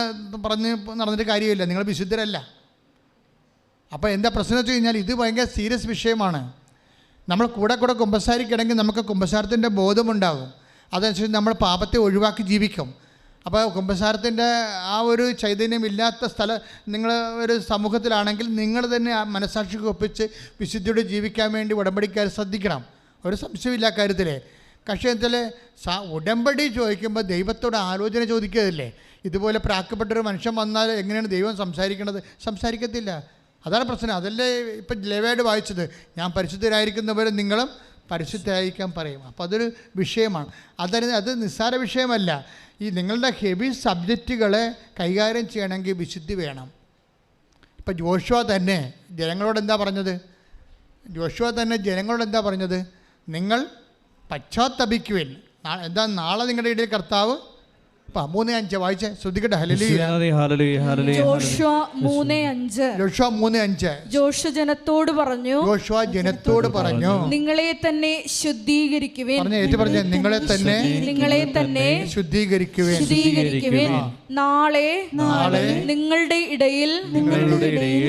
പറഞ്ഞ് നടന്നിട്ട് കാര്യമില്ല, നിങ്ങൾ വിശുദ്ധരല്ല. അപ്പോൾ എന്താ പ്രശ്നം വെച്ച് കഴിഞ്ഞാൽ ഇത് ഭയങ്കര സീരിയസ് വിഷയമാണ്. നമ്മൾ കൂടെ കുമ്പസാരിക്കണമെങ്കിൽ നമുക്ക് കുമ്പസാരത്തിൻ്റെ ബോധമുണ്ടാകും. അതനുസരിച്ച് നമ്മൾ പാപത്തെ ഒഴിവാക്കി ജീവിക്കും. അപ്പോൾ കുമ്പസാരത്തിൻ്റെ ആ ഒരു ചൈതന്യം ഇല്ലാത്ത നിങ്ങൾ ഒരു സമൂഹത്തിലാണെങ്കിൽ നിങ്ങൾ തന്നെ ആ മനസ്സാക്ഷിക്ക് ഒപ്പിച്ച് വിശുദ്ധിയോടെ ജീവിക്കാൻ വേണ്ടി ഉടമ്പടിക്കാർ ശ്രദ്ധിക്കണം. ഒരു സംശയമില്ല കാര്യത്തിൽ. പക്ഷേ എന്താ ഉടമ്പടി ചോദിക്കുമ്പോൾ ദൈവത്തോട് ആലോചന ചോദിക്കുകയല്ലേ. ഇതുപോലെ പ്രാക്കപ്പെട്ടൊരു മനുഷ്യൻ വന്നാൽ എങ്ങനെയാണ് ദൈവം സംസാരിക്കുന്നത്? സംസാരിക്കത്തില്ല. അതാണ് പ്രശ്നം. അതല്ലേ ഇപ്പം ലേവ്യയോട് വായിച്ചത്, ഞാൻ പരിശുദ്ധരായിരിക്കുന്നവരെ നിങ്ങളും പരിശുദ്ധരായിരിക്കാൻ പറയും. അപ്പോൾ അതൊരു വിഷയമാണ്. അത് നിസ്സാര വിഷയമല്ല. ഈ നിങ്ങളുടെ ഹെവി സബ്ജക്റ്റുകളെ കൈകാര്യം ചെയ്യണമെങ്കിൽ വിശുദ്ധി വേണം. ഇപ്പം ജോഷുവ തന്നെ ജനങ്ങളോട് എന്താ പറഞ്ഞത്? നിങ്ങൾ പശ്ചാത്തപിക്കുവിൻ. എന്താ നാളെ നിങ്ങളുടെ ഇടയിൽ കർത്താവ് 3:5 വായിച്ചേ, ശ്രദ്ധിക്കട്ടെ. ജോഷുവ 3:5 ജോഷുവ ജനത്തോട് പറഞ്ഞു, നിങ്ങളെ തന്നെ ശുദ്ധീകരിക്കുവിൻ. നിങ്ങളെ തന്നെ ശുദ്ധീകരിക്കുവിൻ. നാളെ നിങ്ങളുടെ ഇടയിൽ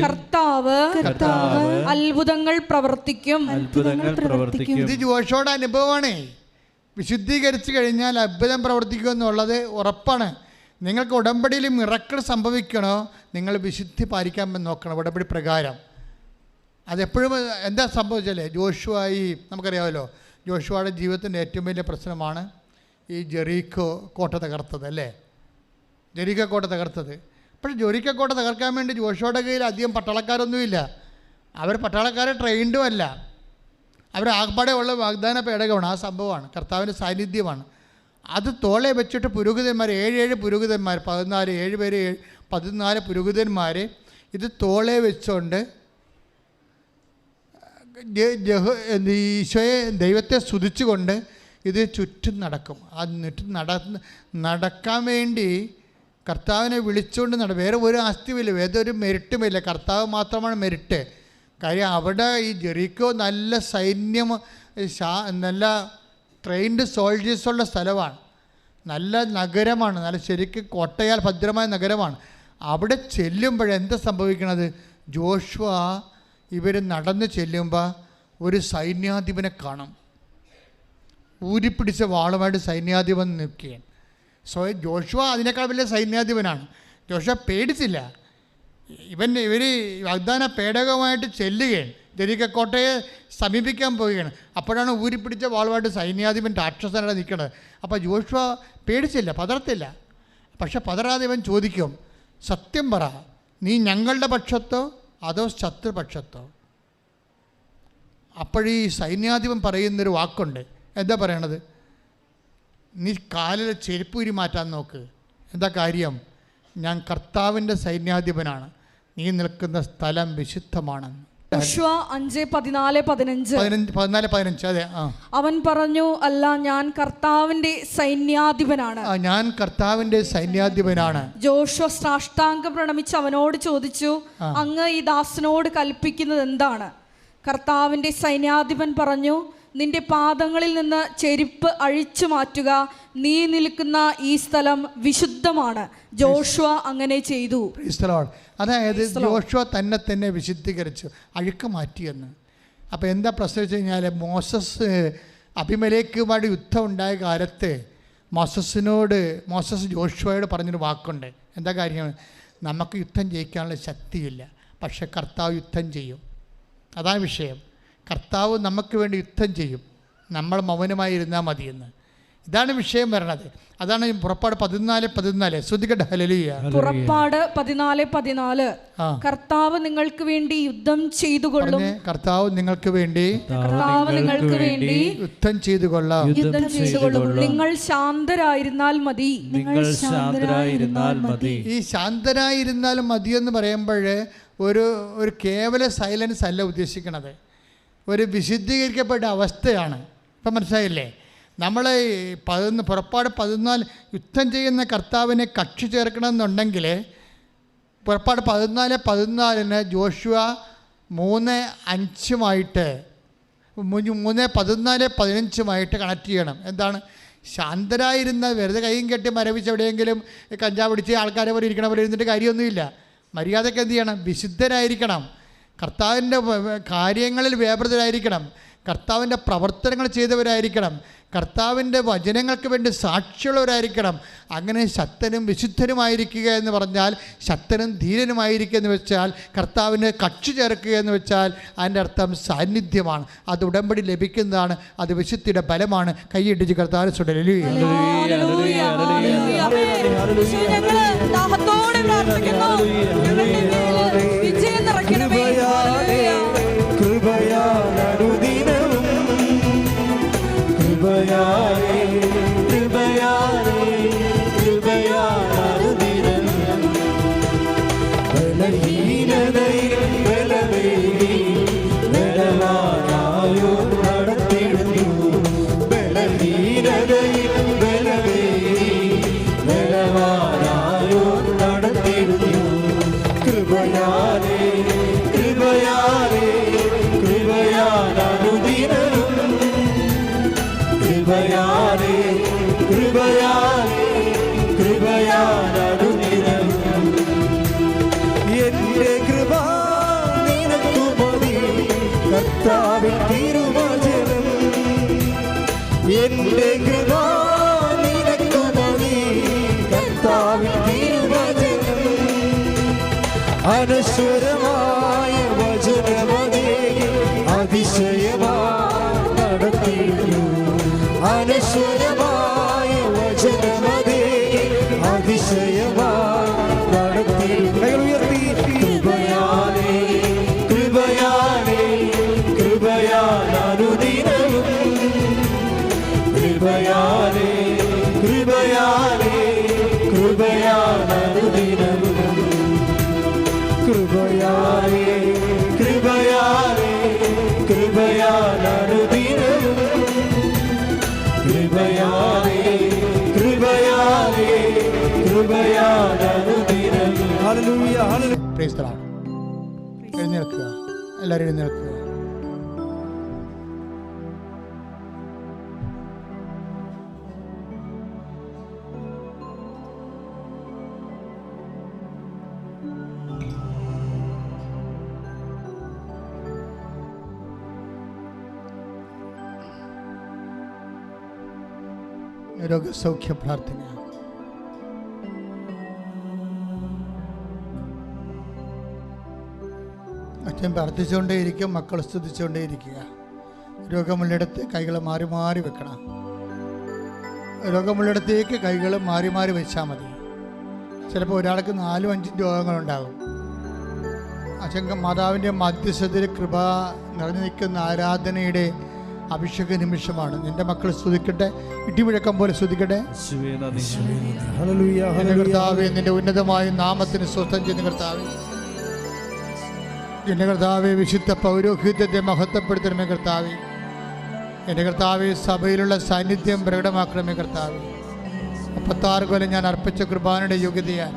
കർത്താവ് അത്ഭുതങ്ങൾ പ്രവർത്തിക്കും. ഇത് ജോഷുവയുടെ അനുഭവമാണ്. വിശുദ്ധീകരിച്ച് കഴിഞ്ഞാൽ അത്ഭുതം പ്രവർത്തിക്കുമെന്നുള്ളത് ഉറപ്പാണ്. നിങ്ങൾക്ക് ഉടമ്പടിയിൽ മിറക്കിൾ സംഭവിക്കണോ, നിങ്ങൾ വിശുദ്ധി പാലിക്കാൻ നോക്കണം ഉടമ്പടി പ്രകാരം. അതെപ്പോഴും എന്താ സംഭവിച്ചാലേ, ജോഷുവായി നമുക്കറിയാമല്ലോ, ജോഷുവയുടെ ജീവിതത്തിൻ്റെ ഏറ്റവും വലിയ പ്രശ്നമാണ് ഈ ജെറീക്കോ കോട്ട തകർത്തത്, അല്ലേ? ജെറീക്കോ കോട്ട തകർത്തത്. പക്ഷേ ജെറീക്കോ കോട്ട തകർക്കാൻ വേണ്ടി ജോഷുവയുടെ കയ്യിൽ അധികം പട്ടാളക്കാരൊന്നുമില്ല. അവർ പട്ടാളക്കാരെ ട്രെയിൻഡും അല്ല. അവർ ആകപ്പാടെ ഉള്ള വാഗ്ദാന പേടകമാണ്. ആ സംഭവമാണ്, കർത്താവിൻ്റെ സാന്നിധ്യമാണ്. അത് തോളെ വെച്ചിട്ട് പുരോഹിതന്മാർ 7 പുരോഹിതന്മാർ 14 പുരോഹിതന്മാർ ഇത് തോളെ വെച്ചുകൊണ്ട് ഈശോയെ ദൈവത്തെ സ്തുതിച്ചുകൊണ്ട് ഇത് ചുറ്റും നടക്കും. അത് നടക്കാൻ വേണ്ടി കർത്താവിനെ വിളിച്ചുകൊണ്ട് വേറെ ഒരു ആസ്തിയുമില്ല, വേറെ ഒരു മെരിറ്റുമില്ല. കർത്താവ് മാത്രമാണ് മെരിറ്റ്. കാര്യം അവിടെ ഈ ജെറീക്കോ നല്ല സൈന്യം, നല്ല ട്രെയിൻഡ് സോൾജേഴ്സുള്ള സ്ഥലമാണ്, നല്ല നഗരമാണ്, നല്ല ശരിക്കും കോട്ടയാൽ ഭദ്രമായ നഗരമാണ്. അവിടെ ചെല്ലുമ്പോഴെന്താ സംഭവിക്കണത്? ജോഷുവ ഇവർ നടന്ന് ചെല്ലുമ്പോൾ ഒരു സൈന്യാധിപനെ കാണും. ഊരിപ്പിടിച്ച വാളുമായിട്ട് സൈന്യാധിപൻ നിൽക്കുകയാണ്. ജോഷുവ അതിനേക്കാൾ വലിയ സൈന്യാധിപനാണ്. ജോഷുവ പേടിച്ചില്ല. ഇവർ വാഗ്ദാന പേടകമായിട്ട് ചെല്ലുകയാണ്, ജെറീക്കോ കോട്ടയെ സമീപിക്കാൻ പോവുകയാണ്. അപ്പോഴാണ് ഊരിപ്പിടിച്ച വാളുമായിട്ട് സൈന്യാധിപൻ രാക്ഷസനാണ് നിൽക്കുന്നത്. അപ്പോൾ ജോഷുവ പേടിച്ചില്ല, പതർത്തില്ല. പക്ഷെ പതറാതെ ഇവൻ ചോദിക്കും, സത്യം പറ, നീ ഞങ്ങളുടെ പക്ഷത്തോ അതോ ശത്രുപക്ഷത്തോ? അപ്പോഴീ സൈന്യാധിപൻ പറയുന്നൊരു വാക്കുണ്ട്. എന്താ പറയണത്? നീ കാലിലെ ചെരുപ്പൂരി മാറ്റാൻ നോക്ക്. എന്താ കാര്യം? ഞാൻ കർത്താവിൻ്റെ സൈന്യാധിപനാണ്, നീ നിൽക്കുന്ന സ്ഥലം വിശുദ്ധമാണെന്ന്. ജോഷുവ 5:14-15 അതെ. അവൻ പറഞ്ഞു, അല്ല, ഞാൻ കർത്താവിന്റെ സൈന്യാധിപനാണ്. ഞാൻ കർത്താവിന്റെ സൈന്യാധിപനാണ്. ജോഷുവ സാഷ്ടാംഗം പ്രണമിച്ച് അവനോട് ചോദിച്ചു, അങ്ങ് ഈ ദാസനോട് കൽപ്പിക്കുന്നത് എന്താണ്? കർത്താവിന്റെ സൈന്യാധിപൻ പറഞ്ഞു, നിന്റെ പാദങ്ങളിൽ നിന്ന് ചെരുപ്പ് അഴിച്ചു മാറ്റുക, നീ നിൽക്കുന്ന ഈ സ്ഥലം വിശുദ്ധമാണ്. ജോഷുവ അങ്ങനെ ചെയ്തു. അതായത് ജോഷുവ തന്നെ വിശുദ്ധീകരിച്ചു, അഴുക്ക് മാറ്റിയെന്ന്. അപ്പോൾ എന്താ പ്രശ്നം വെച്ച് കഴിഞ്ഞാൽ, മോസസ് അബിമേലെക്കുമായിട്ട് യുദ്ധം ഉണ്ടായ കാലത്ത് മോസസ് ജോഷുവയോട് പറഞ്ഞൊരു വാക്കുണ്ട്. എന്താ കാര്യം? നമുക്ക് യുദ്ധം ജയിക്കാനുള്ള ശക്തിയില്ല, പക്ഷേ കർത്താവ് യുദ്ധം ചെയ്യും. അതാണ് വിഷയം. കർത്താവ് നമുക്ക് വേണ്ടി യുദ്ധം ചെയ്യും, നമ്മൾ മൗനമായി ഇരുന്നാൽ മതിയെന്ന്. ഇതാണ് വിഷയം വരണത്. അതാണ് പുറപ്പാട് 14:14. ശ്രദ്ധിക്കട്ടെ. ഹല്ലേലൂയ. പുറപ്പാട് 14:14. കർത്താവ് നിങ്ങൾക്ക് വേണ്ടി യുദ്ധം ചെയ്തുകൊള്ളും. കർത്താവ് നിങ്ങൾക്ക് വേണ്ടി യുദ്ധം ചെയ്തുകൊള്ളാം. നിങ്ങൾ ശാന്തരായിരുന്നാൽ മതി. ഈ ശാന്തരായിരുന്നാൽ മതി എന്ന് പറയുമ്പോൾ ഒരു കേവല സൈലൻസ് അല്ല ഉദ്ദേശിക്കണത്, ഒരു വിശുദ്ധീകരിക്കപ്പെട്ട അവസ്ഥയാണ്. ഇപ്പം മനസ്സിലായില്ലേ? നമ്മളെ പുറപ്പാട് 14 യുദ്ധം ചെയ്യുന്ന കർത്താവിനെ കക്ഷി ചേർക്കണമെന്നുണ്ടെങ്കിൽ പുറപ്പാട് 14:14 ജോഷുവ 3:5 3:14-15 കണക്ട് ചെയ്യണം. എന്താണ്? ശാന്തരായിരുന്ന വെറുതെ കൈയും കെട്ടി മരവിച്ച് എവിടെയെങ്കിലും കഞ്ചാവ് പിടിച്ച് ആൾക്കാരെ പോലെ ഇരിക്കണ പോലെ ഇരുന്നിട്ട് കാര്യമൊന്നുമില്ല. മര്യാദയ്ക്ക് എന്ത് ചെയ്യണം? വിശുദ്ധരായിരിക്കണം, കർത്താവിൻ്റെ കാര്യങ്ങളിൽ വ്യാപൃതരായിരിക്കണം, കർത്താവിൻ്റെ പ്രവർത്തനങ്ങൾ ചെയ്തവരായിരിക്കണം, കർത്താവിൻ്റെ വചനങ്ങൾക്ക് വേണ്ടി സാക്ഷിയുള്ളവരായിരിക്കണം. അങ്ങനെ ശക്തനും വിശുദ്ധനുമായിരിക്കുക എന്ന് പറഞ്ഞാൽ, ശക്തനും ധീരനുമായിരിക്കുക എന്ന് വെച്ചാൽ, കർത്താവിന് കക്ഷി ചേർക്കുക എന്ന് വെച്ചാൽ അതിൻ്റെ അർത്ഥം സാന്നിധ്യമാണ്. അത് ഉടമ്പടി ലഭിക്കുന്നതാണ്, അത് വിശുദ്ധിയുടെ ബലമാണ്. കൈയിടിച്ച് കർത്താവിനെ സുടലി. എന്റെ കൃപ നിനക്കു മതി, കർത്താവിൻ തിരുവചനം. എന്റെ കൃപ നിനക്കു മതി, കർത്താവിൻ തിരുവചനം. അനശ്വരമായ വചനമതേ അതിശയമായി നടത്തിയിരുന്നു. അനശ്വരമായ വചനമതേ അതിശയമായി നടത്തിയിരുന്നു. കൃപയാലേ കൃപയാലേ കൃപയാലനുദിനവും, കൃപയാലേ കൃപയാലേ കൃപയാലനുദിനവും, കൃപയാലേ കൃപയാലേ കൃപയാലനുദിനവും, കൃപയാലേ കൃപയാലേ കൃപയാലനുദിനവും. ഹല്ലേലൂയ ഹല്ലേലൂയ. Praise the Lord. എഴുന്നേൽക്കുക, എല്ലാവരും എഴുന്നേൽക്കുക. രോഗസൗഖ്യ പ്രാർത്ഥന. അച്ഛൻ പ്രാർത്ഥിച്ചുകൊണ്ടേയിരിക്കും, മക്കൾ സ്തുതിച്ചുകൊണ്ടേയിരിക്കുക. രോഗമുള്ളിടത്ത് കൈകൾ മാറി മാറി വെക്കണം. രോഗമുള്ളിടത്തേക്ക് കൈകൾ മാറി മാറി വെച്ചാൽ മതി. ചിലപ്പോൾ ഒരാൾക്ക് 4-5 രോഗങ്ങളുണ്ടാകും. അച്ഛൻ മാതാവിൻ്റെ മധ്യസ്ഥതയിൽ കൃപ നിറഞ്ഞു നിൽക്കുന്ന ആരാധനയുടെ അഭിഷേക നിമിഷമാണ്. നിന്റെ മക്കൾ സ്തുതിക്കട്ടെ, ഇടിമുഴക്കം പോലെ സ്തുതിക്കട്ടെ. എൻ്റെ കർത്താവേ, നിന്റെ ഉന്നതമായ നാമത്തിന് സ്വസ്ഥം ചെയ്യുന്ന കർത്താവേ, എൻ്റെ കർത്താവേ, വിശുദ്ധ പൗരോഹിത്യത്തെ മഹത്വപ്പെടുത്തണമേ കർത്താവേ. എൻ്റെ കർത്താവേ, സഭയിലുള്ള സാന്നിധ്യം പ്രകടമാക്കണമേ കർത്താവേ. 36 കൊല്ലം ഞാൻ അർപ്പിച്ച കൃപാനയുടെ യോഗ്യതയാൽ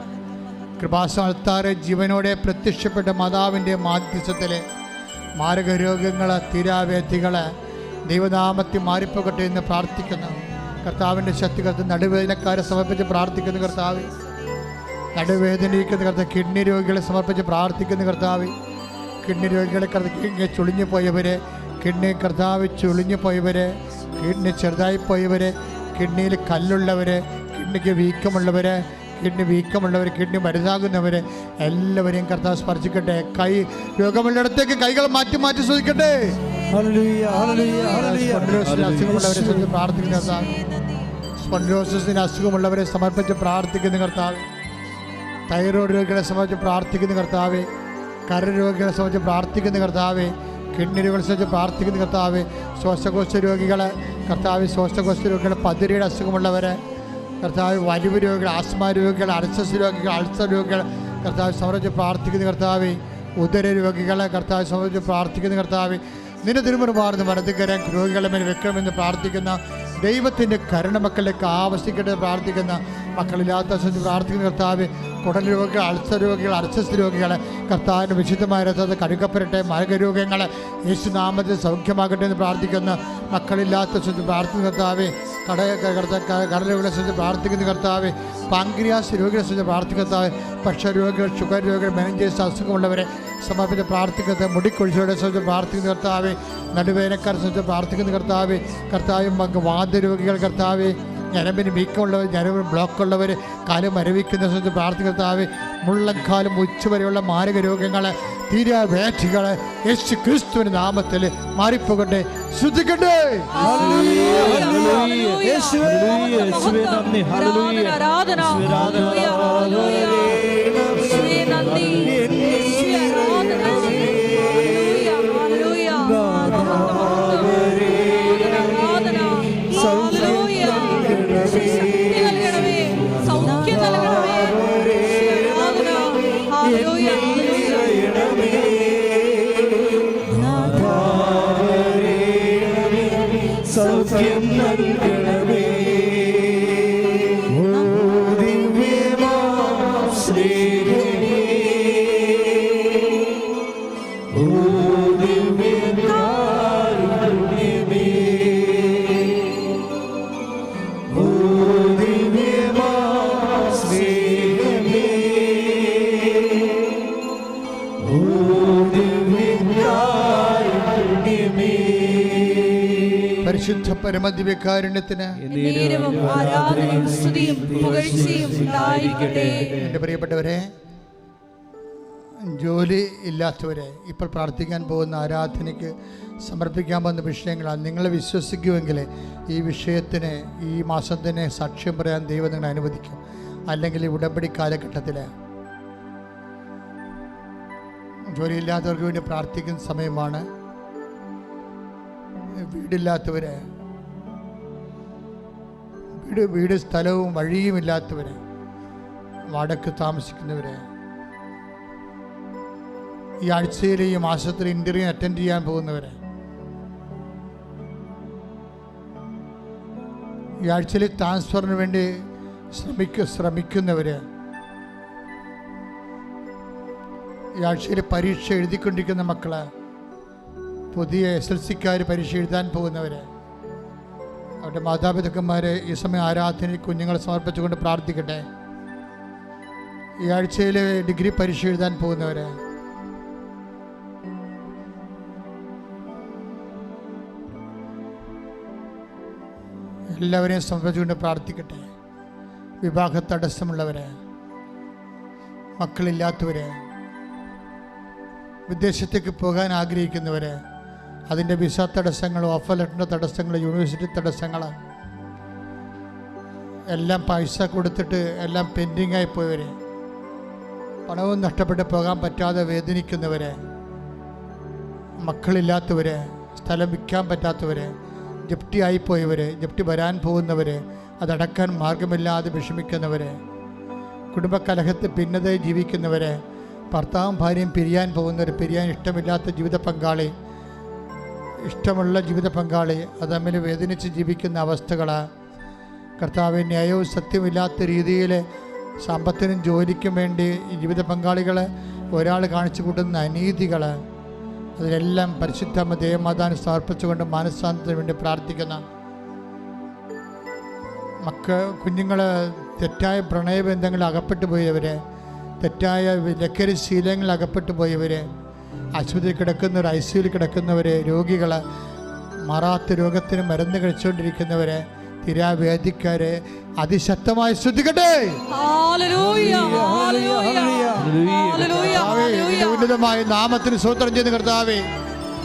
കൃപാസ്ഥാനത്താറ് ജീവനോടെ പ്രത്യക്ഷപ്പെട്ട മാതാവിൻ്റെ മാധ്യസ്ഥത്തിലെ മാരകരോഗങ്ങൾ, തീരാവേദികൾ ദൈവനാമത്തിൽ മാറിപ്പോകട്ടെ എന്ന് പ്രാർത്ഥിക്കുന്നു. കർത്താവിൻ്റെ ശക്തി കർത്താവ് നടുവേദനക്കാരെ സമർപ്പിച്ച് പ്രാർത്ഥിക്കുന്ന കർത്താവ്, നടുവേദനയ്ക്കുന്ന കർത്താവ് കിഡ്നി രോഗികളെ സമർപ്പിച്ച് പ്രാർത്ഥിക്കുന്ന കർത്താവ്, കിഡ്നി രോഗികളെ കർത്താവ് ചുളിഞ്ഞു പോയവരെ, കിഡ്നി കർത്താവ് ചുളിഞ്ഞു പോയവരെ, കിഡ്നി ചെറുതായി പോയവരെ, കിഡ്നിയിൽ കല്ലുള്ളവർ, കിഡ്നിക്ക് വീക്കമുള്ളവർ, കിഡ്നി മരുന്നാകുന്നവർ എല്ലാവരെയും കർത്താവ് സ്പർശിക്കട്ടെ. കൈ രോഗമുള്ളിടത്തേക്ക് കൈകൾ മാറ്റി മാറ്റി ശ്രദ്ധിക്കട്ടെ. അസുഖമുള്ളവരെ പ്രാർത്ഥിക്കുന്ന കർത്താവ്, സ്പോണ്ടിലോസിസിന് അസുഖമുള്ളവരെ സമർപ്പിച്ച് പ്രാർത്ഥിക്കുന്ന കർത്താവ്, തൈറോയ്ഡ് രോഗികളെ സംബന്ധിച്ച് പ്രാർത്ഥിക്കുന്ന കർത്താവ്, കരരോഗികളെ സംബന്ധിച്ച് പ്രാർത്ഥിക്കുന്ന കർത്താവ്, കിഡ്നി രോഗികളെ സംബന്ധിച്ച് പ്രാർത്ഥിക്കുന്ന കർത്താവ്, ശ്വാസകോശ രോഗികളെ കർത്താവ്, ശ്വാസകോശ രോഗികൾ, പതിരയുടെ അസുഖമുള്ളവരെ കർത്താവ്, വലിവ് രോഗികൾ, ആസ്മ രോഗികൾ, അൾസർ രോഗികൾ, അൾസർ രോഗികൾ കർത്താവ് സംബന്ധിച്ച് പ്രാർത്ഥിക്കുന്ന കർത്താവ്, ഉദര രോഗികളെ കർത്താവ് സംബന്ധിച്ച് പ്രാർത്ഥിക്കുന്ന കർത്താവ്, നിന്റെ തിരുമുറുമാർന്ന് വലതുകരം രോഗികളെ മേൽ വെക്കണമെന്ന് പ്രാർത്ഥിക്കുന്ന ദൈവത്തിൻ്റെ കരുണ മക്കളിലേക്ക് ആവശ്യിക്കട്ടെ പ്രാർത്ഥിക്കുന്ന മക്കളില്ലാത്ത പ്രാർത്ഥിക്കുന്ന കർത്താവ്, കുടൽ രോഗികൾ, അൾസർ രോഗികൾ, അർച്ചസ് രോഗികളെ കർത്താവിൻ്റെ വിശുദ്ധമായ രഥത്തെ കഴുകപ്പെടട്ടെ. മാരകരോഗങ്ങളെ യേശുനാമത്തിൽ സൗഖ്യമാകട്ടെ എന്ന് പ്രാർത്ഥിക്കുന്ന മക്കളില്ലാത്ത പ്രാർത്ഥിക്കുന്ന കർത്താവ്, കടലുകളെ സംബന്ധിച്ച് പ്രാർത്ഥിക്കുന്ന കർത്താവ്, പാങ്ക്രിയാസ് രോഗികളെ സംബന്ധിച്ച് പ്രാർത്ഥിക്കുന്ന കർത്താവ്, പക്ഷരോഗികൾ, ഷുഗർ രോഗികൾ, മെനിഞ്ചൈറ്റിസ് അസുഖമുള്ളവരെ സമർപ്പിച്ച് പ്രാർത്ഥിക്കുന്നത്, മുടിക്കൊഴിച്ചവരെ സംബന്ധിച്ച് പ്രാർത്ഥിക്കുന്ന കർത്താവ്, നടുവേനക്കാരെ സംബന്ധിച്ച് പ്രാർത്ഥിക്കുന്ന കർത്താവ്, വാതരോഗികൾ കർത്താവ്, ഞരമ്പിന് വീക്കമുള്ളവർ, ഞരമ്പിന് ബ്ലോക്കുള്ളവർ, കാലം മരവിക്കുന്ന സംബന്ധിച്ച് പ്രാർത്ഥിക്കുന്ന കർത്താവ്, മുള്ളൻകാലം ഉച്ചവരെയുള്ള മാരക രോഗങ്ങളെ, തീരാവേഠികളെ യേശു ക്രിസ്തുവിന്റെ നാമത്തിൽ മാറിപ്പോകട്ടെ. ശ്രദ്ധിക്കട്ടെ. സൗഖ്യം നൽകണമേ. ഓ ദിവ്യമാം സ്നേഹമേ, ഓ ദിവ്യകാരുണ്യമേ, ഓ ദിവ്യമാം സ്നേഹമേ, ഓ ദിവ്യകാരുണ്യമേ. പരിശുദ്ധ പരമദിവ്യകാരുണ്യത്തിന് എൻ്റെ പ്രിയപ്പെട്ടവരെ, ജോലി ഇല്ലാത്തവരെ, ഇപ്പോൾ പ്രാർത്ഥിക്കാൻ പോകുന്ന ആരാധനയ്ക്ക് സമർപ്പിക്കാൻ പോകുന്ന വിഷയങ്ങളാണ്. നിങ്ങൾ വിശ്വസിക്കുമെങ്കിൽ ഈ വിഷയത്തിന് ഈ മാസം തന്നെ സാക്ഷ്യം പറയാൻ ദൈവം നിങ്ങളെ അനുവദിക്കും. അല്ലെങ്കിൽ ഈ ഉടമ്പടി കാലഘട്ടത്തിൽ ജോലിയില്ലാത്തവർക്ക് വേണ്ടി പ്രാർത്ഥിക്കുന്ന സമയമാണ്. വീടില്ലാത്തവര്, വീട് സ്ഥലവും വഴിയുമില്ലാത്തവര്, വാടകയ്ക്ക് താമസിക്കുന്നവര്, ഈ ആഴ്ചയിൽ ഈ മാസത്തിൽ ഇന്റർവ്യൂ അറ്റൻഡ് ചെയ്യാൻ പോകുന്നവര്, ഈ ആഴ്ചയിൽ ട്രാൻസ്ഫറിന് വേണ്ടി ശ്രമിക്കുന്നവര്, ഈ ആഴ്ചയിൽ പരീക്ഷ എഴുതിക്കൊണ്ടിരിക്കുന്ന മക്കള്, പുതിയ SLCക്കാർ പരീക്ഷ എഴുതാൻ പോകുന്നവർ, അവരുടെ മാതാപിതാക്കന്മാർ ഈ സമയം ആരാധനയിൽ കുഞ്ഞുങ്ങളെ സമർപ്പിച്ചുകൊണ്ട് പ്രാർത്ഥിക്കട്ടെ. ഈ ആഴ്ചയിൽ ഡിഗ്രി പരീക്ഷ എഴുതാൻ പോകുന്നവർ, എല്ലാവരെയും സമർപ്പിച്ചുകൊണ്ട് പ്രാർത്ഥിക്കട്ടെ. വിവാഹ തടസ്സമുള്ളവർ, മക്കളില്ലാത്തവർ, വിദേശത്തേക്ക് പോകാൻ ആഗ്രഹിക്കുന്നവർ, അതിൻ്റെ വിസ തടസ്സങ്ങൾ, ഓഫർ ലെറ്ററിൻ്റെ തടസ്സങ്ങൾ, യൂണിവേഴ്സിറ്റി തടസ്സങ്ങൾ, എല്ലാം പൈസ കൊടുത്തിട്ട് എല്ലാം പെൻഡിങ്ങായി പോയവർ, പണവും നഷ്ടപ്പെട്ട് പോകാൻ പറ്റാതെ വേദനിക്കുന്നവർ, മക്കളില്ലാത്തവർ, സ്ഥലം വിൽക്കാൻ പറ്റാത്തവർ, ജപ്തി ആയിപ്പോയവർ, ജപ്തി വരാൻ പോകുന്നവർ, അതടക്കാൻ മാർഗമില്ലാതെ വിഷമിക്കുന്നവർ, കുടുംബകലഹത്തിൽ ഭിന്നതയിൽ ജീവിക്കുന്നവർ, ഭർത്താവും ഭാര്യയും പിരിയാൻ പോകുന്നവർ, പിരിയാൻ ഇഷ്ടമില്ലാത്ത ജീവിത പങ്കാളി, ഇഷ്ടമുള്ള ജീവിത പങ്കാളി, അത് തമ്മിൽ വേദനിച്ച് ജീവിക്കുന്ന അവസ്ഥകൾ, കർത്താവ് ന്യായവും സത്യമില്ലാത്ത രീതിയിൽ സമ്പത്തിനും ജോലിക്കും വേണ്ടി ജീവിത പങ്കാളികൾ ഒരാൾ കാണിച്ചു കൂട്ടുന്ന അനീതികൾ, അതിലെല്ലാം പരിശുദ്ധ ദേവമാതാവിനെ സമർപ്പിച്ചുകൊണ്ട് മാനസാന്തരത്തിന് വേണ്ടി പ്രാർത്ഥിക്കുന്ന കുഞ്ഞുങ്ങൾ, തെറ്റായ പ്രണയബന്ധങ്ങളിൽ അകപ്പെട്ടു പോയവർ, തെറ്റായ ലഹരി ശീലങ്ങളിൽ അകപ്പെട്ടു പോയവർ, ആശുപത്രിയിൽ കിടക്കുന്നവർ, ICUവിൽ കിടക്കുന്നവർ, രോഗികൾ, മാറാത്ത രോഗത്തിന് മരുന്ന് കഴിച്ചുകൊണ്ടിരിക്കുന്നവർ, തിരാവേദിക്കാരെ അതിശക്തമായി ശ്രദ്ധിക്കട്ടെ. ഹല്ലേലൂയ, ഹല്ലേലൂയ, ഹല്ലേലൂയ, ഹല്ലേലൂയ. ഉന്നതമായ നാമത്തിന് സ്തോത്രം ചെയ്യുന്ന കർത്താവേ,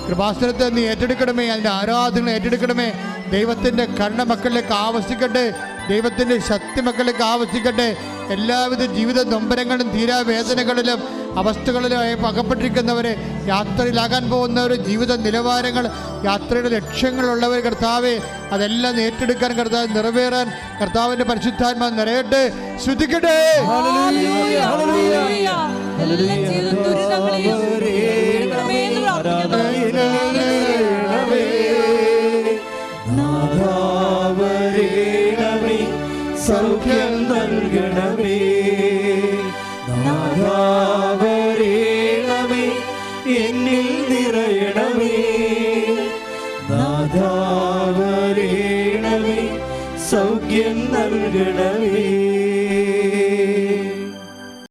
കൃപാസനത്തെ നീ ഏറ്റെടുക്കണമേ, അതിൻ്റെ ആരാധന ഏറ്റെടുക്കണമേ. ദൈവത്തിൻ്റെ കരുണ മക്കളിലേക്ക് ആവശ്യിക്കട്ടെ, ദൈവത്തിൻ്റെ ശക്തി മക്കളിലേക്ക് ആവശ്യിക്കട്ടെ. എല്ലാവിധ ജീവിത നൊമ്പരങ്ങളും തീരാവേദനകളിലും അവസ്ഥകളിലും അകപ്പെട്ടിരിക്കുന്നവരെ, യാത്രയിലാകാൻ പോകുന്നവർ, ജീവിത നിലവാരങ്ങൾ, യാത്രയുടെ ലക്ഷ്യങ്ങളുള്ളവർ കർത്താവെ, അതെല്ലാം ഏറ്റെടുക്കാൻ കർത്താവ്, നിറവേറാൻ കർത്താവിൻ്റെ പരിശുദ്ധാത്മാ നിറയട്ടെ. ശ്രദ്ധിക്കട്ടെ. ഹല്ലേലൂയ, ഹല്ലേലൂയ. എല്ലാ ജീവിത ദുരിതങ്ങളെയും ഏറ്റെടുക്കണമേ എന്ന് പ്രാർത്ഥിക്കുന്നു. നാഥാവരേണമേ, സൗഖ്യം നൽകണമേ. നാഥാവരേണമേ, എന്നിൽ നിറയണമേ. നാഥാവരേണമേ, സൗഖ്യം നൽകണമേ.